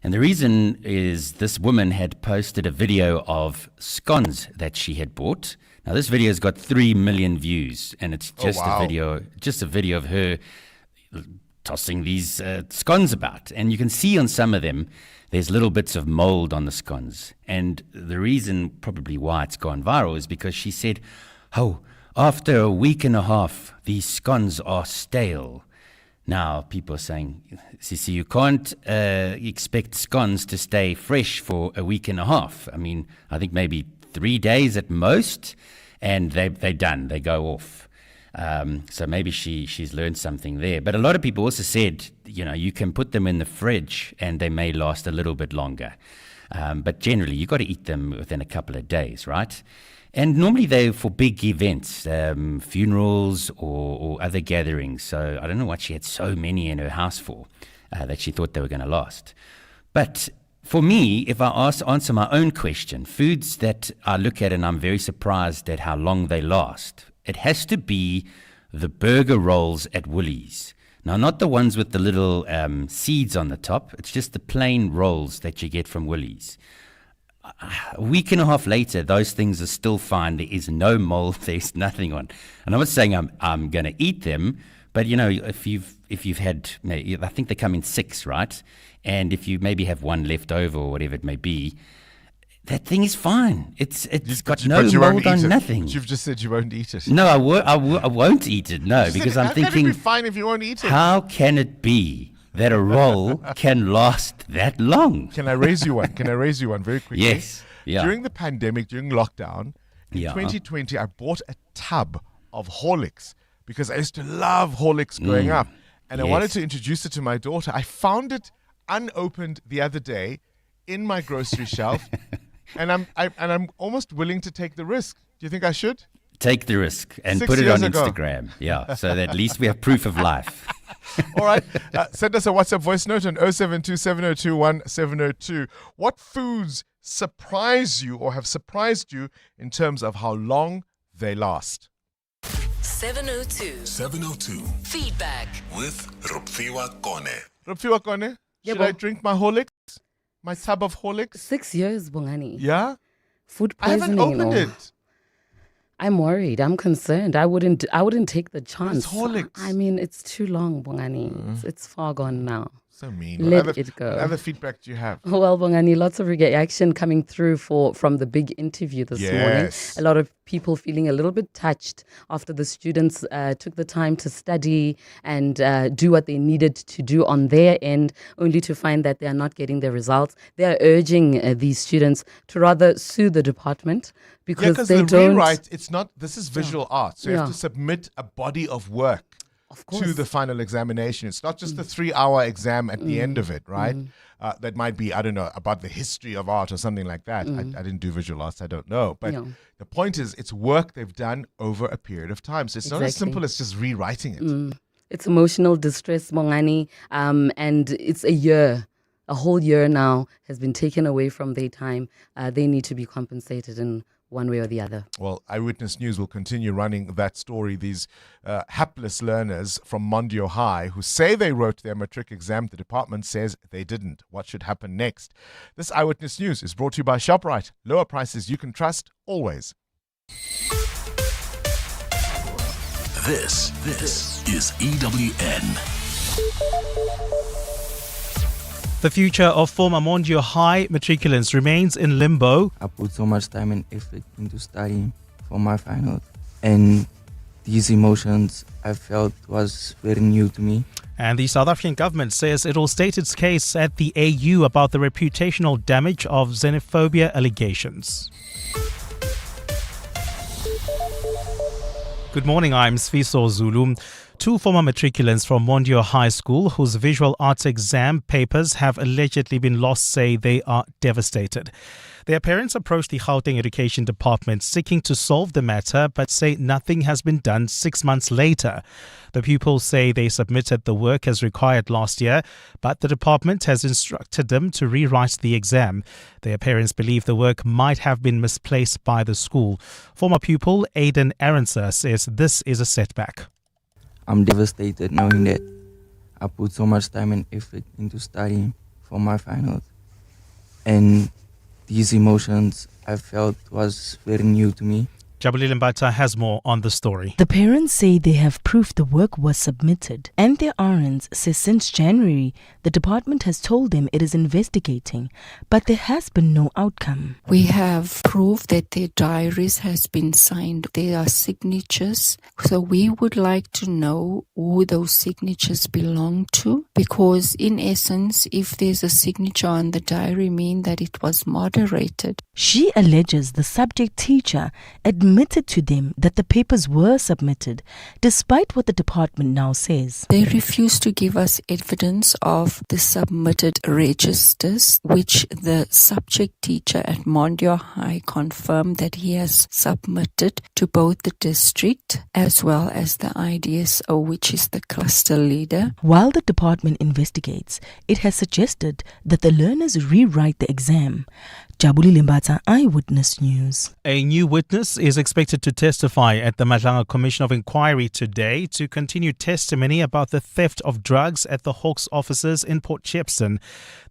And the reason is this woman had posted a video of scones that she had bought. Now, this video has got 3 million views, and it's just a video of her tossing these scones about. And you can see on some of them, there's little bits of mold on the scones. And the reason probably why it's gone viral is because she said, oh, after a week and a half, these scones are stale. Now, people are saying, Sisi, you can't expect scones to stay fresh for a week and a half. I mean, I think maybe 3 days at most, and they're done. They go off. So maybe she's learned something there. But a lot of people also said, you know, you can put them in the fridge and they may last a little bit longer. But generally, you've got to eat them within a couple of days, right? And normally they're for big events, funerals or other gatherings. So I don't know what she had so many in her house for that she thought they were going to last. But for me, if I answer my own question, foods that I look at and I'm very surprised at how long they last, it has to be the burger rolls at Woolies. Now, not the ones with the little seeds on the top. It's just the plain rolls that you get from Woolies. A week and a half later, those things are still fine. There is no mold. There's nothing on. And I'm not saying I'm going to eat them, but you know, if you've had, I think they come in 6, right? And if you maybe have one left over or whatever it may be, that thing is fine. It's got no mold on nothing. But you've just said you won't eat it. No, I won't eat it. No, because I'm thinking, how can it be fine if you won't eat it? How can it be that a roll can last that long? Can I raise you one? Very quickly? Yes. Yeah. During the pandemic, during lockdown, in 2020, I bought a tub of Horlicks because I used to love Horlicks growing up. And I wanted to introduce it to my daughter. I found it unopened the other day in my grocery shelf. And I'm almost willing to take the risk. Do you think I should? Take the risk and 6 put it on years ago. Instagram. Yeah, so that at least we have proof of life. All right. Send us a WhatsApp voice note on 072-702-1702. What foods surprise you or have surprised you in terms of how long they last? 702 Feedback with Rupfiwa Kone. Rupfiwa Kone, should I drink my Horlicks? My tub of Horlicks? 6 years, Bongani. Yeah? Food I haven't poisoning. opened it. I'm worried. I'm concerned. I wouldn't take the chance. It's Horlicks. I mean, it's too long, Bongani. It's far gone now. So mean. Let it go. What other feedback do you have? Well, Bongani, lots of reaction coming through from the big interview this morning. A lot of people feeling a little bit touched after the students took the time to study and do what they needed to do on their end, only to find that they are not getting their results. They are urging these students to rather sue the department because they the don't. rewrite, it's not. This is visual art, so you have to submit a body of work to the final examination. It's not just the 3-hour exam at the end of it, right? That might be, I don't know, about the history of art or something like that. I didn't do visual arts, I don't know. But the point is, it's work they've done over a period of time. So it's not as simple as just rewriting it. It's emotional distress, Bongani, and it's a whole year now has been taken away from their time. They need to be compensated in one way or the other. Well, Eyewitness News will continue running that story. These hapless learners from Mondeor High who say they wrote their matric exam, the department says they didn't. What should happen next? This Eyewitness News is brought to you by ShopRite. Lower prices you can trust always. This is EWN. The future of former Mondeor High matriculants remains in limbo. I put so much time and effort into studying for my finals, and these emotions I felt was very new to me. And the South African government says it will state its case at the AU about the reputational damage of xenophobia allegations. Good morning, I'm Sfiso Zulu. 2 former matriculants from Mondeor High School whose visual arts exam papers have allegedly been lost say they are devastated. Their parents approached the Gauteng Education Department seeking to solve the matter but say nothing has been done 6 months later. The pupils say they submitted the work as required last year, but the department has instructed them to rewrite the exam. Their parents believe the work might have been misplaced by the school. Former pupil Aidan Aronser says this is a setback. I'm devastated knowing that I put so much time and effort into studying for my finals, and these emotions I felt was very new to me. Jabulile Mbata has more on the story. The parents say they have proof the work was submitted, and their parents say since January, the department has told them it is investigating, but there has been no outcome. We have proof that their diaries has been signed. There are signatures. So we would like to know who those signatures belong to, because in essence, if there's a signature on the diary, mean that it was moderated. She alleges the subject teacher admitted admitted to them that the papers were submitted, despite what the department now says. They refuse to give us evidence of the submitted registers, which the subject teacher at Mondeor High confirmed that he has submitted to both the district as well as the IDSO, which is the cluster leader. While the department investigates, it has suggested that the learners rewrite the exam. Jabuli Limbata, Eyewitness News. A new witness is expected to testify at the Madlanga Commission of Inquiry today to continue testimony about the theft of drugs at the Hawks offices in Port Shepstone.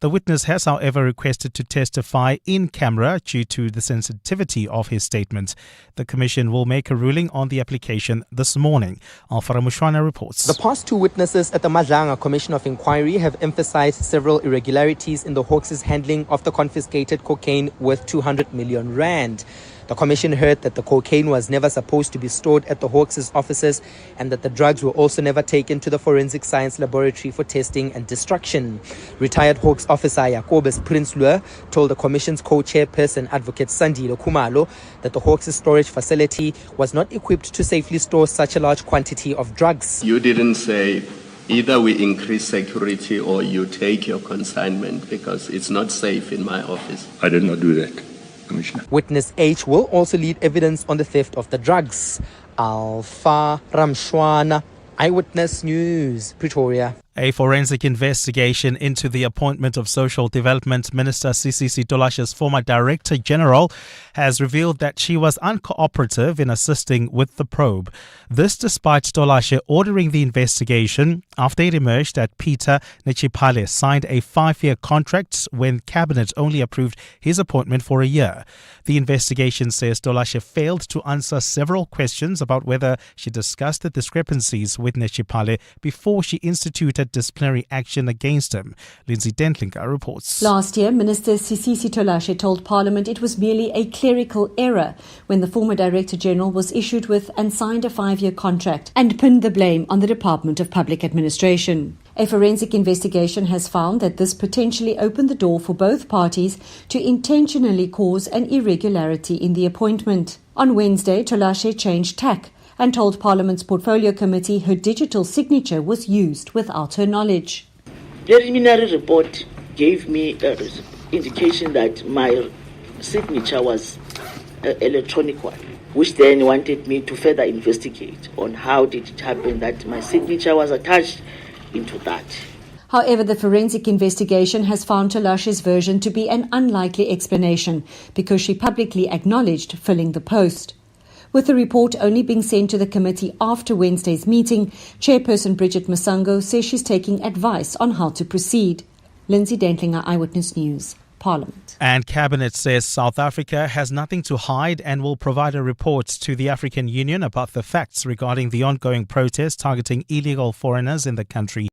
The witness has, however, requested to testify in camera due to the sensitivity of his statement. The Commission will make a ruling on the application this morning. Alfara Mushwana reports. The past two witnesses at the Madlanga Commission of Inquiry have emphasized several irregularities in the Hawks' handling of the confiscated cocaine worth 200 million rand. The commission heard that the cocaine was never supposed to be stored at the Hawks' offices and that the drugs were also never taken to the Forensic Science Laboratory for testing and destruction. Retired Hawks officer Jacobus Prinsloo told the commission's co-chairperson Advocate Sandile Khumalo that the Hawks' storage facility was not equipped to safely store such a large quantity of drugs. You didn't say either we increase security or you take your consignment because it's not safe in my office. I did not do that, Commissioner. Witness H will also lead evidence on the theft of the drugs. Alpha Ramshwana, Eyewitness News, Pretoria. A forensic investigation into the appointment of Social Development Minister Sisisi Tolashe's former Director General has revealed that she was uncooperative in assisting with the probe. This despite Tolashe ordering the investigation after it emerged that Peter Nechipale signed a 5-year contract when Cabinet only approved his appointment for a year. The investigation says Tolashe failed to answer several questions about whether she discussed the discrepancies with Nechipale before she instituted disciplinary action against him. Lindsay Dentlinger reports. Last year, Minister Sisisi Tolashe told Parliament it was merely a clerical error when the former Director General was issued with and signed a 5-year contract and pinned the blame on the Department of Public Administration. A forensic investigation has found that this potentially opened the door for both parties to intentionally cause an irregularity in the appointment. On Wednesday, Tolashe changed tack and told Parliament's Portfolio Committee her digital signature was used without her knowledge. The preliminary report gave me an indication that my signature was an electronic one, which then wanted me to further investigate on how did it happen that my signature was attached into that. However, the forensic investigation has found Tolashe's version to be an unlikely explanation because she publicly acknowledged filling the post. With the report only being sent to the committee after Wednesday's meeting, Chairperson Bridget Masango says she's taking advice on how to proceed. Lindsay Dentlinger, Eyewitness News, Parliament. And Cabinet says South Africa has nothing to hide and will provide a report to the African Union about the facts regarding the ongoing protests targeting illegal foreigners in the country.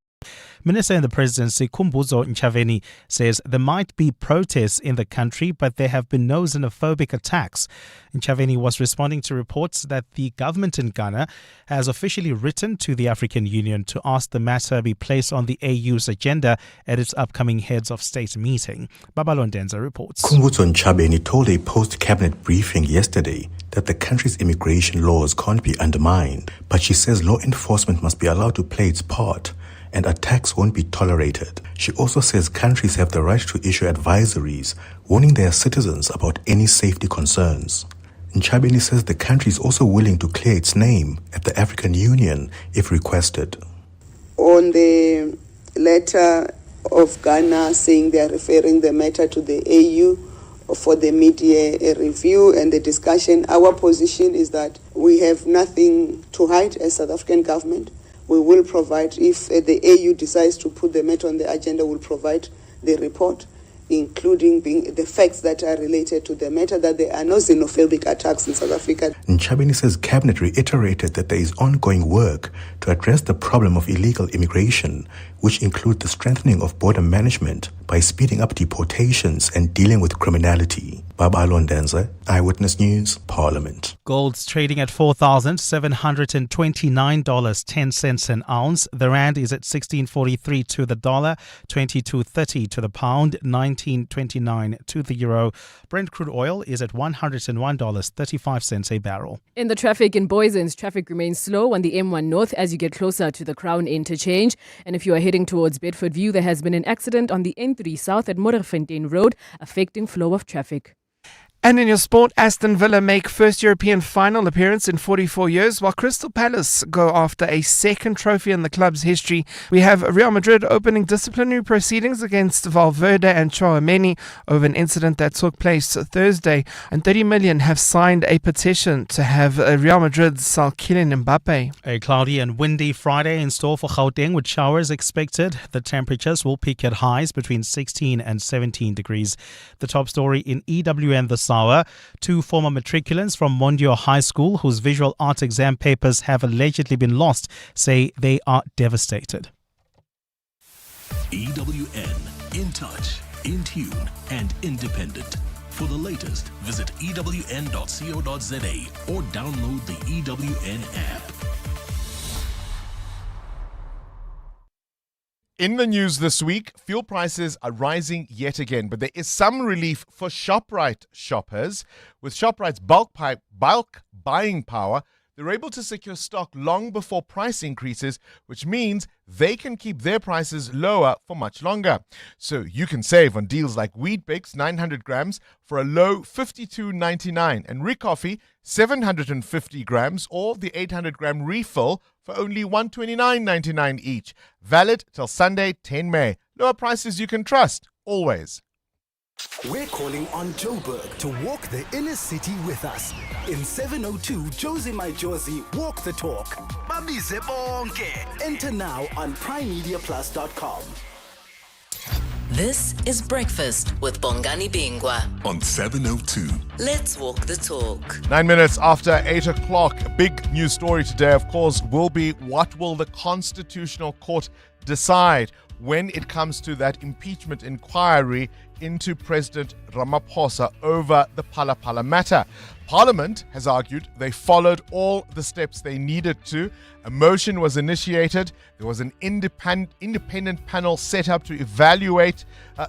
Minister in the Presidency Khumbudzo Nchaveni says there might be protests in the country, but there have been no xenophobic attacks. Nchaveni was responding to reports that the government in Ghana has officially written to the African Union to ask the matter be placed on the AU's agenda at its upcoming Heads of State meeting. Babalondenza reports. Khumbudzo Nchaveni told a post-cabinet briefing yesterday that the country's immigration laws can't be undermined, but she says law enforcement must be allowed to play its part and attacks won't be tolerated. She also says countries have the right to issue advisories warning their citizens about any safety concerns. Nchabeni says the country is also willing to clear its name at the African Union if requested. On the letter of Ghana saying they are referring the matter to the AU for the media review and the discussion, our position is that we have nothing to hide as South African government. We will provide, if the AU decides to put the matter on the agenda, we'll provide the report, including the facts that are related to the matter, that there are no xenophobic attacks in South Africa. Nchabeni says Cabinet reiterated that there is ongoing work to address the problem of illegal immigration, which include the strengthening of border management by speeding up deportations and dealing with criminality. Baba Alondenza, Eyewitness News, Parliament. Gold's trading at $4,729.10 an ounce. The rand is at 16.43 to the dollar, 22.30 to the pound, 19 19.29 to the euro. Brent crude oil is at $101.35 a barrel. In the traffic in Boysens, traffic remains slow on the M1 North as you get closer to the Crown interchange. And if you are heading towards Bedford View, there has been an accident on the N3 South at Modderfontein Road, affecting flow of traffic. And in your sport, Aston Villa make first European final appearance in 44 years, while Crystal Palace go after a second trophy in the club's history. We have Real Madrid opening disciplinary proceedings against Valverde and Tchouaméni over an incident that took place Thursday. And 30 million have signed a petition to have Real Madrid sell Kylian Mbappe. A cloudy and windy Friday in store for Gauteng with showers expected. The temperatures will peak at highs between 16 and 17 degrees. The top story in EWN this hour, 2 former matriculants from Mondeor High School whose visual arts exam papers have allegedly been lost say they are devastated. EWN, in touch, in tune and independent. For the latest, visit ewn.co.za or download the EWN app. In the news this week, fuel prices are rising yet again, but there is some relief for ShopRite shoppers. With ShopRite's bulk buying power, they're able to secure stock long before price increases, which means they can keep their prices lower for much longer. So you can save on deals like Wheat Bix 900 grams for a low $52.99 and Rick Coffee 750 grams or the 800 gram refill for only $129.99 each. Valid till Sunday, 10 May. Lower prices you can trust, always. We're calling on Joburg to walk the inner city with us. In 702 Josie My Josie Walk the Talk. Babize bonke. Enter now on primemediaplus.com. This is Breakfast with Bongani Bingwa on 702. Let's walk the talk. 9 minutes after 8 o'clock. A big news story today, of course, will be what will the Constitutional Court decide when it comes to that impeachment inquiry into President Ramaphosa over the Phala Phala matter. Parliament has argued they followed all the steps they needed to. A motion was initiated. There was an independent panel set up to evaluate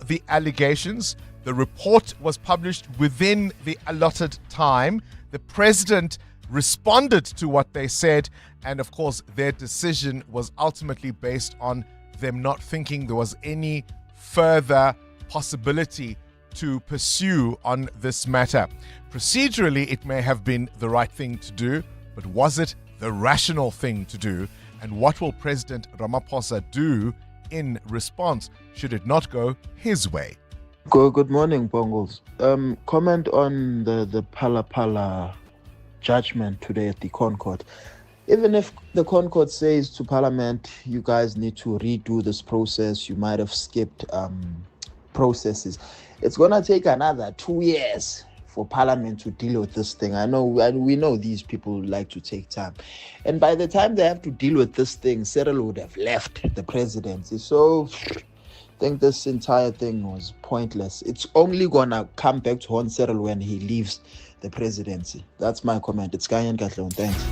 the allegations. The report was published within the allotted time. The president responded to what they said, and of course, their decision was ultimately based on them not thinking there was any further possibility to pursue on this matter. Procedurally, it may have been the right thing to do, but was it the rational thing to do? And what will President Ramaphosa do in response should it not go his way? Good morning, Bongles. Comment on the Phala Phala judgment today at the Concord. Even if the Concord says to Parliament, you guys need to redo this process, you might have skipped processes. It's going to take another 2 years for Parliament to deal with this thing. We know these people like to take time. And by the time they have to deal with this thing, Cyril would have left the presidency. So I think this entire thing was pointless. It's only going to come back to haunt Cyril when he leaves the presidency. That's my comment. It's Kanyan Katlon. Thanks.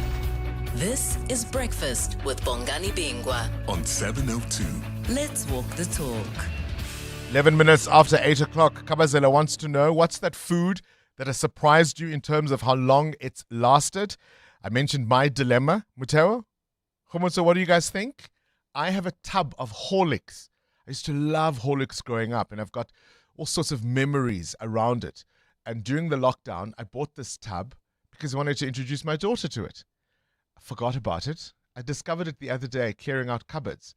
This is Breakfast with Bongani Bingwa on 702. Let's walk the talk. 11 minutes after 8 o'clock, Kabazela wants to know what's that food that has surprised you in terms of how long it's lasted. I mentioned my dilemma. Muteo, Khomotso, what do you guys think? I have a tub of Horlicks. I used to love Horlicks growing up, and I've got all sorts of memories around it. And during the lockdown, I bought this tub because I wanted to introduce my daughter to it. I forgot about it. I discovered it the other day clearing out cupboards,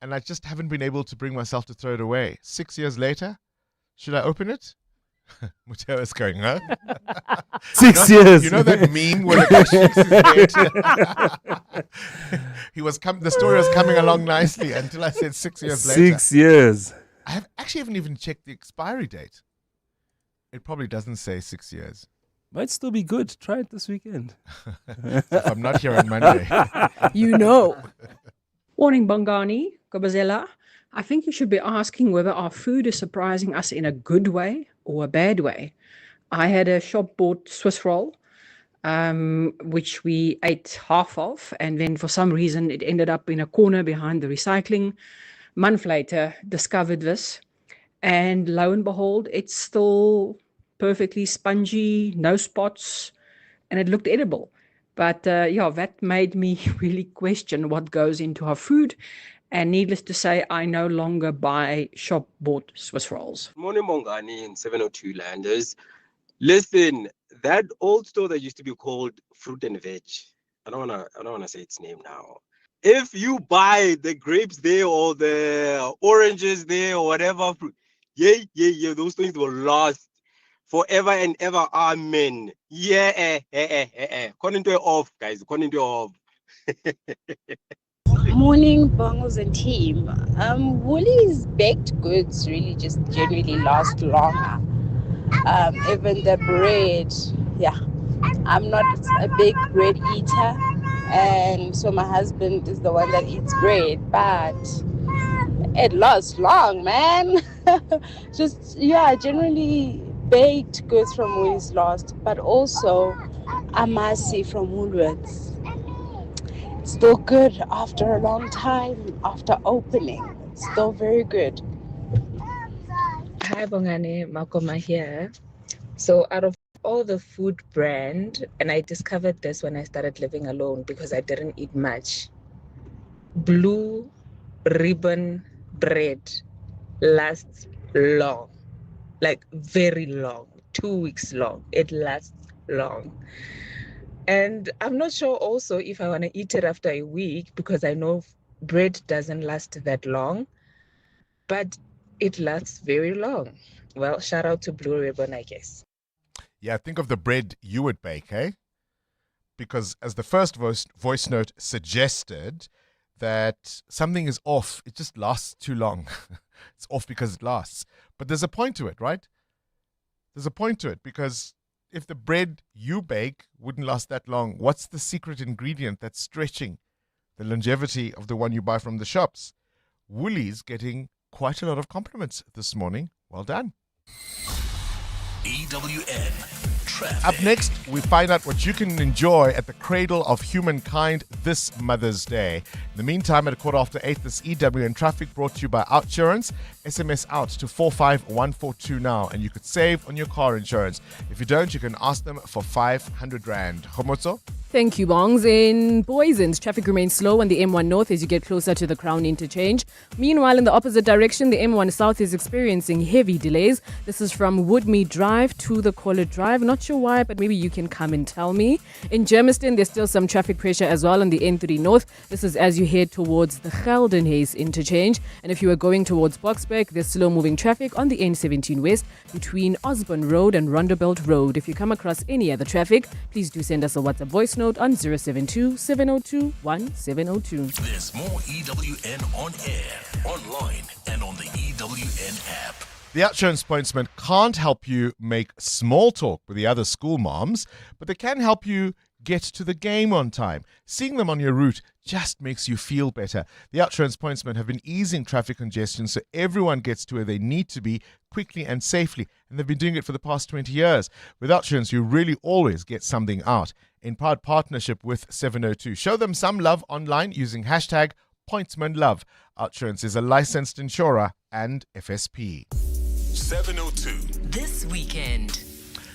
and I just haven't been able to bring myself to throw it away. 6 years later, should I open it? Muteo is going, huh? 6 years. You know that meme where the guy shakes his head? The story was coming along nicely until I said 6 years later. 6 years. I haven't even checked the expiry date. It probably doesn't say 6 years. Might still be good. Try it this weekend. If I'm not here on Monday. You know. Morning, Bongani, Gobazela. I think you should be asking whether our food is surprising us in a good way or a bad way. I had a shop-bought Swiss roll, which we ate half of, and then for some reason it ended up in a corner behind the recycling. Month later, discovered this, And lo and behold, it's still perfectly spongy, no spots, and it looked edible. But that made me really question what goes into our food. And needless to say, I no longer buy shop-bought Swiss rolls. Morning, Bongani and 702 Landers. Listen, that old store that used to be called Fruit and Veg, I don't wanna say its name now. If you buy the grapes there or the oranges there or whatever fruit, yeah, those things will last forever and ever. Amen. Yeah, According to off, guys. According to off. Morning, Bongos and team. Woolies baked goods really just generally last longer. Even the bread, I'm not a big bread eater, and so my husband is the one that eats bread, but it lasts long, man. Generally baked goods from Woolies last, but also amasi from Woolworths. Still good after a long time, after opening. Still very good. Hi, Bongani, Makoma here. So out of all the food brand, and I discovered this when I started living alone because I didn't eat much, Blue Ribbon bread lasts long, like very long, 2 weeks long. It lasts long. And I'm not sure also if I want to eat it after a week because I know bread doesn't last that long, but it lasts very long. Well, shout out to Blue Ribbon, I guess. Yeah, think of the bread you would bake, eh? Because as the first voice note suggested, that something is off. It just lasts too long. It's off because it lasts. But there's a point to it, right? There's a point to it because if the bread you bake wouldn't last that long, what's the secret ingredient that's stretching the longevity of the one you buy from the shops? Woolies getting quite a lot of compliments this morning. Well done. EWN Traffic. Up next, we find out what you can enjoy at the cradle of humankind this Mother's Day. In the meantime, at 8:15, this EWN Traffic brought to you by Outsurance. SMS out to 45142 now, and you could save on your car insurance. If you don't, you can ask them for 500 Rand. Khomotso? Thank you, Bongs. In Boysens, traffic remains slow on the M1 North as you get closer to the Crown interchange. Meanwhile, in the opposite direction, the M1 South is experiencing heavy delays. This is from Woodmead Drive to the Collett Drive. Not sure why, but maybe you can come and tell me. In Germiston, there's still some traffic pressure as well on the N3 North. This is as you head towards the Geldenhuys interchange. And if you are going towards Boksburg, there's slow-moving traffic on the N17 West between Osborne Road and Rondebelt Road. If you come across any other traffic, please do send us a WhatsApp voice note on 072-702-1702. There's more EWN on air, online, and on the EWN app. The Outsurance Pointsman can't help you make small talk with the other school moms, but they can help you get to the game on time. Seeing them on your route just makes you feel better. The Outsurance Pointsmen have been easing traffic congestion so everyone gets to where they need to be quickly and safely, and they've been doing it for the past 20 years. With Outsurance, you really always get something out. In proud partnership with 702. Show them some love online using hashtag #PointsmanLove. Outsurance is a licensed insurer and FSP. 702. This weekend.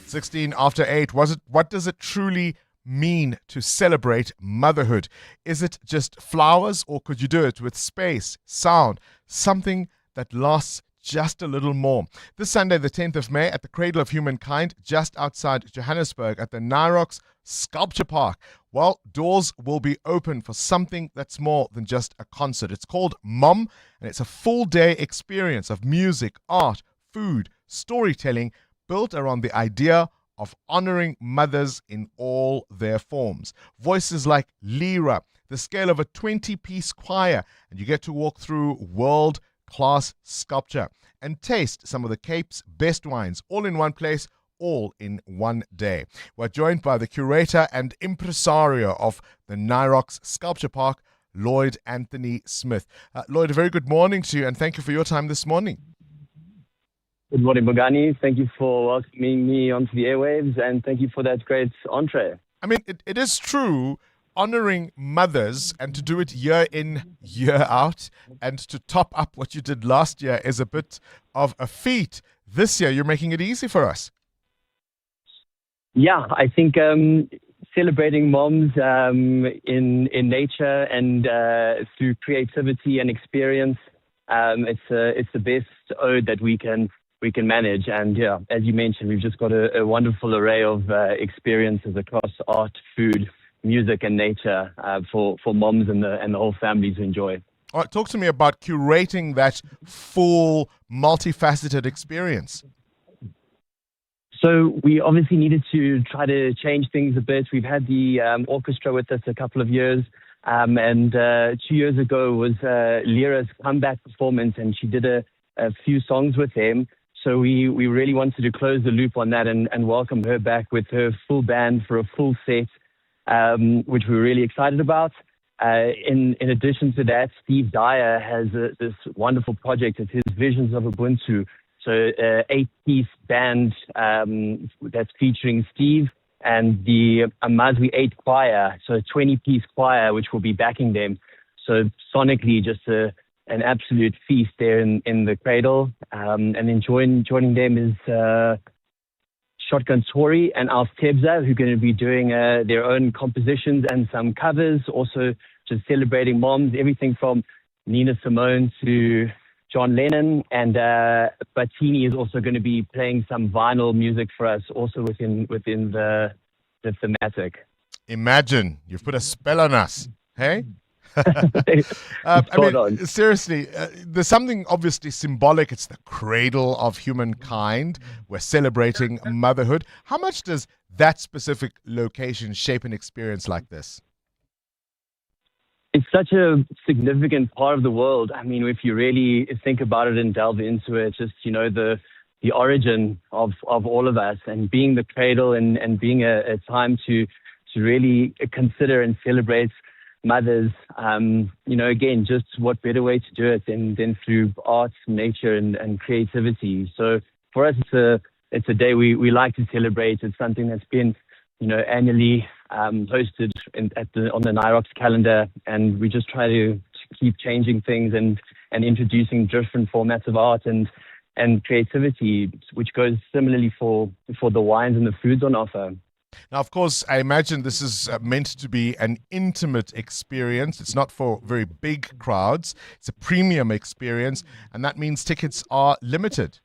16 after 8. What does it truly mean to celebrate motherhood? Is it just flowers, or could you do it with space, sound, something that lasts just a little more? This Sunday, the 10th of May, at the Cradle of Humankind, just outside Johannesburg at the Nyrox Sculpture Park. Well, doors will be open for something that's more than just a concert. It's called Mom, and it's a full-day experience of music, art, food, storytelling, built around the idea of honoring mothers in all their forms. Voices like Lyra, the scale of a 20-piece choir, and you get to walk through world-class sculpture and taste some of the Cape's best wines, all in one place, all in one day. We're joined by the curator and impresario of the Nyrox Sculpture Park, Lloyd Anthony Smith. Lloyd, a very good morning to you, and thank you for your time this morning. Good morning, Bongani. Thank you for welcoming me onto the airwaves, and thank you for that great entree. I mean, it is true honoring mothers and to do it year in, year out, and to top up what you did last year is a bit of a feat. This year, you're making it easy for us. Yeah, I think celebrating moms in nature and through creativity and experience, it's the best ode that we can manage. And yeah, as you mentioned, we've just got a wonderful array of experiences across art, food, music, and nature for moms and the whole family to enjoy. All right, talk to me about curating that full, multifaceted experience. So we obviously needed to try to change things a bit. We've had the orchestra with us a couple of years. And 2 years ago was Lyra's comeback performance, and she did a few songs with them. So we really wanted to close the loop on that and welcome her back with her full band for a full set, which we're really excited about. In addition to that, Steve Dyer has this wonderful project. It's his Visions of Ubuntu. So 8-piece band that's featuring Steve and the Amazwi 8 choir, so a 20-piece choir, which will be backing them. So sonically, just an absolute feast there in the cradle. And then joining them is Shotgun Tori and Alf Tebza, who are going to be doing their own compositions and some covers, also just celebrating moms, everything from Nina Simone to John Lennon, and Batini is also going to be playing some vinyl music for us, also within the thematic. Imagine, you've put a spell on us, hey? I mean, seriously, there's something obviously symbolic. It's the cradle of humankind. We're celebrating motherhood. How much does that specific location shape an experience like this? It's such a significant part of the world. I mean, if you really think about it and delve into it, just, the origin of all of us, and being the cradle and being a time to really consider and celebrate mothers, again, just what better way to do it than through art, nature, and creativity. So for us, it's a day we like to celebrate. It's something that's been, annually hosted on the NIROX calendar, and we just try to keep changing things and introducing different formats of art and creativity, which goes similarly for the wines and the foods on offer. Now, of course, I imagine this is meant to be an intimate experience. It's not for very big crowds. It's a premium experience, and that means tickets are limited.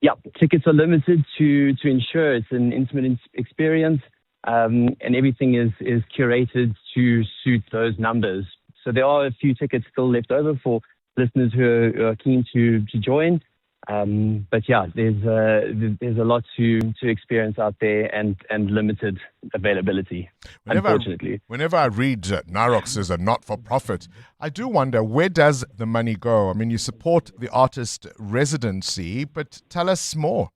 Yeah, tickets are limited to ensure it's an intimate experience, and everything is curated to suit those numbers. So there are a few tickets still left over for listeners who are keen to join. But yeah, there's a lot to experience out there and limited availability, unfortunately. Whenever I read NIROX is a not-for-profit, I do wonder, where does the money go? I mean, you support the artist residency, but tell us more.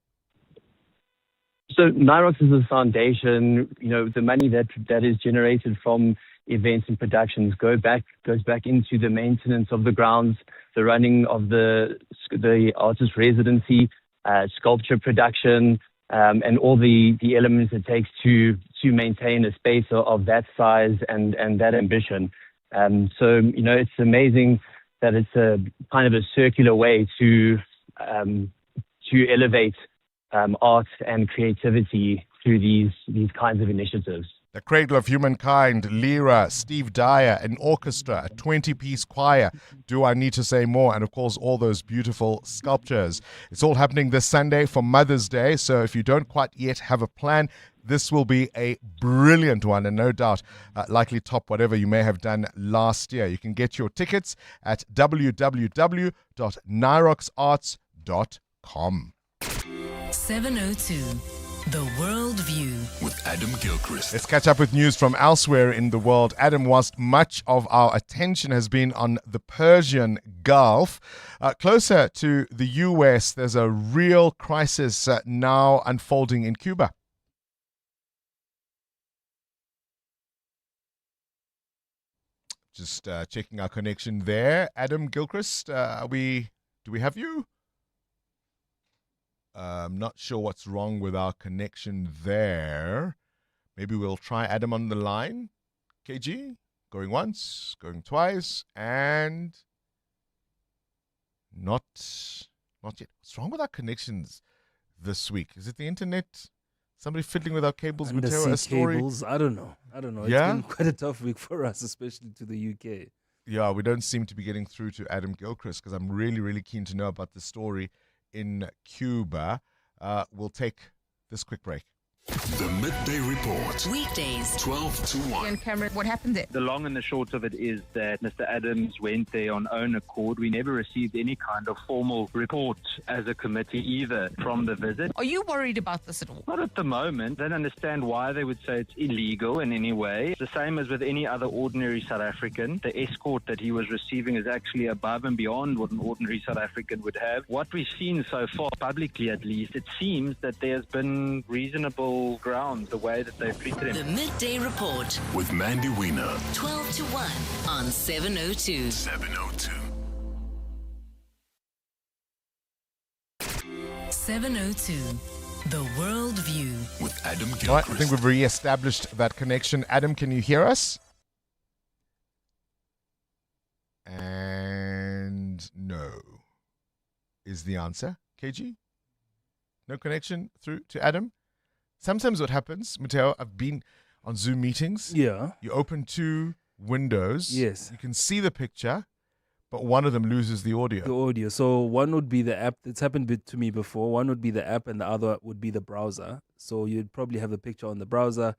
So NIROX is a foundation. The money that is generated from events and productions goes back into the maintenance of the grounds, the running of the artist residency, sculpture production, and all the elements it takes to maintain a space of that size and that ambition. So it's amazing that it's a kind of a circular way to elevate art and creativity through these kinds of initiatives. The Cradle of Humankind, Lyra, Steve Dyer, an orchestra, a 20-piece choir. Do I need to say more? And of course, all those beautiful sculptures. It's all happening this Sunday for Mother's Day. So if you don't quite yet have a plan, this will be a brilliant one, and no doubt likely top whatever you may have done last year. You can get your tickets at www.niroxarts.com. 702. The World View with Adam Gilchrist. Let's catch up with news from elsewhere in the world. Adam, whilst much of our attention has been on the Persian Gulf, closer to the US, there's a real crisis now unfolding in Cuba. Just checking our connection there. Adam Gilchrist, do we have you? I'm not sure what's wrong with our connection there. Maybe we'll try Adam on the line. KG, going once, going twice, and not yet. What's wrong with our connections this week? Is it the internet? Somebody fiddling with our cables? Undersea a story? cables. I don't know. Yeah? It's been quite a tough week for us, especially to the UK. Yeah, we don't seem to be getting through to Adam Gilchrist because I'm really, really keen to know about the story in Cuba. We'll take this quick break. The Midday Report. Weekdays, 12 to 1. And Cameron, what happened there? The long and the short of it is that Mr. Adams went there on own accord. We never received any kind of formal report as a committee either from the visit. Are you worried about this at all? Not at the moment. I don't understand why they would say it's illegal in any way. It's the same as with any other ordinary South African. The escort that he was receiving is actually above and beyond what an ordinary South African would have. What we've seen so far, publicly at least, it seems that there's been reasonable grounds the way that they've treated him. The Midday Report With Mandy Wiener. 12 to 1 on 702. 702. 702. The World View. With Adam Gilchrist. All right, I think we've re-established that connection. Adam, can you hear us? And no is the answer. KG? No connection through to Adam? Sometimes what happens, Mateo, I've been on Zoom meetings. Yeah. You open two windows. Yes. You can see the picture, but one of them loses the audio. The audio. So one would be the app. It's happened to me before. One would be the app and the other would be the browser. So you'd probably have the picture on the browser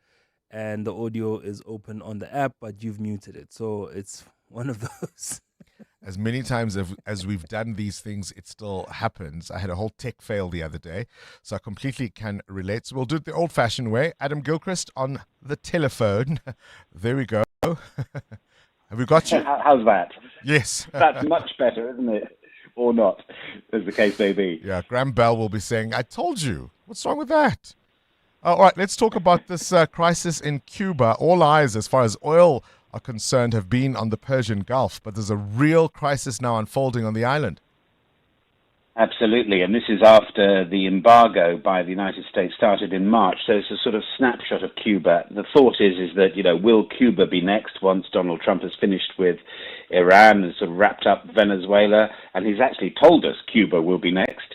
and the audio is open on the app, but you've muted it. So it's one of those. As many times as we've done these things, it still happens. I had a whole tech fail the other day, so I completely can relate. So we'll do it the old-fashioned way. Adam Gilchrist on the telephone. There we go. Have we got you? How's that? Yes. That's much better, isn't it? Or not, as the case may be. Yeah, Graham Bell will be saying, I told you. What's wrong with that? All right, let's talk about this crisis in Cuba. All eyes, as far as oil are concerned, have been on the Persian Gulf, but there's a real crisis now unfolding on the island. Absolutely, and this is after the embargo by the United States started in March, so it's a sort of snapshot of Cuba. The thought is that, will Cuba be next once Donald Trump has finished with Iran and sort of wrapped up Venezuela? And he's actually told us Cuba will be next.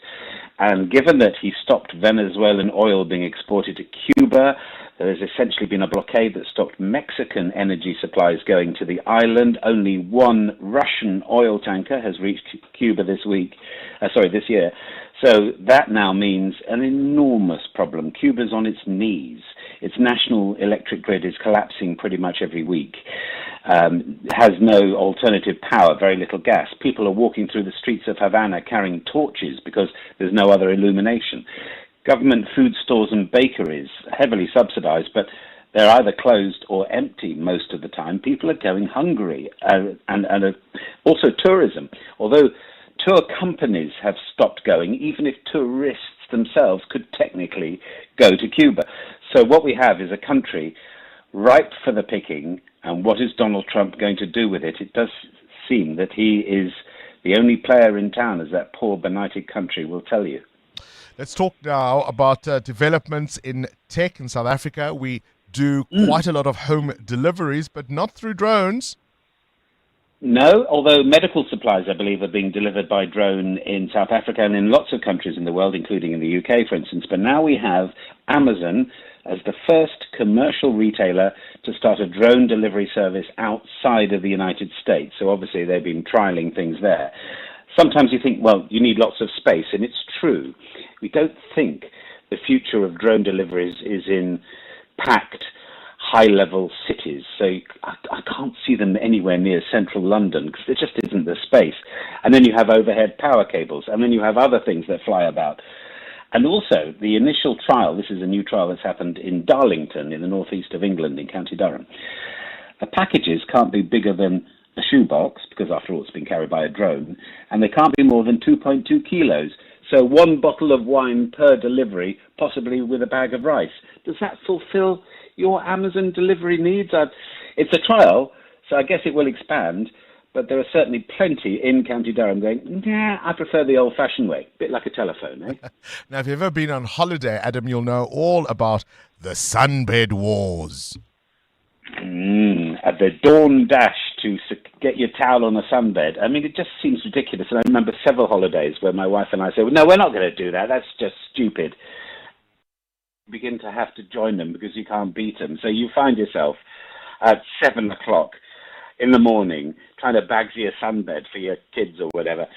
And given that he stopped Venezuelan oil being exported to Cuba, there has essentially been a blockade that stopped Mexican energy supplies going to the island. Only one Russian oil tanker has reached Cuba this year. So that now means an enormous problem. Cuba's on its knees. Its national electric grid is collapsing pretty much every week. Has no alternative power, very little gas. People are walking through the streets of Havana carrying torches because there's no other illumination. Government food stores and bakeries, heavily subsidized, but they're either closed or empty most of the time. People are going hungry, and also tourism. Although tour companies have stopped going, even if tourists themselves could technically go to Cuba. So what we have is a country ripe for the picking, and what is Donald Trump going to do with it? It does seem that he is the only player in town, as that poor benighted country will tell you. Let's talk now about developments in tech in South Africa. We do quite a lot of home deliveries, but not through drones. No, although medical supplies, I believe, are being delivered by drone in South Africa and in lots of countries in the world, including in the UK, for instance. But now we have Amazon as the first commercial retailer to start a drone delivery service outside of the United States. So obviously they've been trialing things there. Sometimes you think, well, you need lots of space, and it's true. We don't think the future of drone deliveries is in packed, high-level cities. So I can't see them anywhere near central London because there just isn't the space. And then you have overhead power cables, and then you have other things that fly about. And also, the initial trial, this is a new trial that's happened in Darlington in the northeast of England in County Durham. The packages can't be bigger than a shoebox, because after all it's been carried by a drone, and they can't be more than 2.2 kilos. So one bottle of wine per delivery, possibly with a bag of rice. Does that fulfill your Amazon delivery needs? It's a trial, so I guess it will expand, but there are certainly plenty in County Durham going, nah, I prefer the old-fashioned way. A bit like a telephone, eh? Now, if you've ever been on holiday, Adam, you'll know all about the Sunbed Wars. At the dawn dash to get your towel on a sunbed. I mean, it just seems ridiculous. And I remember several holidays where my wife and I said, well, no, we're not going to do that. That's just stupid. You begin to have to join them because you can't beat them. So you find yourself at 7 o'clock in the morning trying to bagsy a sunbed for your kids or whatever.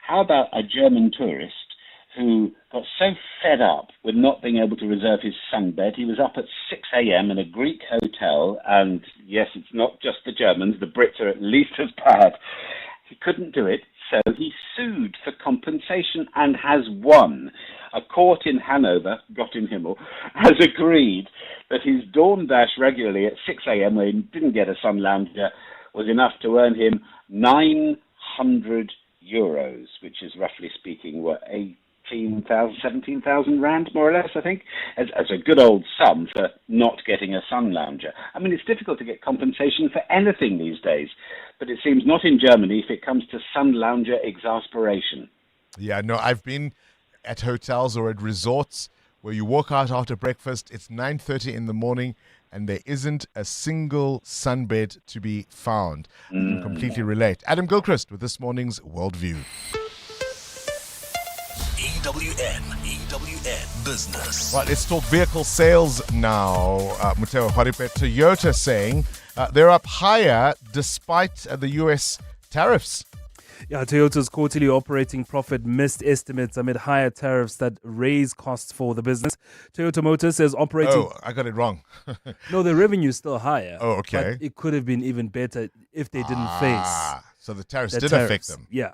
How about a German tourist who got so fed up with not being able to reserve his sunbed, he was up at 6 a.m. in a Greek hotel, and yes, it's not just the Germans, the Brits are at least as bad. He couldn't do it, so he sued for compensation and has won. A court in Hanover, Gott im Himmel, has agreed that his dawn dash regularly at 6 a.m. when he didn't get a sun lounger was enough to earn him 900 euros, which is roughly speaking, 17,000 rand, more or less, I think, as a good old sum for not getting a sun lounger. I mean, it's difficult to get compensation for anything these days, but it seems not in Germany if it comes to sun lounger exasperation. Yeah, no, I've been at hotels or at resorts where you walk out after breakfast, it's 9:30 in the morning, and there isn't a single sunbed to be found. I can completely relate. Adam Gilchrist with this morning's Worldview. EWN Business. Right, let's talk vehicle sales now. Muteo Haripe, Toyota saying they're up higher despite the U.S. tariffs. Yeah, Toyota's quarterly operating profit missed estimates amid higher tariffs that raise costs for the business. Toyota Motors says operating... Oh, I got it wrong. No, the revenue's still higher. Oh, okay. But it could have been even better if they didn't face... So the tariffs did affect them. Yeah.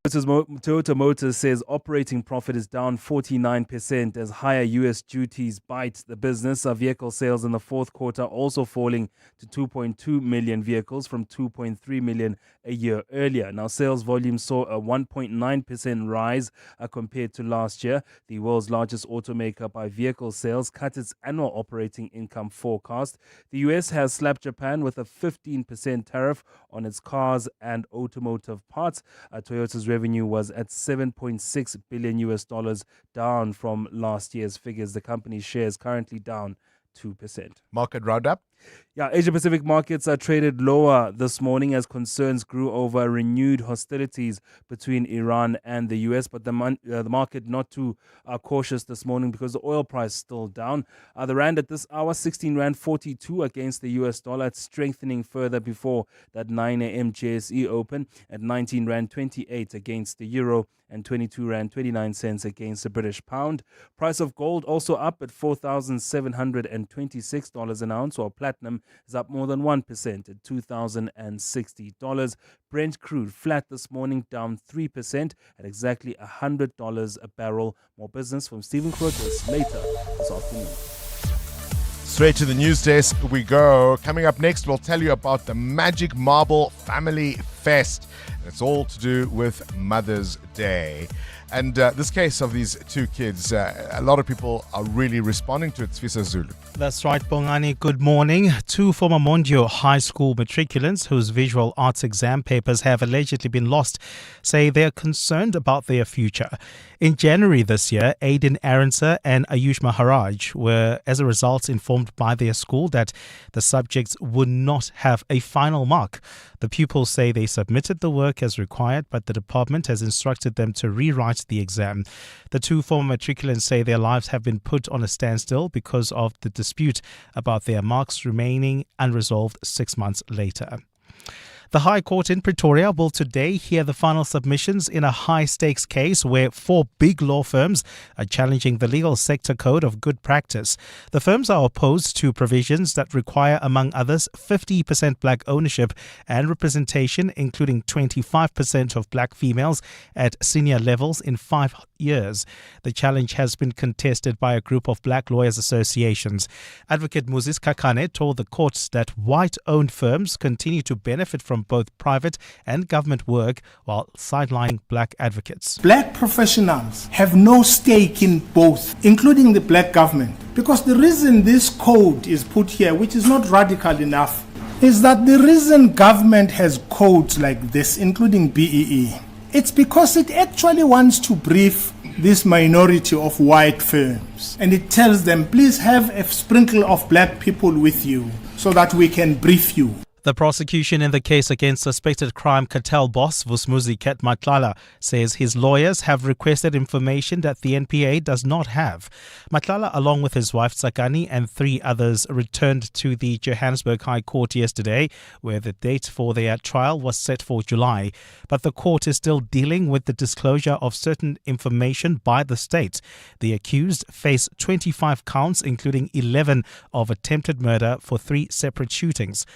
Toyota Motors says operating profit is down 49% as higher U.S. duties bite the business. Our vehicle sales in the fourth quarter also falling to 2.2 million vehicles from 2.3 million a year earlier. Now, sales volume saw a 1.9% rise compared to last year. The world's largest automaker by vehicle sales cut its annual operating income forecast. The U.S. has slapped Japan with a 15% tariff on its cars and automotive parts. Toyota's revenue was at $7.6 billion, down from last year's figures. The company's shares currently down 2%. Market roundup. Yeah, Asia-Pacific markets are traded lower this morning as concerns grew over renewed hostilities between Iran and the U.S., but the market not too cautious this morning because the oil price is still down. The rand at this hour, 16 rand 42 against the U.S. dollar. It's strengthening further before that 9 a.m. JSE open at 19 rand 28 against the euro and 22 rand 29 cents against the British pound. Price of gold also up at $4,726 an ounce, while platinum is up more than 1% at $2,060. Brent crude flat this morning, down 3% at exactly $100 a barrel. More business from Stephen Krotos later this afternoon. Straight to the news desk we go. Coming up next, we'll tell you about the Magic Marble Family Fest. It's all to do with Mother's Day. And this case of these two kids, a lot of people are really responding to it. Sfisa Zulu. That's right, Bongani. Good morning. Two former Mondeor High School matriculants whose visual arts exam papers have allegedly been lost say they are concerned about their future. In January this year, Aiden Aronsa and Ayush Maharaj were, as a result, informed by their school that the subjects would not have a final mark. The pupils say they submitted the work as required, but the department has instructed them to rewrite the exam. The two former matriculants say their lives have been put on a standstill because of the dispute about their marks remaining unresolved 6 months later. The High Court in Pretoria will today hear the final submissions in a high-stakes case where 4 big law firms are challenging the legal sector code of good practice. The firms are opposed to provisions that require, among others, 50% black ownership and representation, including 25% of black females at senior levels in 5 years. The challenge has been contested by a group of black lawyers associations. Advocate Moses Kakane told the court that white-owned firms continue to benefit from both private and government work while sidelining black advocates. Black professionals have no stake in both, including the black government. Because the reason this code is put here, which is not radical enough, is that the reason government has codes like this, including BEE, it's because it actually wants to brief this minority of white firms. And it tells them, please have a sprinkle of black people with you so that we can brief you. The prosecution in the case against suspected crime cartel boss Vusmuzi Matlala says his lawyers have requested information that the NPA does not have. Matlala, along with his wife Tsakani and 3 others, returned to the Johannesburg High Court yesterday, where the date for their trial was set for July. But the court is still dealing with the disclosure of certain information by the state. The accused face 25 counts, including 11 of attempted murder for 3 separate shootings.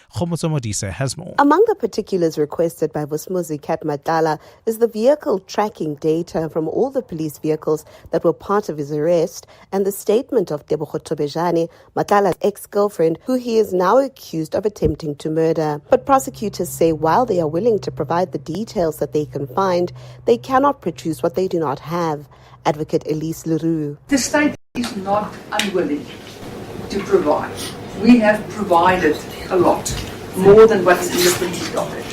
Has more. Among the particulars requested by Vusmuzi Matlala is the vehicle tracking data from all the police vehicles that were part of his arrest and the statement of Tebogo Tobejane, Matlala's ex-girlfriend, who he is now accused of attempting to murder. But prosecutors say while they are willing to provide the details that they can find, they cannot produce what they do not have. Advocate Elise Leroux. The state is not unwilling to provide. We have provided a lot. More than what is in the printed docket.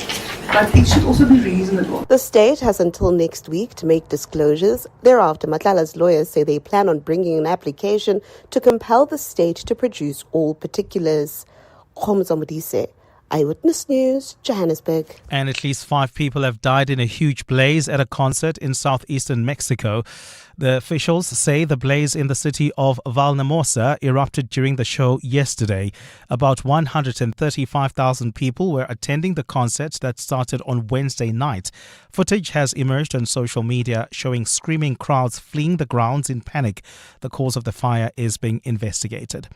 But it should also be reasonable. The state has until next week to make disclosures. Thereafter, Matlala's lawyers say they plan on bringing an application to compel the state to produce all particulars. Khomzamudise, Eyewitness News, Johannesburg. And at least 5 people have died in a huge blaze at a concert in southeastern Mexico. The officials say the blaze in the city of Valdemosa erupted during the show yesterday. About 135,000 people were attending the concert that started on Wednesday night. Footage has emerged on social media showing screaming crowds fleeing the grounds in panic. The cause of the fire is being investigated.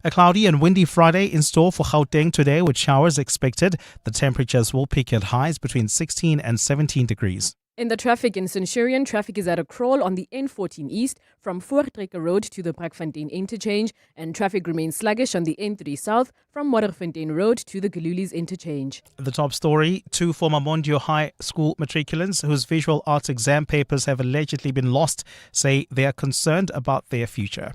A cloudy and windy Friday in store for Gauteng today with showers expected. The temperatures will peak at highs between 16 and 17 degrees. In the traffic in Centurion, traffic is at a crawl on the N14 East from Voortrekker Road to the Brakfontein interchange, and traffic remains sluggish on the N3 South from Modderfontein Road to the Galulis interchange. The top story, 2 former Mondeor High School matriculants whose visual arts exam papers have allegedly been lost say they are concerned about their future.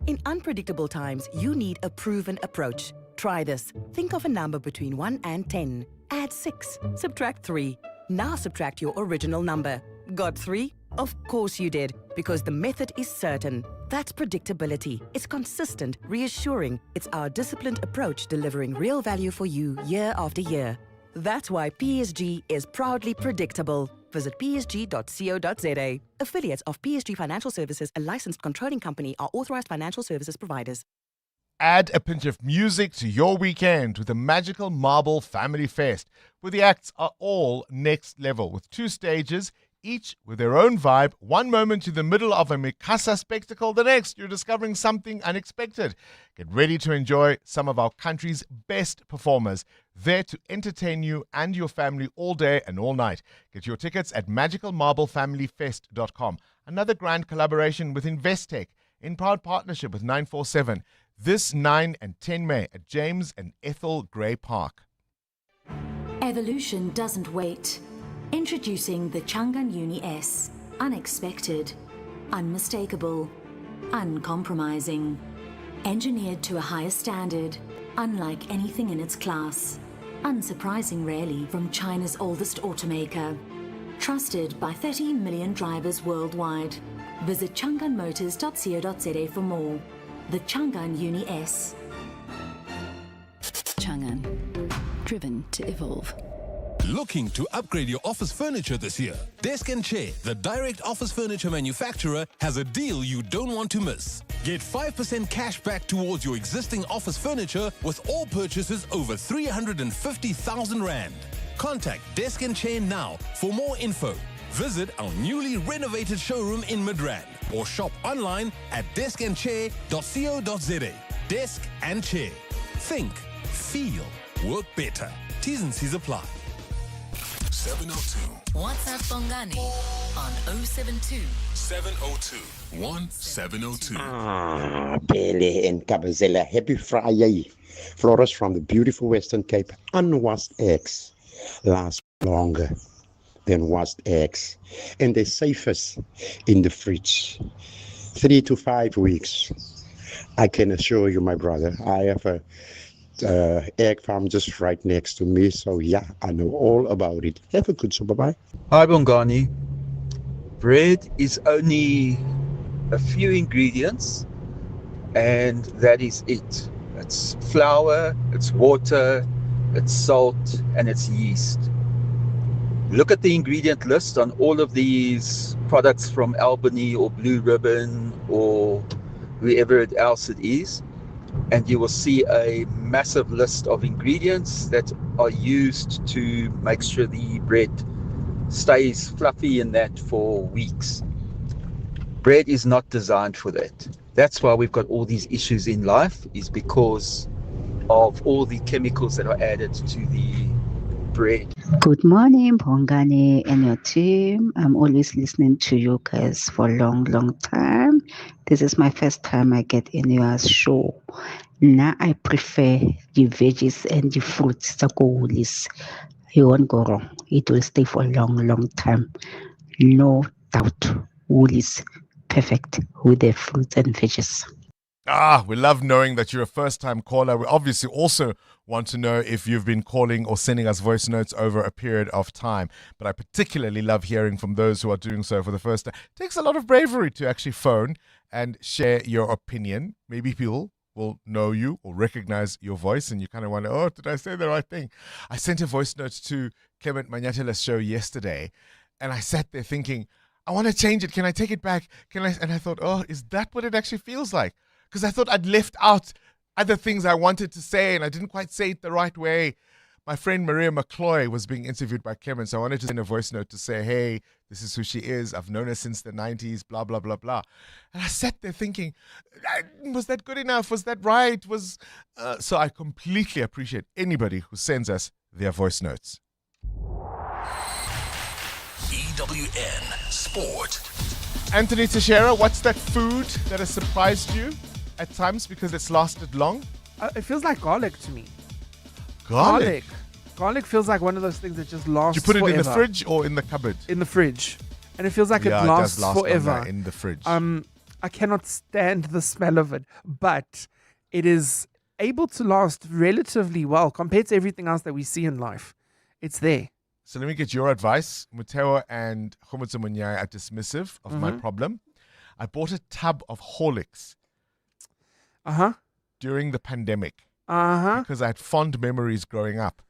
In unpredictable times, you need a proven approach. Try this. Think of a number between 1 and 10. Add 6. Subtract 3. Now subtract your original number. Got 3? Of course you did, because the method is certain. That's predictability. It's consistent, reassuring. It's our disciplined approach delivering real value for you year after year. That's why PSG is proudly predictable. Visit psg.co.za. Affiliates of PSG Financial Services, a licensed controlling company, are authorized financial services providers. Add a pinch of music to your weekend with the Magical Marble Family Fest, where the acts are all next level, with 2 stages, each with their own vibe. One moment you're in the middle of a Mikasa spectacle, the next you're discovering something unexpected. Get ready to enjoy some of our country's best performers, there to entertain you and your family all day and all night. Get your tickets at magicalmarblefamilyfest.com. Another grand collaboration with Investec in proud partnership with 947. This 9 and 10 May at James and Ethel Gray Park. Evolution doesn't wait. Introducing the Changan Uni S. Unexpected, unmistakable, uncompromising. Engineered to a higher standard, unlike anything in its class. Unsurprising really from China's oldest automaker. Trusted by 30 million drivers worldwide. Visit chang'anmotors.co.za for more. The Changan Uni S. Changan, driven to evolve. Looking to upgrade your office furniture this year? Desk & Chair, the direct office furniture manufacturer, has a deal you don't want to miss. Get 5% cash back towards your existing office furniture with all purchases over 350,000 Rand. Contact Desk & Chair now for more info. Visit our newly renovated showroom in Midrand or shop online at deskandchair.co.za. Desk & Chair. Think, feel, work better. T's and C's apply. 702. WhatsApp Bongani on 072 702 1702. Pele and Kabazela. Happy Friday. Flores from the beautiful Western Cape. Unwashed eggs last longer than washed eggs, and they're safest in the fridge. 3 to 5 weeks. I can assure you, my brother, I have a egg farm just right next to me, so yeah, I know all about it. Have a good super. Bye. Hi Bongani. bread is only a few ingredients, and that is it. It's flour, it's water, it's salt, and it's yeast. Look at the ingredient list on all of these products from Albany or Blue Ribbon or whoever else it is, and you will see a massive list of ingredients that are used to make sure the bread stays fluffy in that for weeks. Bread is not designed for that. That's why we've got all these issues in life, is because of all the chemicals that are added to the bread. Good morning, Bongani and your team. I'm always listening to you guys for a long, long time. This is my first time I get in your show. Now I prefer the veggies and the fruits. You won't go wrong. It will stay for a long, long time. No doubt. Woolies perfect with the fruits and veggies. We love knowing that you're a first-time caller. We obviously also want to know if you've been calling or sending us voice notes over a period of time. But I particularly love hearing from those who are doing so for the first time. It takes a lot of bravery to actually phone and share your opinion. Maybe people will know you or recognize your voice and you kind of wonder, oh, did I say the right thing? I sent a voice note to Clement Manyatela's show yesterday, and I sat there thinking, I want to change it. Can I take it back? And I thought, oh, is that what it actually feels like? Because I thought I'd left out other things I wanted to say and I didn't quite say it the right way. My friend Maria McCloy was being interviewed by Clement, so I wanted to send a voice note to say, hey, this is who she is. I've known her since the 90s, blah, blah, blah, blah. And I sat there thinking, was that good enough? Was that right? So I completely appreciate anybody who sends us their voice notes. EWN Sport. Anthony Teixeira, what's that food that has surprised you at times because it's lasted long? It feels like garlic to me. Garlic? Garlic feels like one of those things that just lasts Do you put it forever. in the fridge or in the cupboard? In the fridge. And it feels like it does lasts last forever. longer in the fridge. I cannot stand the smell of it, but it is able to last relatively well compared to everything else that we see in life. It's there. So let me get your advice. Muteo and Khomotso Munyai are dismissive of my problem. I bought a tub of Horlicks during the pandemic because I had fond memories growing up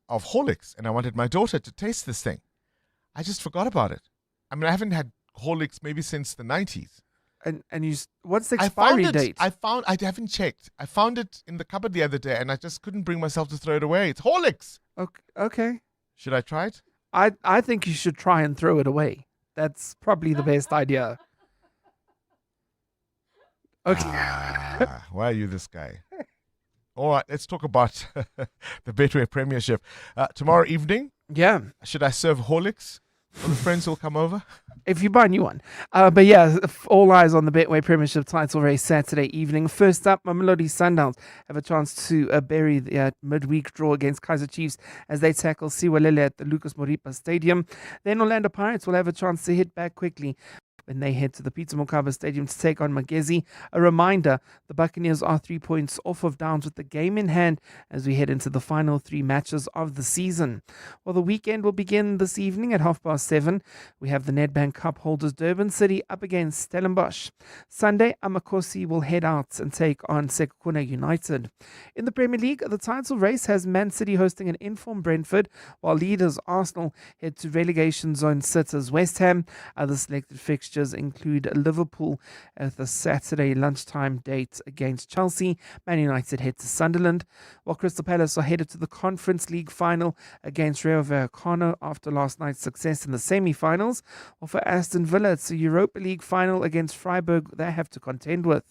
of Horlicks, and I wanted my daughter to taste this thing. I just forgot about it. I mean, I haven't had Horlicks maybe since the 90s. And what's the expiry date? I haven't checked. I found it in the cupboard the other day, and I just couldn't bring myself to throw it away. It's Horlicks. Okay. Should I try it? I think you should try and throw it away. That's probably the best idea. Okay. Why are you this guy? All right, let's talk about the Betway Premiership. Tomorrow evening, should I serve Horlicks for the friends who'll come over? If you buy a new one. But yeah, all eyes on the Betway Premiership title race Saturday evening. First up, Mamelodi Sundowns have a chance to bury the midweek draw against Kaizer Chiefs as they tackle Siwalele at the Lucas Moripa Stadium. Then Orlando Pirates will have a chance to hit back quickly when they head to the Peter Mokaba Stadium to take on Magezi. A reminder, the Buccaneers are 3 points off of Downs with the game in hand as we head into the final 3 matches of the season. Well, the weekend will begin this evening at 7:30. We have the Nedbank Cup holders Durban City up against Stellenbosch. Sunday, Amakosi will head out and take on Sekhukhune United. In the Premier League, the title race has Man City hosting an informed Brentford, while leaders Arsenal head to relegation zone sitters West Ham. Other selected fixtures include Liverpool at the Saturday lunchtime date against Chelsea. Man United head to Sunderland, while Crystal Palace are headed to the Conference League final against Rayo Vallecano after last night's success in the semi-finals. Or for Aston Villa, it's a Europa League final against Freiburg they have to contend with.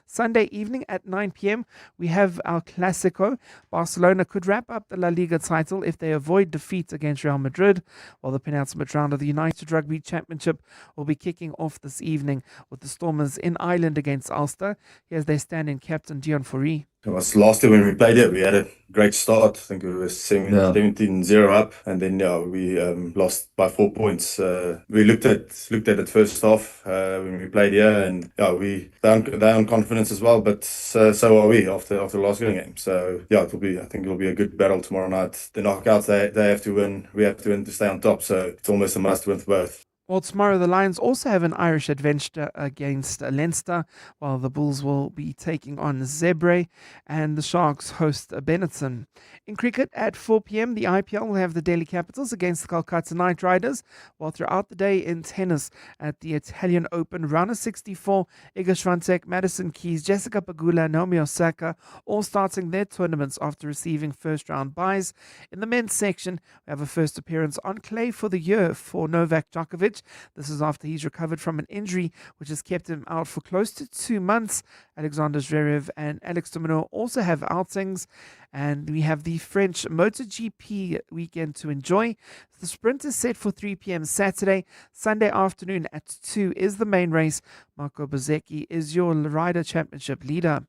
Sunday evening at 9 p.m, we have our Clásico. Barcelona could wrap up the La Liga title if they avoid defeat against Real Madrid, while the penultimate round of the United Rugby Championship will be kicking off this evening with the Stormers in Ireland against Ulster. Here's their stand-in captain Dion Fourie. It was last year when we played it. We had a great start. I think we were 17-0 up, and then we lost by 4 points. We looked at it first half when we played here, and they're on confidence as well. But so are we after the last game. So I think it'll be a good battle tomorrow night. The knockouts they have to win. We have to win to stay on top. So it's almost a must win for both. Well, tomorrow the Lions also have an Irish adventure against Leinster, while the Bulls will be taking on Zebre and the Sharks host Benetton. In cricket at 4 p.m, the IPL will have the Delhi Capitals against the Kolkata Knight Riders, while throughout the day in tennis at the Italian Open, round of 64, Iga Swiatek, Madison Keys, Jessica Pegula, Naomi Osaka, all starting their tournaments after receiving first-round byes. In the men's section, we have a first appearance on clay for the year for Novak Djokovic. This is after he's recovered from an injury which has kept him out for close to 2 months. Alexander Zverev and Alex de Minaur also have outings. And we have the French MotoGP weekend to enjoy. The sprint is set for 3 p.m. Saturday. Sunday afternoon at 2 is the main race. Marco Bezzecchi is your rider championship leader.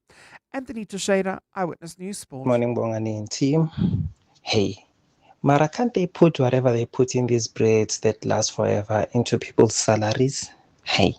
Anthony Teixeira, Eyewitness News Sport. Morning, Bongani and team. Hey, Mara, can't they put whatever they put in these breads that last forever into people's salaries? Hey,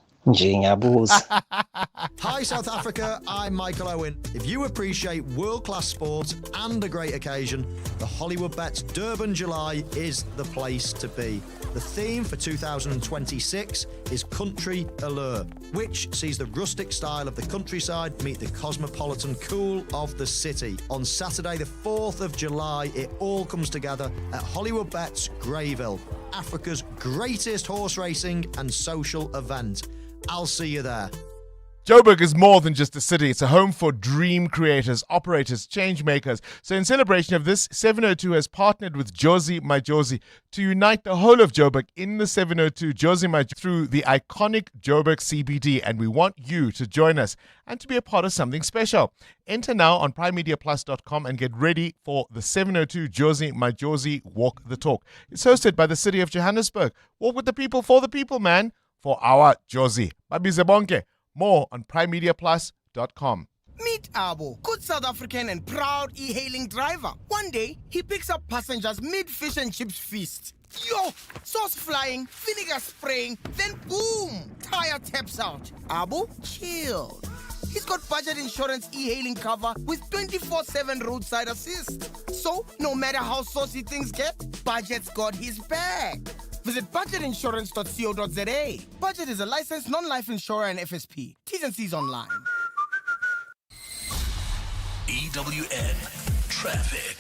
Hi South Africa, I'm Michael Owen. If you appreciate world-class sport and a great occasion, the Hollywood Bets Durban July is the place to be. The theme for 2026 is Country Allure, which sees the rustic style of the countryside meet the cosmopolitan cool of the city. On Saturday the 4th of July, it all comes together at Hollywood Bets Greyville, Africa's greatest horse racing and social event. I'll see you there. Joburg is more than just a city. It's a home for dream creators, operators, change makers. So in celebration of this, 702 has partnered with Jozi My Jozi to unite the whole of Joburg in the 702 Jozi My Jozi through the iconic Joburg CBD. And we want you to join us and to be a part of something special. Enter now on primemediaplus.com and get ready for the 702 Jozi My Jozi Walk the Talk. It's hosted by the city of Johannesburg. Walk with the people, for the people, man. For our Jozi. Babize bonke. More on primemediaplus.com. Meet Abo, good South African and proud e-hailing driver. One day, he picks up passengers mid-fish and chips feast. Yo, sauce flying, vinegar spraying, then boom, tire taps out. Abo, chill. He's got budget insurance e-hailing cover with 24/7 roadside assist. So, no matter how saucy things get, Budget's got his back. Visit budgetinsurance.co.za. Budget is a licensed non-life insurer and FSP. T's and C's online. EWN Traffic.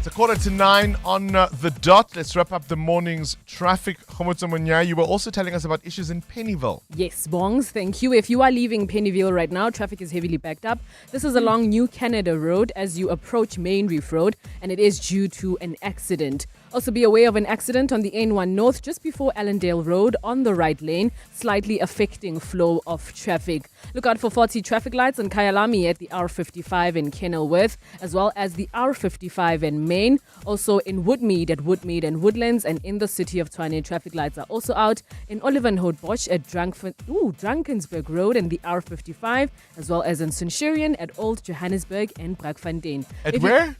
It's 8:45 on the dot. Let's wrap up the morning's traffic. Khomotso Munya, you were also telling us about issues in Pennyville. Yes, Bongs, thank you. If you are leaving Pennyville right now, traffic is heavily backed up. This is along New Canada Road as you approach Main Reef Road, and it is due to an accident. Also be aware of an accident on the N1 North just before Allendale Road on the right lane, slightly affecting flow of traffic. Look out for 40 traffic lights on Kyalami at the R55 in Kenilworth, as well as the R55 in Main. Also in Woodmead at Woodmead and Woodlands, and in the city of Tshwane, traffic lights are also out in Olivenhout Bosch at Drankensberg Road and the R55, as well as in Centurion at Old Johannesburg and Brakfontein. At where?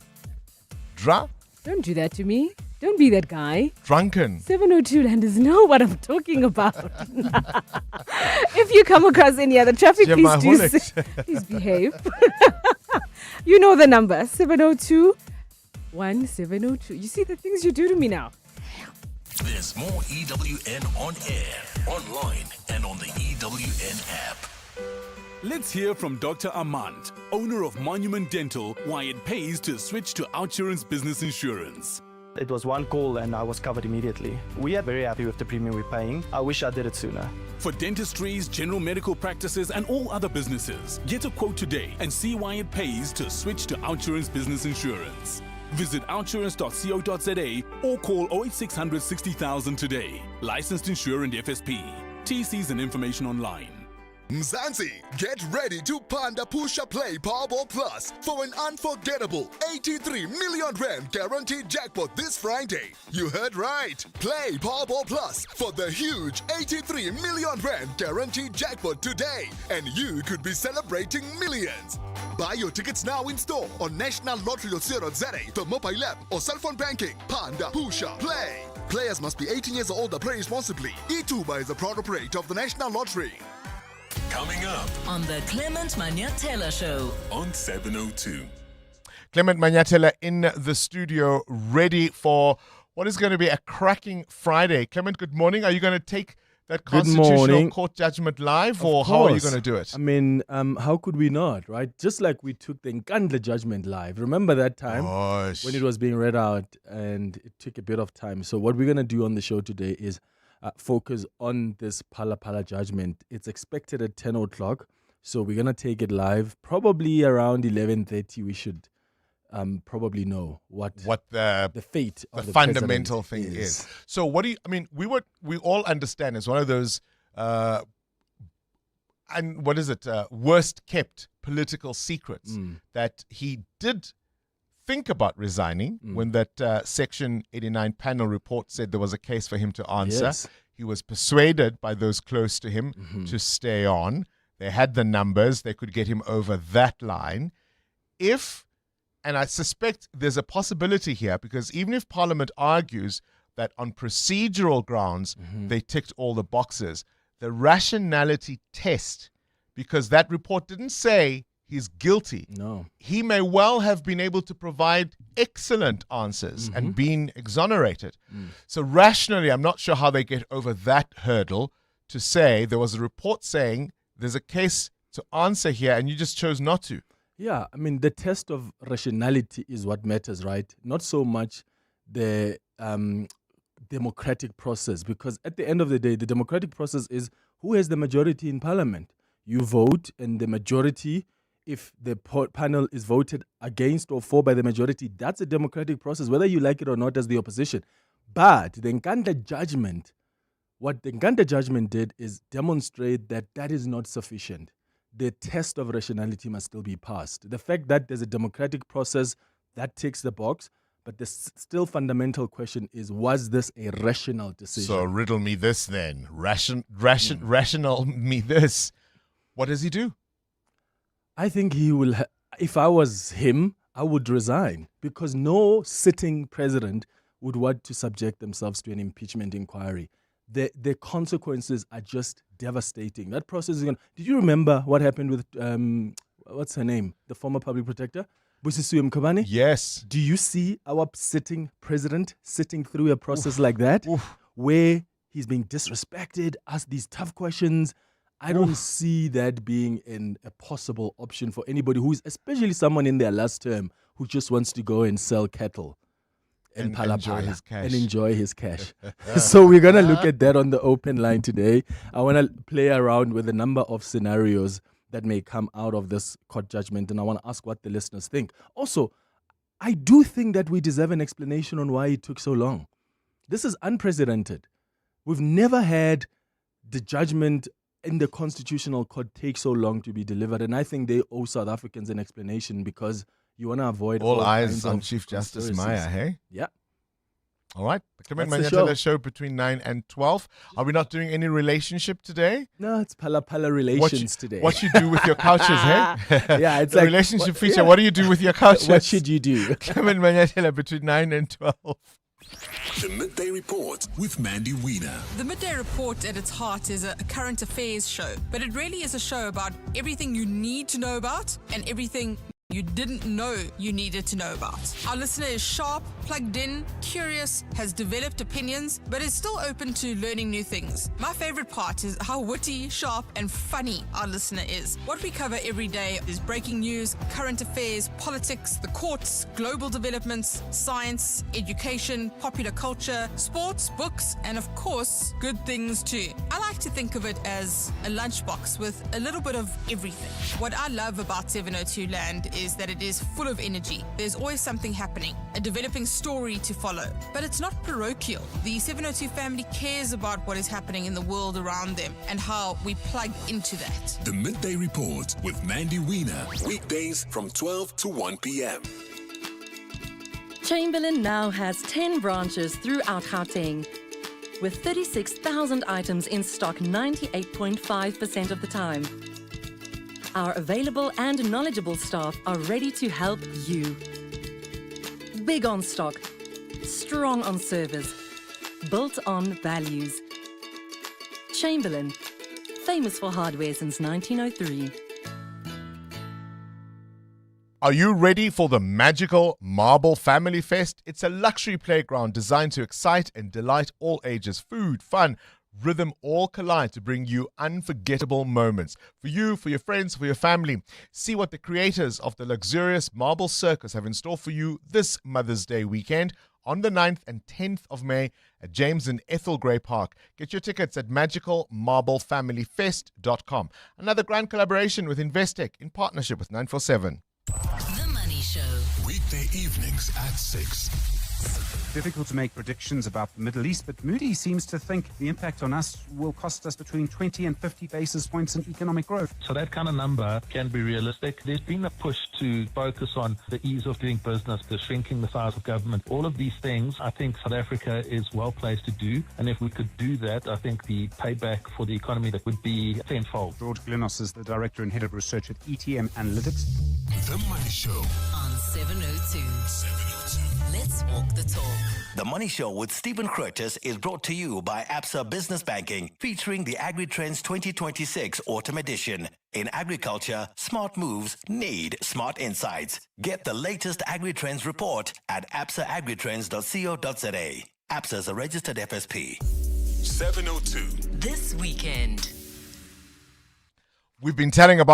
Don't do that to me. Don't be that guy. Drunken. 702 Landers know what I'm talking about. If you come across any other traffic, please behave. You know the number, 702-1702. You see the things you do to me now. There's more EWN on air, online, and on the EWN app. Let's hear from Dr. Armand, owner of Monument Dental, why it pays to switch to Outsurance Business Insurance. It was one call and I was covered immediately. We are very happy with the premium we're paying. I wish I did it sooner. For dentistries, general medical practices, and all other businesses, get a quote today and see why it pays to switch to Outsurance Business Insurance. Visit outsurance.co.za or call 08600 60,000 today. Licensed insurer and FSP. TCs and information online. Mzansi, get ready to Panda Pusha Play Powerball Plus for an unforgettable 83 million rand guaranteed jackpot this Friday. You heard right. Play Powerball Plus for the huge 83 million rand guaranteed jackpot today, and you could be celebrating millions. Buy your tickets now in store on nationallottery.co.za, the mobile app, or cell phone banking. Panda Pusha Play. Players must be 18 years or older. Play responsibly. Ituba is a proud operator of the National Lottery. Coming up on the Clement Manyatela Show on 702. Clement Manyatela in the studio, ready for what is going to be a cracking Friday. Clement, good morning. Are you going to take that Good constitutional morning. court judgment live, Of or how are you course. going to do it? I mean, how could we not, right? Just like we took the Nkandla judgment live. Remember that time when it was being read out and it took a bit of time. So what we're going to do on the show today is focus on this Phala Phala judgment. It's expected at 10 o'clock. So we're going to take it live. Probably around 11:30 we should probably know what the fate of the fundamental thing president is. So what do you, I mean, we all understand it's one of those, and what is it, worst kept political secrets that he did think about resigning when that Section 89 panel report said there was a case for him to answer. Yes. He was persuaded by those close to him to stay on. They had the numbers. They could get him over that line. And I suspect there's a possibility here, because even if Parliament argues that on procedural grounds they ticked all the boxes, the rationality test, because that report didn't say he's guilty. No. He may well have been able to provide excellent answers and been exonerated. So rationally, I'm not sure how they get over that hurdle to say there was a report saying there's a case to answer here and you just chose not to. Yeah, I mean, the test of rationality is what matters, right? Not so much the democratic process, because at the end of the day, the democratic process is who has the majority in parliament. You vote, and the majority, if the panel is voted against or for by the majority, that's a democratic process, whether you like it or not as the opposition. But the Nkandla judgment, what the Nkandla judgment did is demonstrate that that is not sufficient. The test of rationality must still be passed. The fact that there's a democratic process, that ticks the box, but the still fundamental question is, was this a rational decision? So riddle me this then. Rational me this. What does he do? I think he will, if I was him, I would resign, because no sitting president would want to subject themselves to an impeachment inquiry. The consequences are just devastating. That process is going to... Did you remember what happened with, what's her name? The former public protector? Busisiwe Mkhwebane? Yes. Do you see our sitting president sitting through a process like that, where he's being disrespected, asked these tough questions? I don't see that being a possible option for anybody who is, especially someone in their last term, who just wants to go and sell cattle. And enjoy his cash. And enjoy his cash. So we're going to look at that on the open line today. I want to play around with a number of scenarios that may come out of this court judgment, and I want to ask what the listeners think. Also, I do think that we deserve an explanation on why it took so long. This is unprecedented. We've never had the judgment in the Constitutional Court take so long to be delivered, and I think they owe South Africans an explanation, because you want to avoid all eyes kinds on of Chief Justice conspiracies. Maya, hey? Yeah. All right. Come in, That's the Manyatela show between 9 and 12. Are we not doing any relationship today? No, it's Phala Phala relations today. What you do with your couches, hey? Yeah, it's the like relationship feature. What do you do with your couches? What should you do? Come in, Manyatela between 9 and 12. The Midday Report with Mandy Wiener. The Midday Report at its heart is a current affairs show, but it really is a show about everything you need to know about and everything you didn't know you needed to know about. Our listener is sharp, plugged in, curious, has developed opinions, but is still open to learning new things. My favorite part is how witty, sharp, and funny our listener is. What we cover every day is breaking news, current affairs, politics, the courts, global developments, science, education, popular culture, sports, books, and of course, good things too. I like to think of it as a lunchbox with a little bit of everything. What I love about 702 Land is that it is full of energy. There's always something happening, a developing story to follow. But it's not parochial. The 702 family cares about what is happening in the world around them and how we plug into that. The Midday Report with Mandy Wiener. Weekdays from 12 to 1 p.m. Chamberlain now has 10 branches throughout Gauteng, with 36,000 items in stock 98.5% of the time. Our available and knowledgeable staff are ready to help you. Big on stock, strong on service, built on values. Chamberlain, famous for hardware since 1903. Are you ready for the magical Marble Family Fest? It's a luxury playground designed to excite and delight all ages. Food, fun, rhythm all collide to bring you unforgettable moments. For you, for your friends, for your family. See what the creators of the luxurious Marble Circus have in store for you this Mother's Day weekend on the 9th and 10th of May at James and Ethel Gray Park. Get your tickets at magicalmarblefamilyfest.com. Another grand collaboration with Investec in partnership with 947. The Money Show. Weekday evenings at 6. Difficult to make predictions about the Middle East, but Moody seems to think the impact on us will cost us between 20 and 50 basis points in economic growth. So that kind of number can be realistic. There's been a push to focus on the ease of doing business, the shrinking the size of government. All of these things, I think South Africa is well placed to do. And if we could do that, I think the payback for the economy that would be tenfold. George Glenos is the Director and Head of Research at ETM Analytics. The Money Show on 702. Let's walk the talk. The Money Show with Stephen Curtis is brought to you by Absa Business Banking, featuring the AgriTrends 2026 Autumn Edition. In agriculture, smart moves need smart insights. Get the latest AgriTrends report at absaagritrends.co.za. Absa is a registered FSP. 702. This weekend. We've been telling you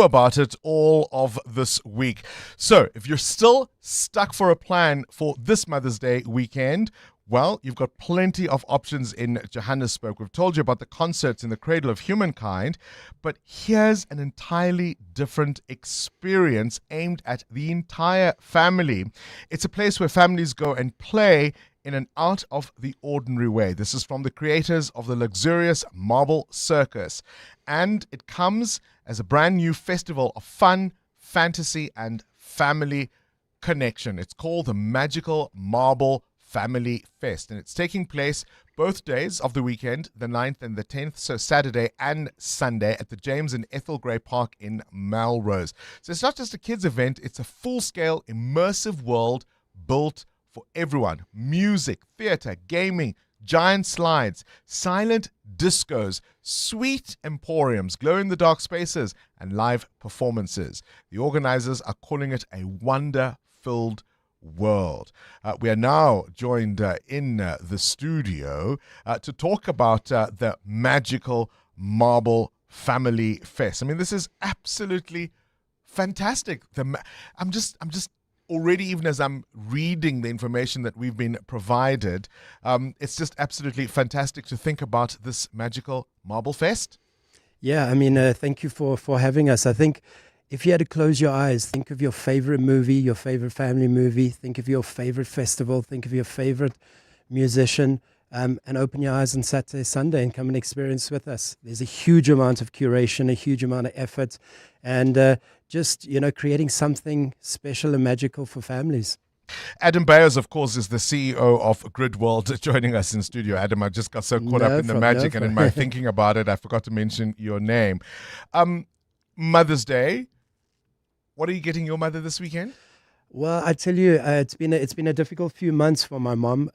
about it all of this week. So if you're still stuck for a plan for this Mother's Day weekend, well, you've got plenty of options in Johannesburg. We've told you about the concerts in the Cradle of Humankind, but here's an entirely different experience aimed at the entire family. It's a place where families go and play in an out-of-the-ordinary way. This is from the creators of the luxurious Marble Circus. And it comes as a brand new festival of fun, fantasy, and family connection. It's called the Magical Marble Family Fest. And it's taking place both days of the weekend, the 9th and the 10th, so Saturday and Sunday at the James and Ethel Gray Park in Melrose. So it's not just a kids' event, it's a full-scale, immersive world built for everyone. Music, theater, gaming, giant slides, silent discos, sweet emporiums, glow-in-the-dark spaces, and live performances. The organizers are calling it a wonder-filled world. We are now joined in the studio to talk about the Magical Marble Family Fest. I mean, this is absolutely fantastic. I'm just already, even as I'm reading the information that we've been provided, it's just absolutely fantastic to think about this Magical Marble Fest. Yeah, I mean, thank you for having us. I think if you had to close your eyes, think of your favorite movie, your favorite family movie, think of your favorite festival, think of your favorite musician, and open your eyes on Saturday, Sunday and come and experience with us. There's a huge amount of curation, a huge amount of effort, and just, creating something special and magical for families. Adam Bayers, of course, is the CEO of Grid World, joining us in studio. Adam, I just got so caught up in the magic and in my thinking about it, I forgot to mention your name. Mother's Day. What are you getting your mother this weekend? Well, I tell you, it's been a difficult few months for my mom.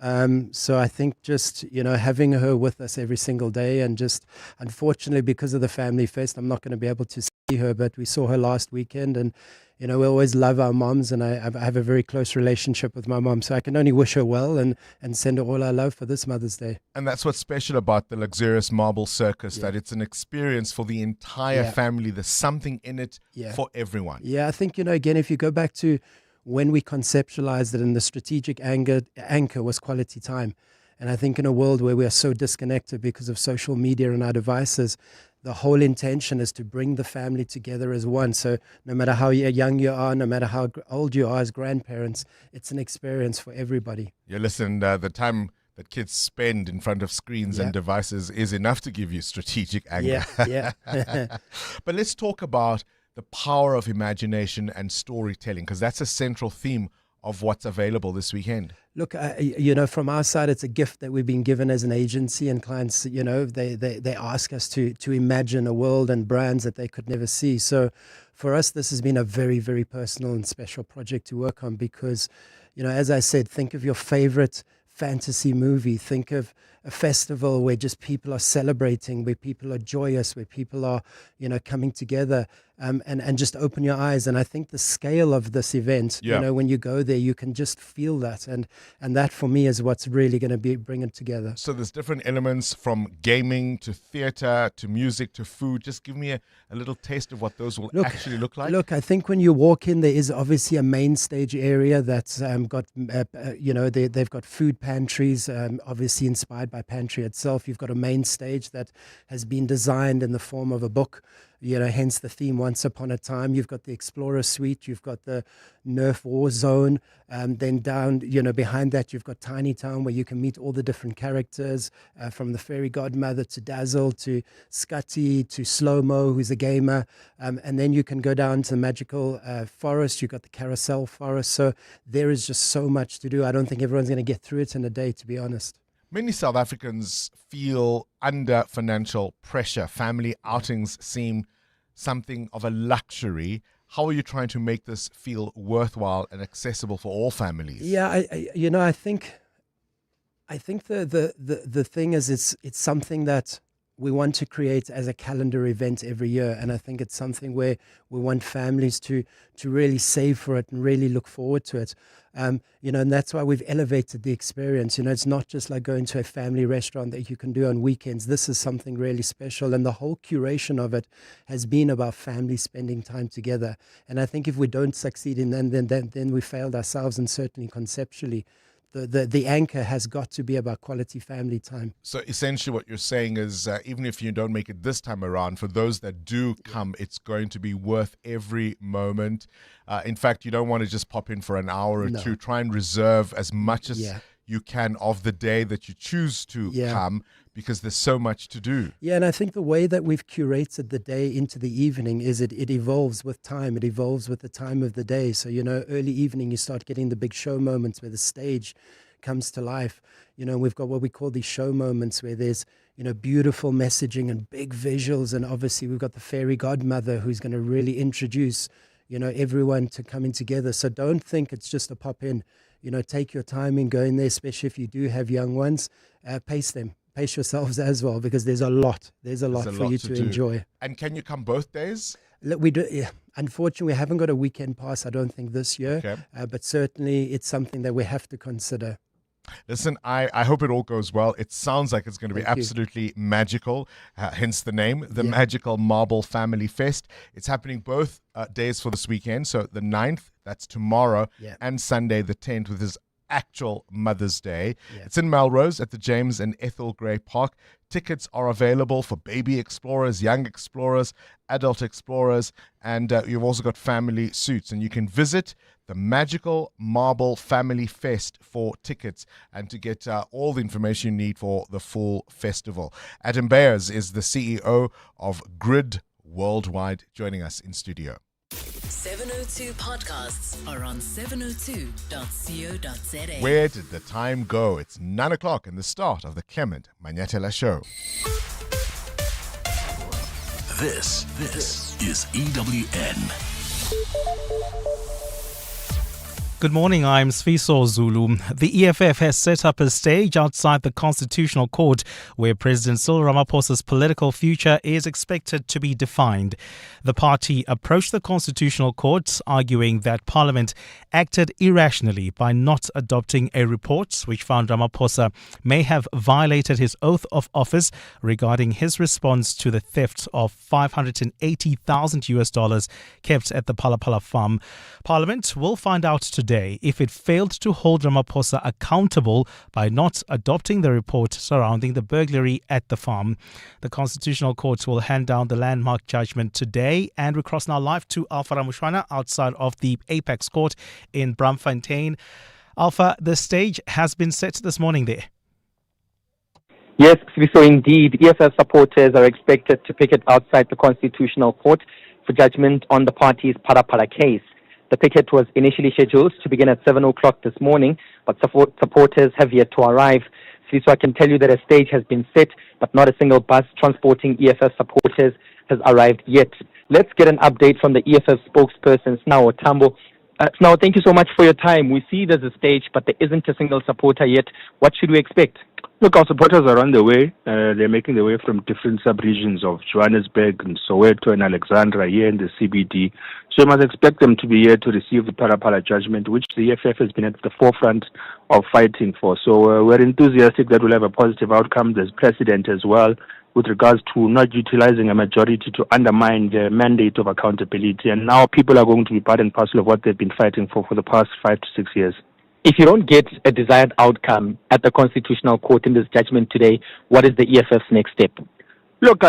So I think just, having her with us every single day, and just unfortunately because of the family fest, I'm not going to be able to see her, but we saw her last weekend, and we always love our moms, and I have a very close relationship with my mom, so I can only wish her well and send her all our love for this Mother's Day. And that's what's special about the luxurious Marble Circus, that it's an experience for the entire family. There's something in it for everyone. Yeah, I think, again, if you go back to when we conceptualized it, and the strategic anchor was quality time. And I think in a world where we are so disconnected because of social media and our devices, the whole intention is to bring the family together as one. So no matter how young you are, no matter how old you are as grandparents, it's an experience for everybody. Yeah, listen, the time that kids spend in front of screens and devices is enough to give you strategic anger. Yeah. But let's talk about the power of imagination and storytelling, because that's a central theme of what's available this weekend. Look, from our side, it's a gift that we've been given as an agency, and clients, they ask us to imagine a world and brands that they could never see. So for us, this has been a very, very personal and special project to work on because, as I said, think of your favorite fantasy movie. Think of a festival where just people are celebrating, where people are joyous, where people are, coming together. and just open your eyes. And I think the scale of this event, Yeah. when you go there, you can just feel that. And that for me is what's really going to bring it together. So there's different elements from gaming to theatre to music to food. Just give me a little taste of what those will actually look like. Look, I think when you walk in, there is obviously a main stage area that's got, they've got food pantries, obviously inspired by Pantry itself. You've got a main stage that has been designed in the form of a book, hence the theme Once Upon a Time. You've got the Explorer Suite, you've got the Nerf War Zone, then down, behind that you've got Tiny Town, where you can meet all the different characters, from the fairy godmother to Dazzle to Scutty to Slow-Mo, who's a gamer, and then you can go down to the magical forest. You've got the Carousel Forest. So there is just so much to do. I don't think everyone's going to get through it in a day, to be honest. Many South Africans feel under financial pressure. Family outings seem something of a luxury. How are you trying to make this feel worthwhile and accessible for all families? Yeah, I think the thing is it's something that we want to create as a calendar event every year, and I think it's something where we want families to really save for it and really look forward to it. And that's why we've elevated the experience. It's not just like going to a family restaurant that you can do on weekends. This is something really special, and the whole curation of it has been about families spending time together. And I think if we don't succeed in that, then we failed ourselves, and certainly conceptually. The anchor has got to be about quality family time. So essentially what you're saying is even if you don't make it this time around, for those that do come, it's going to be worth every moment. In fact, you don't want to just pop in for an hour or two. Try and reserve as much as you can of the day that you choose to come, because there's so much to do. Yeah, and I think the way that we've curated the day into the evening is it evolves with time. It evolves with the time of the day. So, early evening, you start getting the big show moments where the stage comes to life. We've got what we call these show moments where there's, beautiful messaging and big visuals. And obviously we've got the fairy godmother who's going to really introduce, everyone to coming together. So don't think it's just a pop in. Take your time in going there, especially if you do have young ones. Pace them. Pace yourselves as well, because there's a lot for you to enjoy. And can you come both days? Look, we do. Yeah. Unfortunately, we haven't got a weekend pass, I don't think, this year. Okay. But certainly it's something that we have to consider. Listen, I hope it all goes well. It sounds like it's going to be absolutely magical, hence the name, the Magical Marble Family Fest. It's happening both days for this weekend. So the 9th, that's tomorrow, and Sunday the 10th, with his actual Mother's Day. It's in Melrose at the James and Ethel Gray Park. Tickets are available for baby explorers, young explorers, adult explorers, and you've also got family suits. And you can visit the Magical Marble Family Fest for tickets and to get all the information you need for the full festival. Adam Bayers is the CEO of Grid Worldwide, joining us in studio. 702 podcasts are on 702.co.za. Where did the time go? It's 9 o'clock and the start of the Clement Manyatela Show. This is EWN. Good morning, I'm Sfiso Zulu. The EFF has set up a stage outside the Constitutional Court where President Cyril Ramaphosa's political future is expected to be defined. The party approached the Constitutional Court arguing that Parliament acted irrationally by not adopting a report which found Ramaphosa may have violated his oath of office regarding his response to the theft of $580,000 kept at the Palapala farm. Parliament will find out today if it failed to hold Ramaphosa accountable by not adopting the report surrounding the burglary at the farm. The Constitutional Court will hand down the landmark judgment today, and we cross now live to Alpha Ramushwana outside of the Apex Court in Braamfontein. Alpha, the stage has been set this morning there. Yes, so indeed, EFF supporters are expected to picket outside the Constitutional Court for judgment on the party's Palapala case. The picket was initially scheduled to begin at 7 o'clock this morning, but supporters have yet to arrive. So I can tell you that a stage has been set, but not a single bus transporting EFF supporters has arrived yet. Let's get an update from the EFF spokesperson, Snawo Tambo, Now, thank you so much for your time. We see there's a stage, but there isn't a single supporter yet. What should we expect? Look, our supporters are on the way. They're making their way from different sub-regions of Johannesburg and Soweto and Alexandra here in the CBD. So you must expect them to be here to receive the Phala judgment, which the EFF has been at the forefront of fighting for. So we're enthusiastic that we'll have a positive outcome. There's precedent as well with regards to not utilizing a majority to undermine the mandate of accountability. And now people are going to be part and parcel of what they've been fighting for the past 5 to 6 years. If you don't get a desired outcome at the Constitutional Court in this judgment today, what is the EFF's next step? Look,